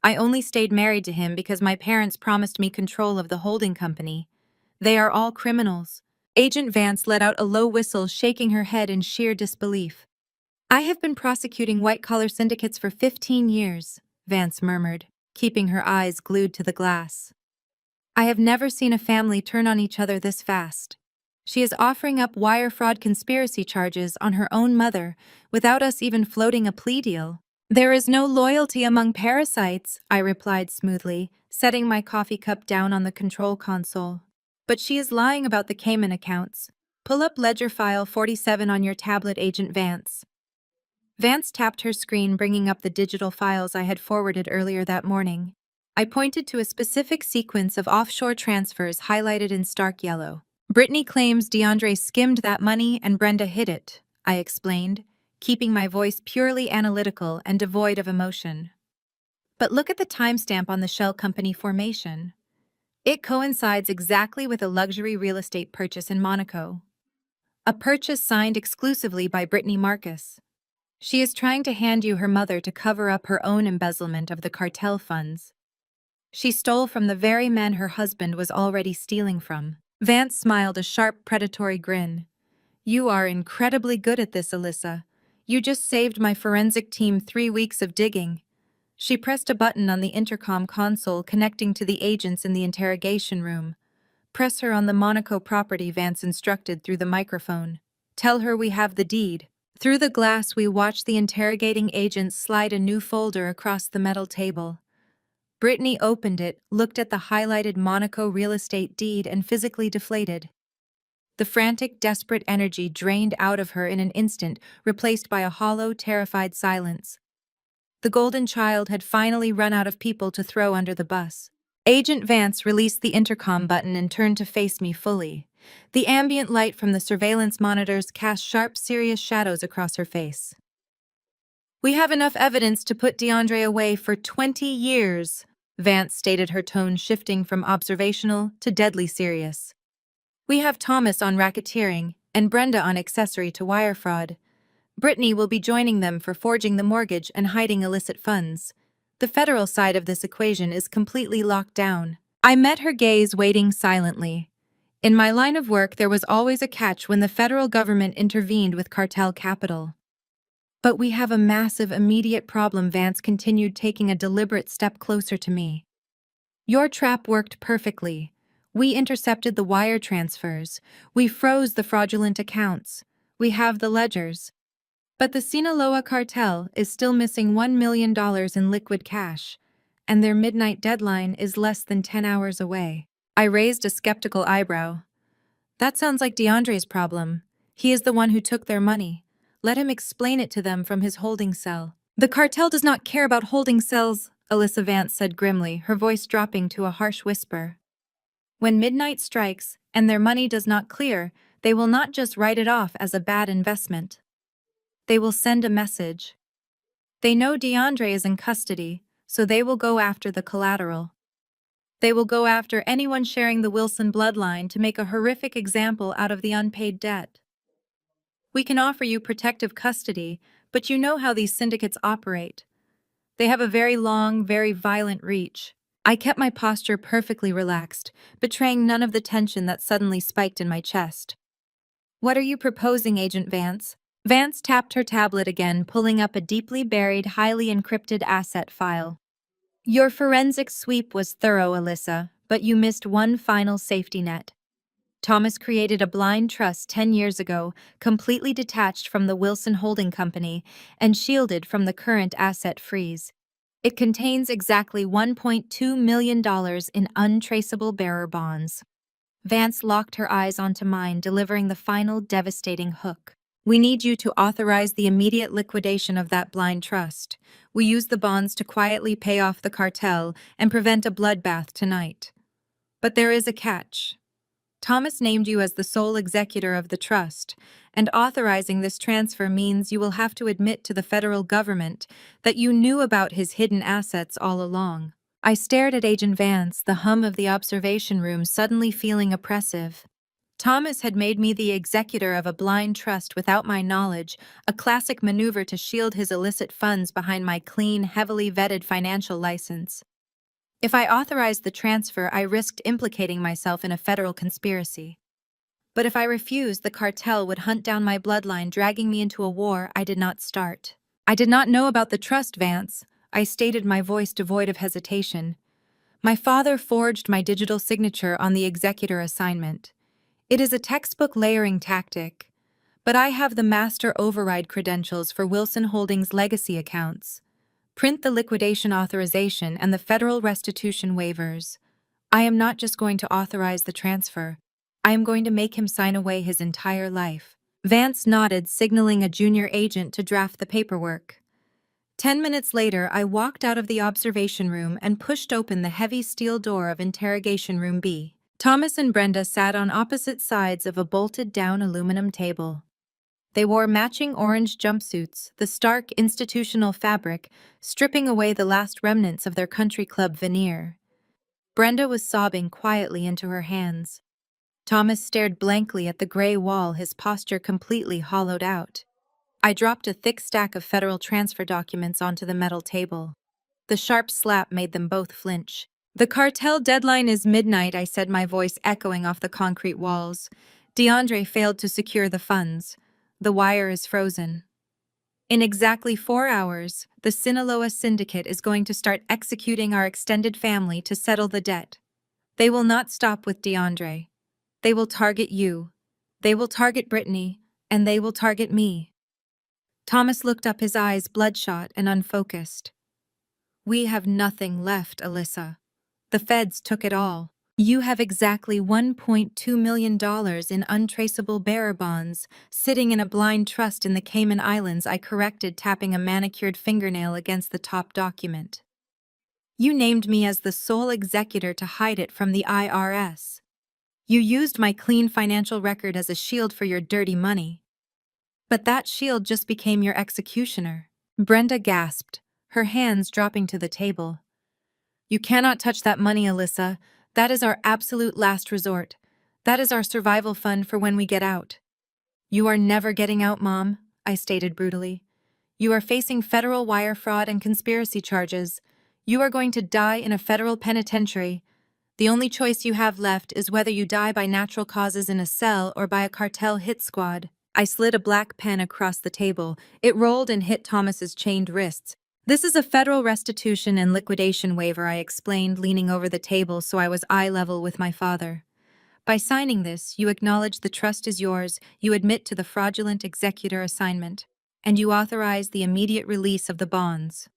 I only stayed married to him because my parents promised me control of the holding company. They are all criminals. Agent Vance let out a low whistle, shaking her head in sheer disbelief. "I have been prosecuting white-collar syndicates for 15 years, Vance murmured, keeping her eyes glued to the glass. "I have never seen a family turn on each other this fast. She is offering up wire fraud conspiracy charges on her own mother without us even floating a plea deal." "There is no loyalty among parasites," I replied smoothly, setting my coffee cup down on the control console. "But she is lying about the Cayman accounts. Pull up ledger file 47 on your tablet, Agent Vance." Vance tapped her screen, bringing up the digital files I had forwarded earlier that morning. I pointed to a specific sequence of offshore transfers highlighted in stark yellow. "Brittany claims DeAndre skimmed that money and Brenda hid it," I explained, keeping my voice purely analytical and devoid of emotion. "But look at the timestamp on the shell company formation. It coincides exactly with a luxury real estate purchase in Monaco. A purchase signed exclusively by Brittany Marcus. She is trying to hand you her mother to cover up her own embezzlement of the cartel funds. She stole from the very men her husband was already stealing from." Vance smiled a sharp, predatory grin. "You are incredibly good at this, Alyssa. You just saved my forensic team 3 weeks of digging." She pressed a button on the intercom console connecting to the agents in the interrogation room. "Press her on the Monaco property," Vance instructed through the microphone. "Tell her we have the deed." Through the glass, we watched the interrogating agents slide a new folder across the metal table. Brittany opened it, looked at the highlighted Monaco real estate deed, and physically deflated. The frantic, desperate energy drained out of her in an instant, replaced by a hollow, terrified silence. The golden child had finally run out of people to throw under the bus. Agent Vance released the intercom button and turned to face me fully. The ambient light from the surveillance monitors cast sharp, serious shadows across her face. "We have enough evidence to put DeAndre away for 20 years, Vance stated, her tone shifting from observational to deadly serious. "We have Thomas on racketeering and Brenda on accessory to wire fraud. Brittany will be joining them for forging the mortgage and hiding illicit funds. The federal side of this equation is completely locked down." I met her gaze, waiting silently. In my line of work, there was always a catch when the federal government intervened with cartel capital. "But we have a massive, immediate problem," Vance continued, taking a deliberate step closer to me. "Your trap worked perfectly. We intercepted the wire transfers. We froze the fraudulent accounts. We have the ledgers. But the Sinaloa cartel is still missing $1 million in liquid cash, and their midnight deadline is less than 10 hours away." I raised a skeptical eyebrow. "That sounds like DeAndre's problem. He is the one who took their money. Let him explain it to them from his holding cell." "The cartel does not care about holding cells," Alyssa Vance said grimly, her voice dropping to a harsh whisper. "When midnight strikes and their money does not clear, they will not just write it off as a bad investment. They will send a message. They know DeAndre is in custody, so they will go after the collateral. They will go after anyone sharing the Wilson bloodline to make a horrific example out of the unpaid debt. We can offer you protective custody, but you know how these syndicates operate. They have a very long, very violent reach. I kept my posture perfectly relaxed, betraying none of the tension that suddenly spiked in my chest. What are you proposing, Agent Vance? Vance tapped her tablet again, pulling up a deeply buried, highly encrypted asset file. Your forensic sweep was thorough, Alyssa, but you missed one final safety net. Thomas created a blind trust 10 years ago, completely detached from the Wilson Holding Company and shielded from the current asset freeze. It contains exactly $1.2 million in untraceable bearer bonds. Vance locked her eyes onto mine, delivering the final devastating hook. We need you to authorize the immediate liquidation of that blind trust. We use the bonds to quietly pay off the cartel and prevent a bloodbath tonight. But there is a catch. Thomas named you as the sole executor of the trust, and authorizing this transfer means you will have to admit to the federal government that you knew about his hidden assets all along. I stared at Agent Vance, the hum of the observation room suddenly feeling oppressive. Thomas had made me the executor of a blind trust without my knowledge, a classic maneuver to shield his illicit funds behind my clean, heavily vetted financial license. If I authorized the transfer, I risked implicating myself in a federal conspiracy. But if I refused, the cartel would hunt down my bloodline, dragging me into a war I did not start. I did not know about the trust, Vance, I stated, my voice devoid of hesitation. My father forged my digital signature on the executor assignment. It is a textbook layering tactic, but I have the master override credentials for Wilson Holdings legacy accounts. Print the liquidation authorization and the federal restitution waivers. I am not just going to authorize the transfer. I am going to make him sign away his entire life. Vance nodded, signaling a junior agent to draft the paperwork. 10 minutes later, I walked out of the observation room and pushed open the heavy steel door of Interrogation Room B. Thomas and Brenda sat on opposite sides of a bolted-down aluminum table. They wore matching orange jumpsuits, the stark institutional fabric stripping away the last remnants of their country club veneer. Brenda was sobbing quietly into her hands. Thomas stared blankly at the gray wall, his posture completely hollowed out. I dropped a thick stack of federal transfer documents onto the metal table. The sharp slap made them both flinch. The cartel deadline is midnight, I said, my voice echoing off the concrete walls. DeAndre failed to secure the funds. The wire is frozen. In exactly 4 hours, the Sinaloa Syndicate is going to start executing our extended family to settle the debt. They will not stop with DeAndre. They will target you. They will target Brittany, and they will target me. Thomas looked up, his eyes bloodshot and unfocused. We have nothing left, Alyssa. The feds took it all. You have exactly $1.2 million in untraceable bearer bonds sitting in a blind trust in the Cayman Islands, I corrected, tapping a manicured fingernail against the top document. You named me as the sole executor to hide it from the IRS. You used my clean financial record as a shield for your dirty money. But that shield just became your executioner. Brenda gasped, her hands dropping to the table. You cannot touch that money, Alyssa. That is our absolute last resort. That is our survival fund for when we get out. You are never getting out, Mom, I stated brutally. You are facing federal wire fraud and conspiracy charges. You are going to die in a federal penitentiary. The only choice you have left is whether you die by natural causes in a cell or by a cartel hit squad. I slid a black pen across the table. It rolled and hit Thomas's chained wrists. This is a federal restitution and liquidation waiver, I explained, leaning over the table so I was eye level with my father. By signing this, you acknowledge the trust is yours, you admit to the fraudulent executor assignment, and you authorize the immediate release of the bonds.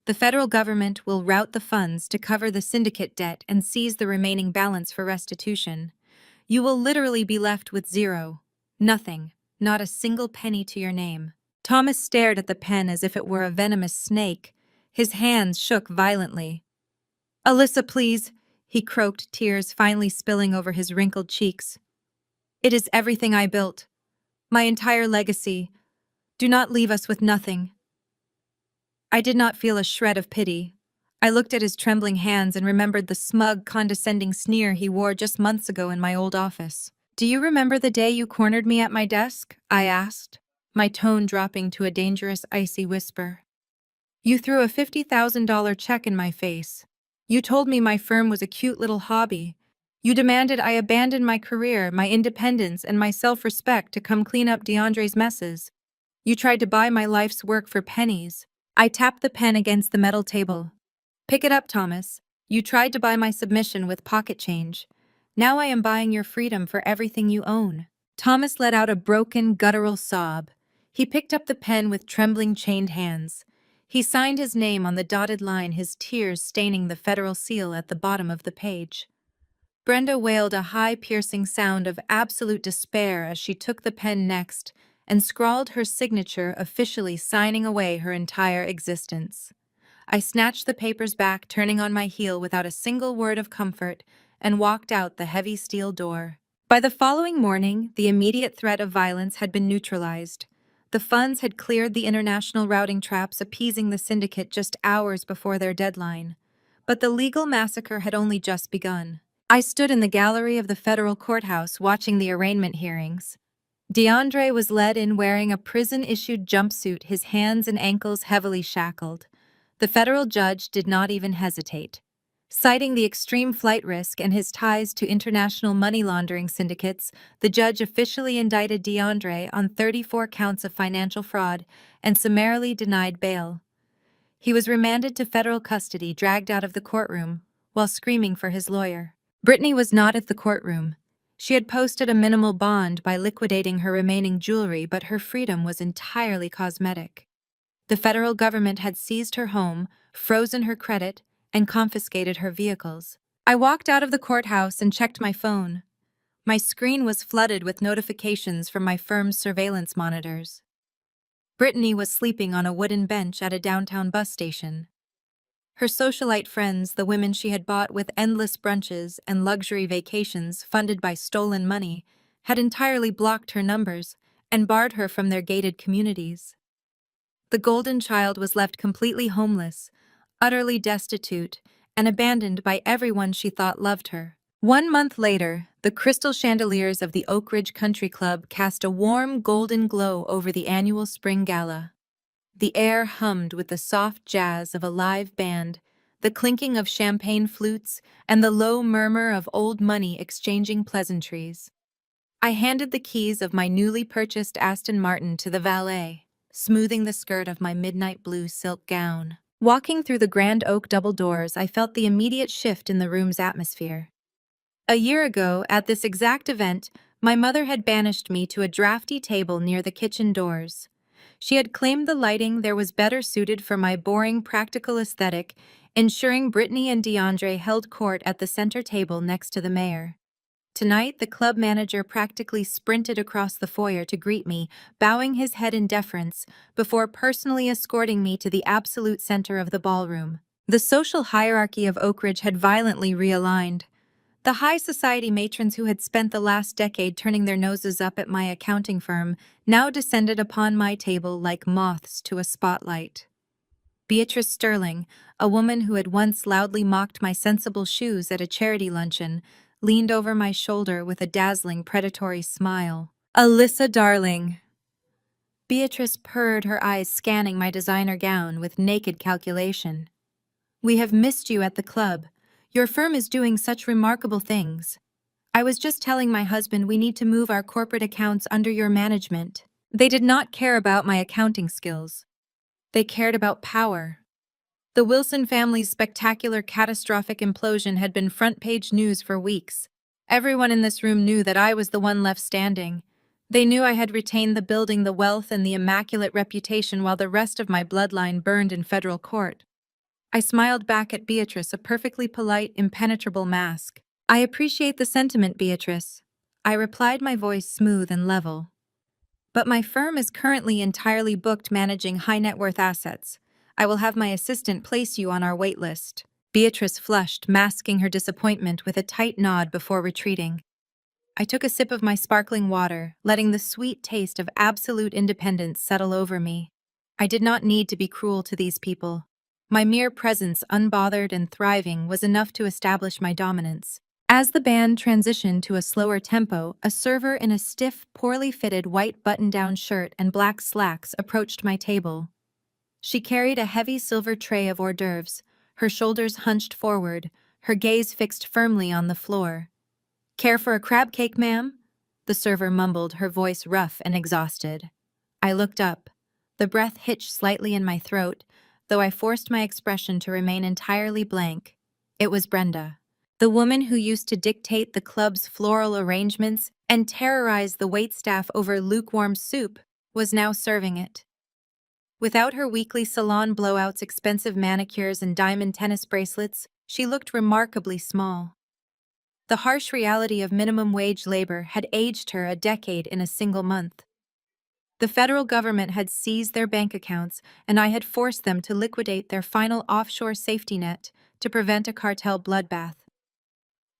The federal government will route the funds to cover the syndicate debt and seize the remaining balance for restitution. You will literally be left with zero. Nothing. Not a single penny to your name. Thomas stared at the pen as if it were a venomous snake. His hands shook violently. Alyssa, please, he croaked, tears finally spilling over his wrinkled cheeks. It is everything I built. My entire legacy. Do not leave us with nothing. I did not feel a shred of pity. I looked at his trembling hands and remembered the smug, condescending sneer he wore just months ago in my old office. "Do you remember the day you cornered me at my desk?" I asked, my tone dropping to a dangerous, icy whisper. "You threw a $50,000 check in my face. You told me my firm was a cute little hobby. You demanded I abandon my career, my independence, and my self-respect to come clean up DeAndre's messes. You tried to buy my life's work for pennies." I tapped the pen against the metal table. "Pick it up, Thomas. You tried to buy my submission with pocket change. Now I am buying your freedom for everything you own." Thomas let out a broken, guttural sob. He picked up the pen with trembling, chained hands. He signed his name on the dotted line, his tears staining the federal seal at the bottom of the page. Brenda wailed a high, piercing sound of absolute despair as she took the pen next and scrawled her signature, officially signing away her entire existence. I snatched the papers back, turning on my heel without a single word of comfort, and walked out the heavy steel door. By the following morning, the immediate threat of violence had been neutralized. The funds had cleared the international routing traps, appeasing the syndicate just hours before their deadline. But the legal massacre had only just begun. I stood in the gallery of the federal courthouse watching the arraignment hearings. DeAndre was led in wearing a prison-issued jumpsuit, his hands and ankles heavily shackled. The federal judge did not even hesitate. Citing the extreme flight risk and his ties to international money laundering syndicates, the judge officially indicted DeAndre on 34 counts of financial fraud and summarily denied bail. He was remanded to federal custody, dragged out of the courtroom, while screaming for his lawyer. Brittany was not at the courtroom. She had posted a minimal bond by liquidating her remaining jewelry, but her freedom was entirely cosmetic. The federal government had seized her home, frozen her credit, and confiscated her vehicles. I walked out of the courthouse and checked my phone. My screen was flooded with notifications from my firm's surveillance monitors. Brittany was sleeping on a wooden bench at a downtown bus station. Her socialite friends, the women she had bought with endless brunches and luxury vacations funded by stolen money, had entirely blocked her numbers and barred her from their gated communities. The golden child was left completely homeless, utterly destitute, and abandoned by everyone she thought loved her. 1 month later, the crystal chandeliers of the Oak Ridge Country Club cast a warm golden glow over the annual spring gala. The air hummed with the soft jazz of a live band, the clinking of champagne flutes, and the low murmur of old money exchanging pleasantries. I handed the keys of my newly purchased Aston Martin to the valet, smoothing the skirt of my midnight blue silk gown. Walking through the grand oak double doors, I felt the immediate shift in the room's atmosphere. A year ago, at this exact event, my mother had banished me to a drafty table near the kitchen doors. She had claimed the lighting there was better suited for my boring, practical aesthetic, ensuring Brittany and DeAndre held court at the center table next to the mayor. Tonight, the club manager practically sprinted across the foyer to greet me, bowing his head in deference, before personally escorting me to the absolute center of the ballroom. The social hierarchy of Oak Ridge had violently realigned. The high society matrons who had spent the last decade turning their noses up at my accounting firm now descended upon my table like moths to a spotlight. Beatrice Sterling, a woman who had once loudly mocked my sensible shoes at a charity luncheon, leaned over my shoulder with a dazzling, predatory smile. "Alyssa, darling." Beatrice purred, her eyes scanning my designer gown with naked calculation. "We have missed you at the club. Your firm is doing such remarkable things. I was just telling my husband we need to move our corporate accounts under your management." They did not care about my accounting skills. They cared about power. The Wilson family's spectacular, catastrophic implosion had been front-page news for weeks. Everyone in this room knew that I was the one left standing. They knew I had retained the building, the wealth, and the immaculate reputation while the rest of my bloodline burned in federal court. I smiled back at Beatrice, a perfectly polite, impenetrable mask. "I appreciate the sentiment, Beatrice," I replied, my voice smooth and level. "But my firm is currently entirely booked managing high-net-worth assets. I will have my assistant place you on our wait list." Beatrice flushed, masking her disappointment with a tight nod before retreating. I took a sip of my sparkling water, letting the sweet taste of absolute independence settle over me. I did not need to be cruel to these people. My mere presence, unbothered and thriving, was enough to establish my dominance. As the band transitioned to a slower tempo, a server in a stiff, poorly fitted white button-down shirt and black slacks approached my table. She carried a heavy silver tray of hors d'oeuvres, her shoulders hunched forward, her gaze fixed firmly on the floor. "Care for a crab cake, ma'am?" The server mumbled, her voice rough and exhausted. I looked up. The breath hitched slightly in my throat, though I forced my expression to remain entirely blank. It was Brenda. The woman who used to dictate the club's floral arrangements and terrorize the waitstaff over lukewarm soup was now serving it. Without her weekly salon blowouts, expensive manicures, and diamond tennis bracelets, she looked remarkably small. The harsh reality of minimum wage labor had aged her a decade in a single month. The federal government had seized their bank accounts, and I had forced them to liquidate their final offshore safety net to prevent a cartel bloodbath.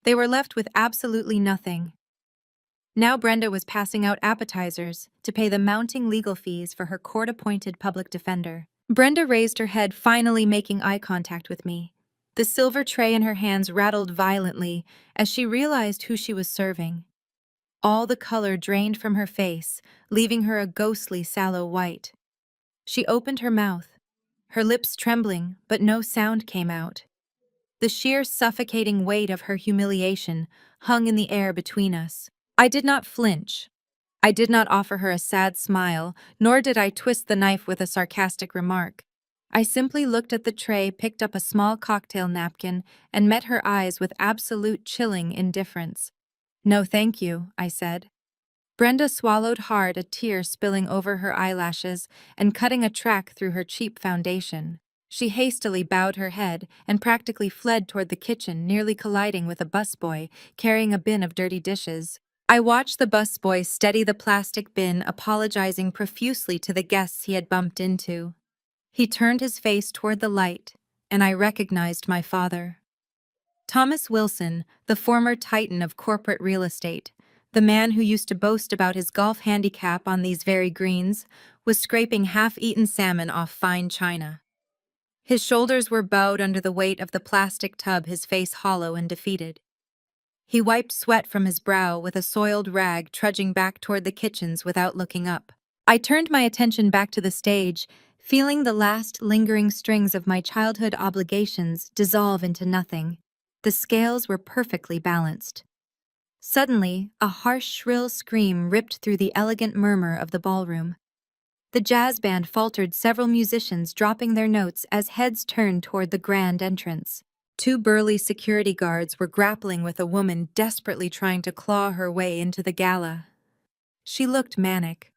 They were left with absolutely nothing. Now Brenda was passing out appetizers to pay the mounting legal fees for her court-appointed public defender. Brenda raised her head, finally making eye contact with me. The silver tray in her hands rattled violently as she realized who she was serving. All the color drained from her face, leaving her a ghostly, sallow white. She opened her mouth, her lips trembling, but no sound came out. The sheer suffocating weight of her humiliation hung in the air between us. I did not flinch. I did not offer her a sad smile, nor did I twist the knife with a sarcastic remark. I simply looked at the tray, picked up a small cocktail napkin, and met her eyes with absolute chilling indifference. "No, thank you," I said. Brenda swallowed hard, a tear spilling over her eyelashes and cutting a track through her cheap foundation. She hastily bowed her head and practically fled toward the kitchen, nearly colliding with a busboy carrying a bin of dirty dishes. I watched the busboy steady the plastic bin, apologizing profusely to the guests he had bumped into. He turned his face toward the light, and I recognized my father. Thomas Wilson, the former titan of corporate real estate, the man who used to boast about his golf handicap on these very greens, was scraping half-eaten salmon off fine china. His shoulders were bowed under the weight of the plastic tub, his face hollow and defeated. He wiped sweat from his brow with a soiled rag, trudging back toward the kitchens without looking up. I turned my attention back to the stage, feeling the last lingering strings of my childhood obligations dissolve into nothing. The scales were perfectly balanced. Suddenly, a harsh, shrill scream ripped through the elegant murmur of the ballroom. The jazz band faltered, several musicians dropping their notes as heads turned toward the grand entrance. Two burly security guards were grappling with a woman desperately trying to claw her way into the gala. She looked manic.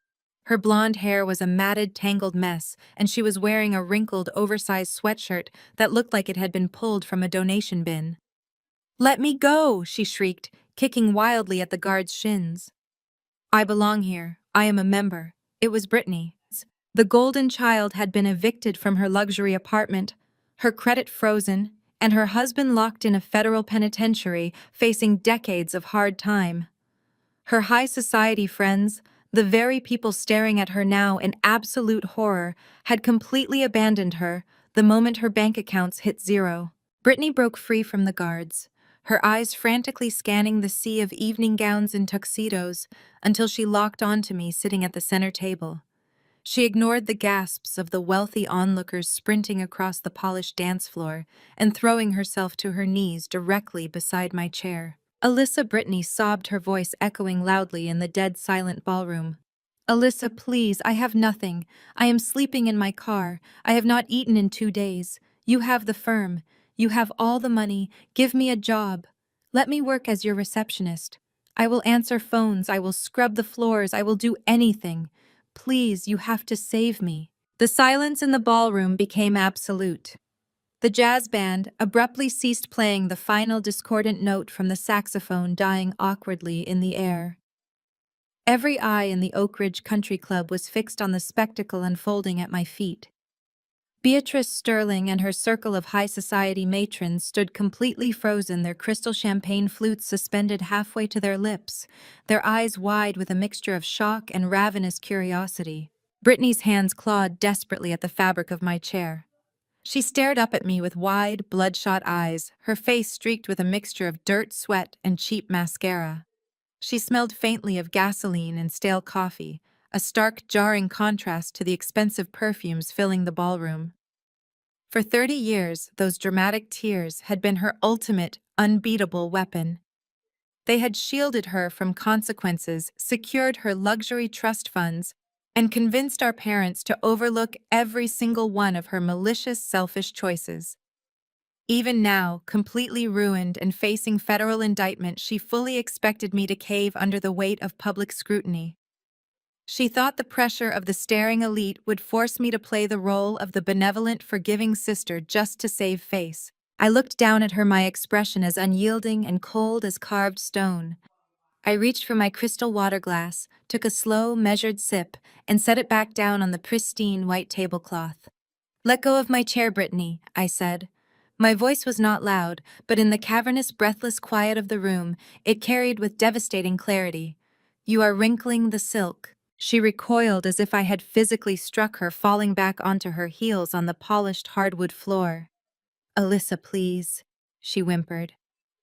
Her blonde hair was a matted, tangled mess, and she was wearing a wrinkled, oversized sweatshirt that looked like it had been pulled from a donation bin. "Let me go!" she shrieked, kicking wildly at the guard's shins. "I belong here. I am a member." It was Brittany. The golden child had been evicted from her luxury apartment, her credit frozen, and her husband locked in a federal penitentiary, facing decades of hard time. Her high society friends, the very people staring at her now in absolute horror, had completely abandoned her the moment her bank accounts hit zero. Brittany broke free from the guards, her eyes frantically scanning the sea of evening gowns and tuxedos until she locked onto me sitting at the center table. She ignored the gasps of the wealthy onlookers sprinting across the polished dance floor and throwing herself to her knees directly beside my chair. "Alyssa," Brittany sobbed, her voice echoing loudly in the dead silent ballroom. "Alyssa, please, I have nothing. I am sleeping in my car. I have not eaten in 2 days. You have the firm. You have all the money. Give me a job. Let me work as your receptionist. I will answer phones. I will scrub the floors. I will do anything. Please, you have to save me." The silence in the ballroom became absolute. The jazz band abruptly ceased playing, the final discordant note from the saxophone dying awkwardly in the air. Every eye in the Oak Ridge Country Club was fixed on the spectacle unfolding at my feet. Beatrice Sterling and her circle of high society matrons stood completely frozen, their crystal champagne flutes suspended halfway to their lips, their eyes wide with a mixture of shock and ravenous curiosity. Brittany's hands clawed desperately at the fabric of my chair. She stared up at me with wide, bloodshot eyes, her face streaked with a mixture of dirt, sweat, and cheap mascara. She smelled faintly of gasoline and stale coffee, a stark, jarring contrast to the expensive perfumes filling the ballroom. For 30 years, those dramatic tears had been her ultimate, unbeatable weapon. They had shielded her from consequences, secured her luxury trust funds, and convinced our parents to overlook every single one of her malicious, selfish choices. Even now, completely ruined and facing federal indictment, she fully expected me to cave under the weight of public scrutiny. She thought the pressure of the staring elite would force me to play the role of the benevolent, forgiving sister just to save face. I looked down at her, my expression as unyielding and cold as carved stone. I reached for my crystal water glass, took a slow, measured sip, and set it back down on the pristine white tablecloth. "Let go of my chair, Brittany," I said. My voice was not loud, but in the cavernous, breathless quiet of the room, it carried with devastating clarity. "You are wrinkling the silk." She recoiled as if I had physically struck her, falling back onto her heels on the polished hardwood floor. "Alyssa, please," she whimpered,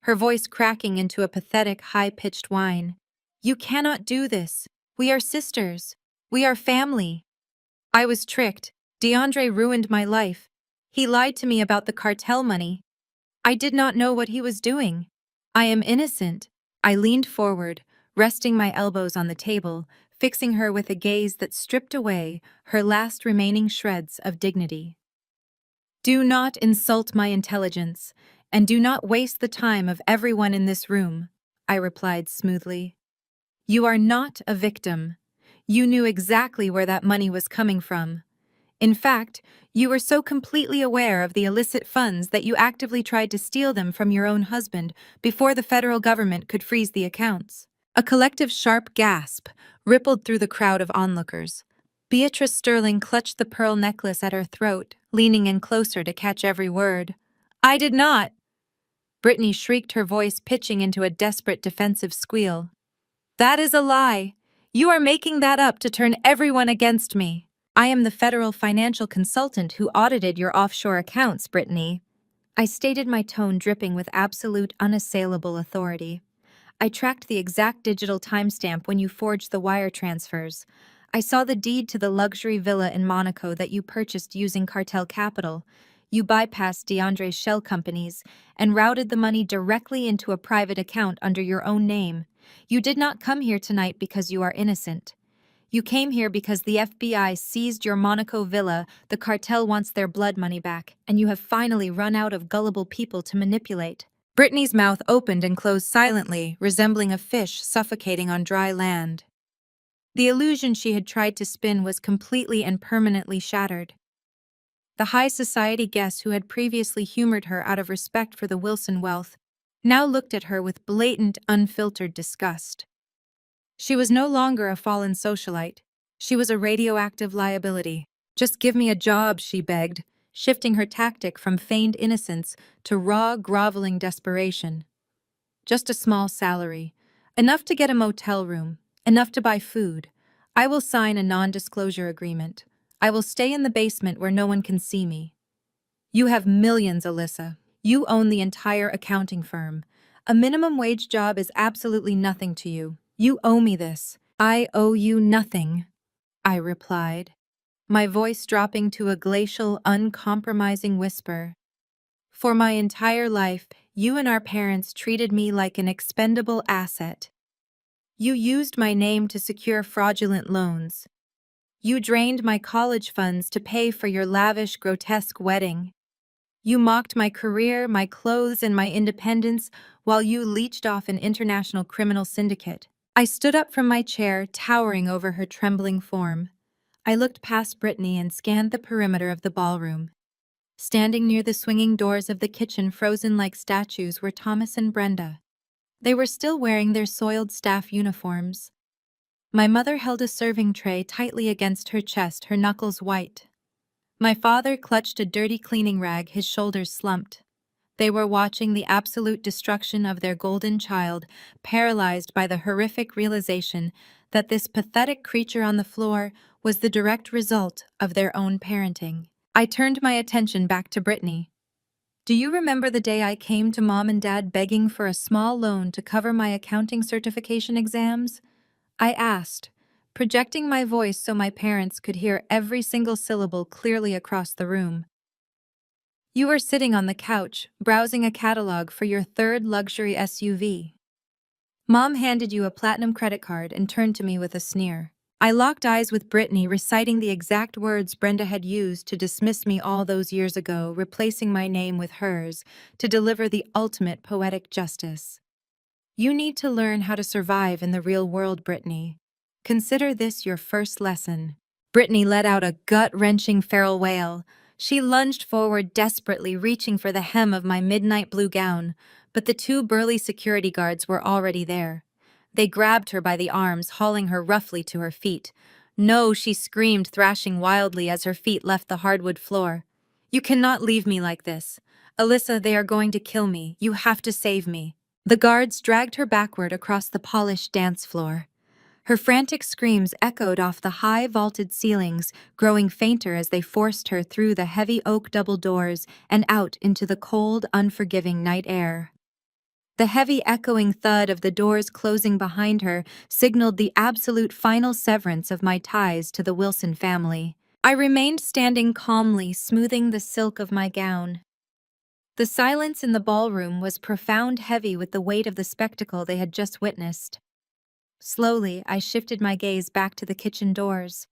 her voice cracking into a pathetic, high-pitched whine. "You cannot do this. We are sisters. We are family." I was tricked. DeAndre ruined my life. He lied to me about the cartel money. I did not know what he was doing. I am innocent. I leaned forward, resting my elbows on the table, fixing her with a gaze that stripped away her last remaining shreds of dignity. "Do not insult my intelligence, and do not waste the time of everyone in this room," I replied smoothly. "You are not a victim. You knew exactly where that money was coming from. In fact, you were so completely aware of the illicit funds that you actively tried to steal them from your own husband before the federal government could freeze the accounts." A collective sharp gasp rippled through the crowd of onlookers. Beatrice Sterling clutched the pearl necklace at her throat, leaning in closer to catch every word. "I did not!" Brittany shrieked, her voice pitching into a desperate defensive squeal. "That is a lie. You are making that up to turn everyone against me. I am the federal financial consultant who audited your offshore accounts, Brittany." I stated, my tone dripping with absolute, unassailable authority. "I tracked the exact digital timestamp when you forged the wire transfers. I saw the deed to the luxury villa in Monaco that you purchased using cartel capital. You bypassed DeAndre's shell companies and routed the money directly into a private account under your own name. You did not come here tonight because you are innocent. You came here because the FBI seized your Monaco villa, the cartel wants their blood money back, and you have finally run out of gullible people to manipulate." Brittany's mouth opened and closed silently, resembling a fish suffocating on dry land. The illusion she had tried to spin was completely and permanently shattered. The high society guest who had previously humored her out of respect for the Wilson wealth now looked at her with blatant, unfiltered disgust. She was no longer a fallen socialite. She was a radioactive liability. "Just give me a job," she begged, shifting her tactic from feigned innocence to raw, groveling desperation. "Just a small salary. Enough to get a motel room. Enough to buy food. I will sign a non-disclosure agreement. I will stay in the basement where no one can see me." "You have millions, Alyssa. You own the entire accounting firm. A minimum wage job is absolutely nothing to you. You owe me this." "I owe you nothing," I replied, my voice dropping to a glacial, uncompromising whisper. "For my entire life, you and our parents treated me like an expendable asset. You used my name to secure fraudulent loans. You drained my college funds to pay for your lavish, grotesque wedding. You mocked my career, my clothes, and my independence while you leeched off an international criminal syndicate." I stood up from my chair, towering over her trembling form. I looked past Brittany and scanned the perimeter of the ballroom. Standing near the swinging doors of the kitchen, frozen like statues, were Thomas and Brenda. They were still wearing their soiled staff uniforms. My mother held a serving tray tightly against her chest, her knuckles white. My father clutched a dirty cleaning rag, his shoulders slumped. They were watching the absolute destruction of their golden child, paralyzed by the horrific realization that this pathetic creature on the floor was the direct result of their own parenting. I turned my attention back to Brittany. Do you remember the day I came to Mom and Dad begging for a small loan to cover my accounting certification exams? I asked, projecting my voice so my parents could hear every single syllable clearly across the room. You were sitting on the couch, browsing a catalog for your third luxury SUV. Mom handed you a platinum credit card and turned to me with a sneer. I locked eyes with Brittany, reciting the exact words Brenda had used to dismiss me all those years ago, replacing my name with hers to deliver the ultimate poetic justice. You need to learn how to survive in the real world, Brittany. Consider this your first lesson. Brittany let out a gut-wrenching feral wail. She lunged forward desperately, reaching for the hem of my midnight blue gown, but the two burly security guards were already there. They grabbed her by the arms, hauling her roughly to her feet. No, she screamed, thrashing wildly as her feet left the hardwood floor. You cannot leave me like this. Alyssa, they are going to kill me. You have to save me. The guards dragged her backward across the polished dance floor. Her frantic screams echoed off the high vaulted ceilings, growing fainter as they forced her through the heavy oak double doors and out into the cold, unforgiving night air. The heavy echoing thud of the doors closing behind her signaled the absolute final severance of my ties to the Wilson family. I remained standing calmly, smoothing the silk of my gown. The silence in the ballroom was profound, heavy with the weight of the spectacle they had just witnessed. Slowly, I shifted my gaze back to the kitchen doors.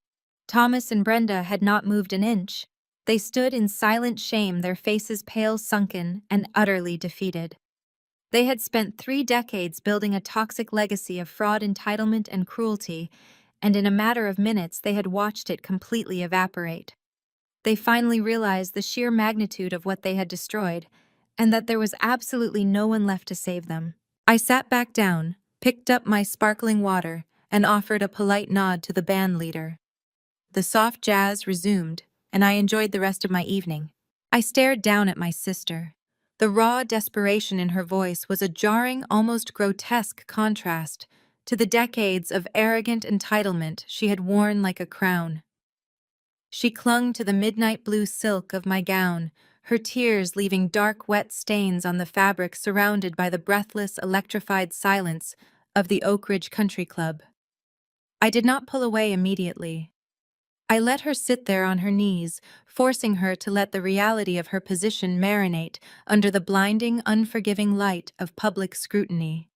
Thomas and Brenda had not moved an inch. They stood in silent shame, their faces pale, sunken, and utterly defeated. They had spent 3 decades building a toxic legacy of fraud, entitlement, and cruelty, and in a matter of minutes they had watched it completely evaporate. They finally realized the sheer magnitude of what they had destroyed, and that there was absolutely no one left to save them. I sat back down, picked up my sparkling water, and offered a polite nod to the band leader. The soft jazz resumed, and I enjoyed the rest of my evening. I stared down at my sister. The raw desperation in her voice was a jarring, almost grotesque contrast to the decades of arrogant entitlement she had worn like a crown. She clung to the midnight blue silk of my gown, her tears leaving dark, wet stains on the fabric, surrounded by the breathless, electrified silence of the Oak Ridge Country Club. I did not pull away immediately. I let her sit there on her knees, forcing her to let the reality of her position marinate under the blinding, unforgiving light of public scrutiny.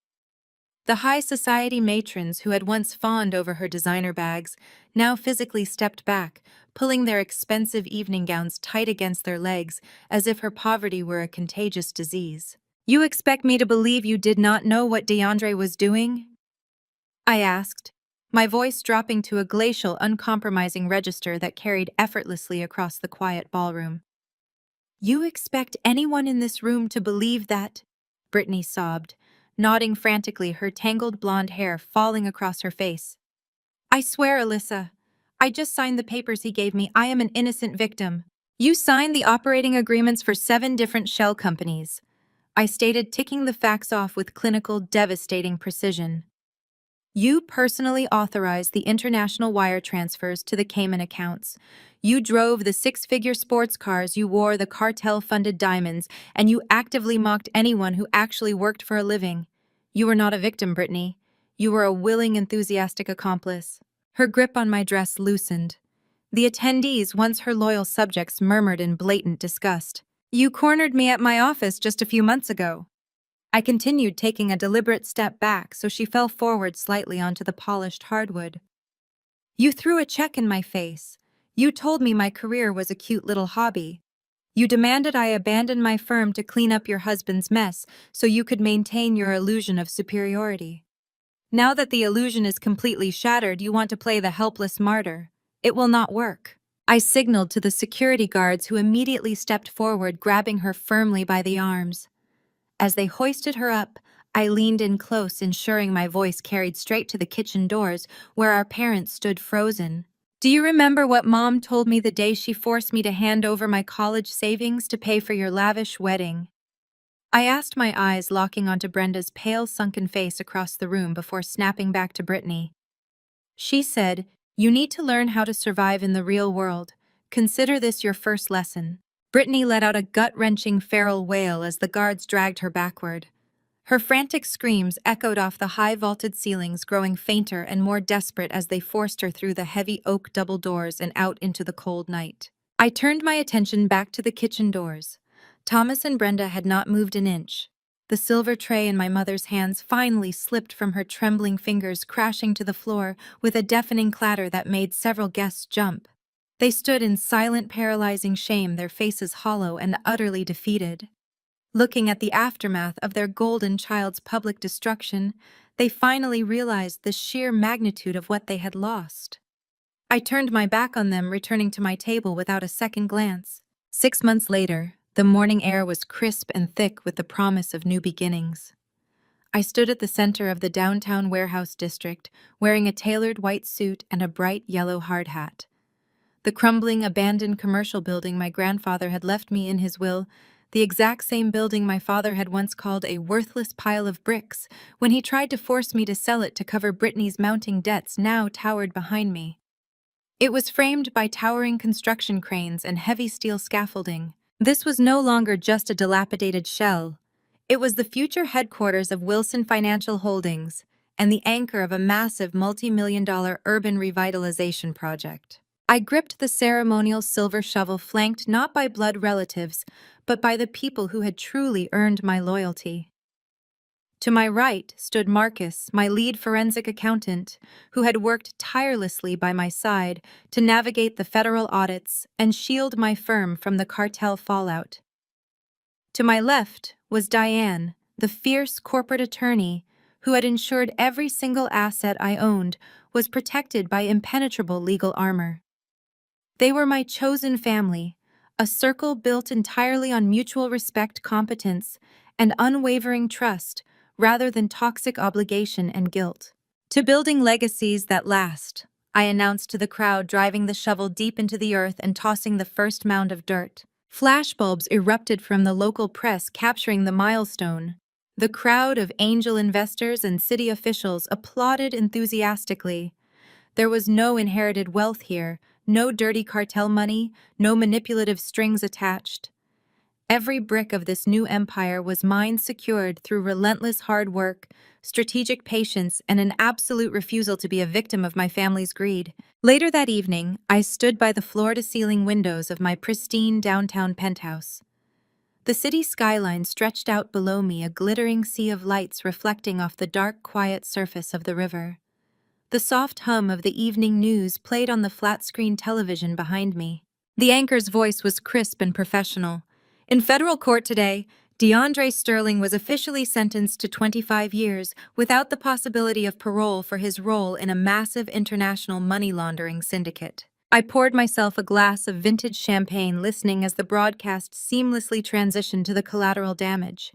The high society matrons who had once fawned over her designer bags now physically stepped back, pulling their expensive evening gowns tight against their legs as if her poverty were a contagious disease. "You expect me to believe you did not know what DeAndre was doing?" I asked, my voice dropping to a glacial, uncompromising register that carried effortlessly across the quiet ballroom. "You expect anyone in this room to believe that?" Brittany sobbed, nodding frantically, her tangled blonde hair falling across her face. "I swear, Alyssa, I just signed the papers he gave me. I am an innocent victim." "You signed the operating agreements for 7 different shell companies," I stated, ticking the facts off with clinical, devastating precision. "You personally authorized the international wire transfers to the Cayman accounts. You drove the 6-figure sports cars, you wore the cartel-funded diamonds, and you actively mocked anyone who actually worked for a living. You were not a victim, Brittany. You were a willing, enthusiastic accomplice." Her grip on my dress loosened. The attendees, once her loyal subjects, murmured in blatant disgust. "You cornered me at my office just a few months ago." I continued, taking a deliberate step back so she fell forward slightly onto the polished hardwood. "You threw a check in my face. You told me my career was a cute little hobby. You demanded I abandon my firm to clean up your husband's mess so you could maintain your illusion of superiority. Now that the illusion is completely shattered, you want to play the helpless martyr. It will not work." I signaled to the security guards, who immediately stepped forward, grabbing her firmly by the arms. As they hoisted her up, I leaned in close, ensuring my voice carried straight to the kitchen doors, where our parents stood frozen. "Do you remember what Mom told me the day she forced me to hand over my college savings to pay for your lavish wedding?" I asked, my eyes locking onto Brenda's pale, sunken face across the room before snapping back to Brittany. "She said, you need to learn how to survive in the real world. Consider this your first lesson. Brittany let out a gut-wrenching feral wail as the guards dragged her backward. Her frantic screams echoed off the high vaulted ceilings, growing fainter and more desperate as they forced her through the heavy oak double doors and out into the cold night. I turned my attention back to the kitchen doors. Thomas and Brenda had not moved an inch. The silver tray in my mother's hands finally slipped from her trembling fingers, crashing to the floor with a deafening clatter that made several guests jump. They stood in silent, paralyzing shame, their faces hollow and utterly defeated. Looking at the aftermath of their golden child's public destruction, they finally realized the sheer magnitude of what they had lost. I turned my back on them, returning to my table without a second glance. 6 months later, the morning air was crisp and thick with the promise of new beginnings. I stood at the center of the downtown warehouse district, wearing a tailored white suit and a bright yellow hard hat. The crumbling, abandoned commercial building my grandfather had left me in his will, the exact same building my father had once called a worthless pile of bricks when he tried to force me to sell it to cover Brittany's mounting debts, now towered behind me. It was framed by towering construction cranes and heavy steel scaffolding. This was no longer just a dilapidated shell. It was the future headquarters of Wilson Financial Holdings and the anchor of a massive multi-million-dollar urban revitalization project. I gripped the ceremonial silver shovel, flanked not by blood relatives, but by the people who had truly earned my loyalty. To my right stood Marcus, my lead forensic accountant, who had worked tirelessly by my side to navigate the federal audits and shield my firm from the cartel fallout. To my left was Diane, the fierce corporate attorney who had ensured every single asset I owned was protected by impenetrable legal armor. They were my chosen family, a circle built entirely on mutual respect, competence, and unwavering trust, rather than toxic obligation and guilt. To building legacies that last, I announced to the crowd, driving the shovel deep into the earth and tossing the first mound of dirt. Flashbulbs erupted from the local press, capturing the milestone. The crowd of angel investors and city officials applauded enthusiastically. There was no inherited wealth here, no dirty cartel money, no manipulative strings attached. Every brick of this new empire was mine, secured through relentless hard work, strategic patience, and an absolute refusal to be a victim of my family's greed. Later that evening, I stood by the floor-to-ceiling windows of my pristine downtown penthouse. The city skyline stretched out below me, a glittering sea of lights reflecting off the dark, quiet surface of the river. The soft hum of the evening news played on the flat-screen television behind me. The anchor's voice was crisp and professional. In federal court today, DeAndre Sterling was officially sentenced to 25 years without the possibility of parole for his role in a massive international money laundering syndicate. I poured myself a glass of vintage champagne, listening as the broadcast seamlessly transitioned to the collateral damage.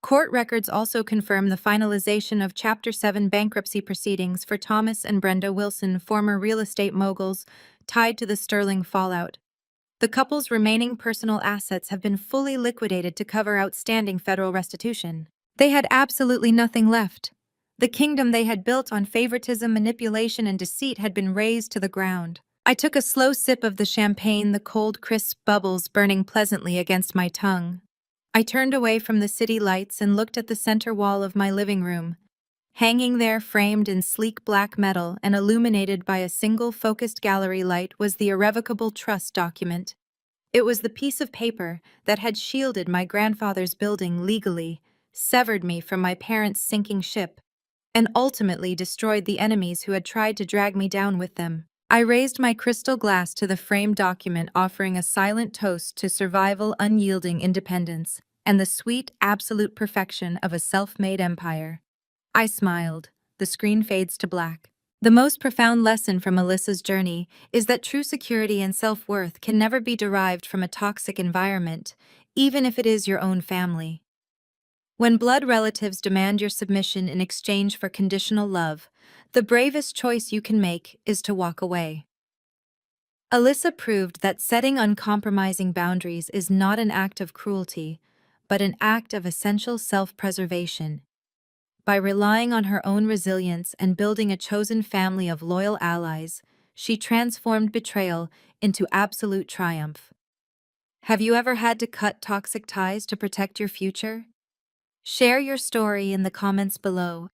Court records also confirm the finalization of Chapter 7 bankruptcy proceedings for Thomas and Brenda Wilson, former real estate moguls tied to the Sterling fallout. The couple's remaining personal assets have been fully liquidated to cover outstanding federal restitution. They had absolutely nothing left. The kingdom they had built on favoritism, manipulation, and deceit had been razed to the ground. I took a slow sip of the champagne, the cold, crisp bubbles burning pleasantly against my tongue. I turned away from the city lights and looked at the center wall of my living room. Hanging there, framed in sleek black metal and illuminated by a single focused gallery light, was the irrevocable trust document. It was the piece of paper that had shielded my grandfather's building legally, severed me from my parents' sinking ship, and ultimately destroyed the enemies who had tried to drag me down with them. I raised my crystal glass to the framed document, offering a silent toast to survival, unyielding independence, and the sweet, absolute perfection of a self-made empire. I smiled. The screen fades to black. The most profound lesson from Alyssa's journey is that true security and self-worth can never be derived from a toxic environment, even if it is your own family. When blood relatives demand your submission in exchange for conditional love, the bravest choice you can make is to walk away. Alyssa proved that setting uncompromising boundaries is not an act of cruelty, but an act of essential self-preservation. By relying on her own resilience and building a chosen family of loyal allies, she transformed betrayal into absolute triumph. Have you ever had to cut toxic ties to protect your future? Share your story in the comments below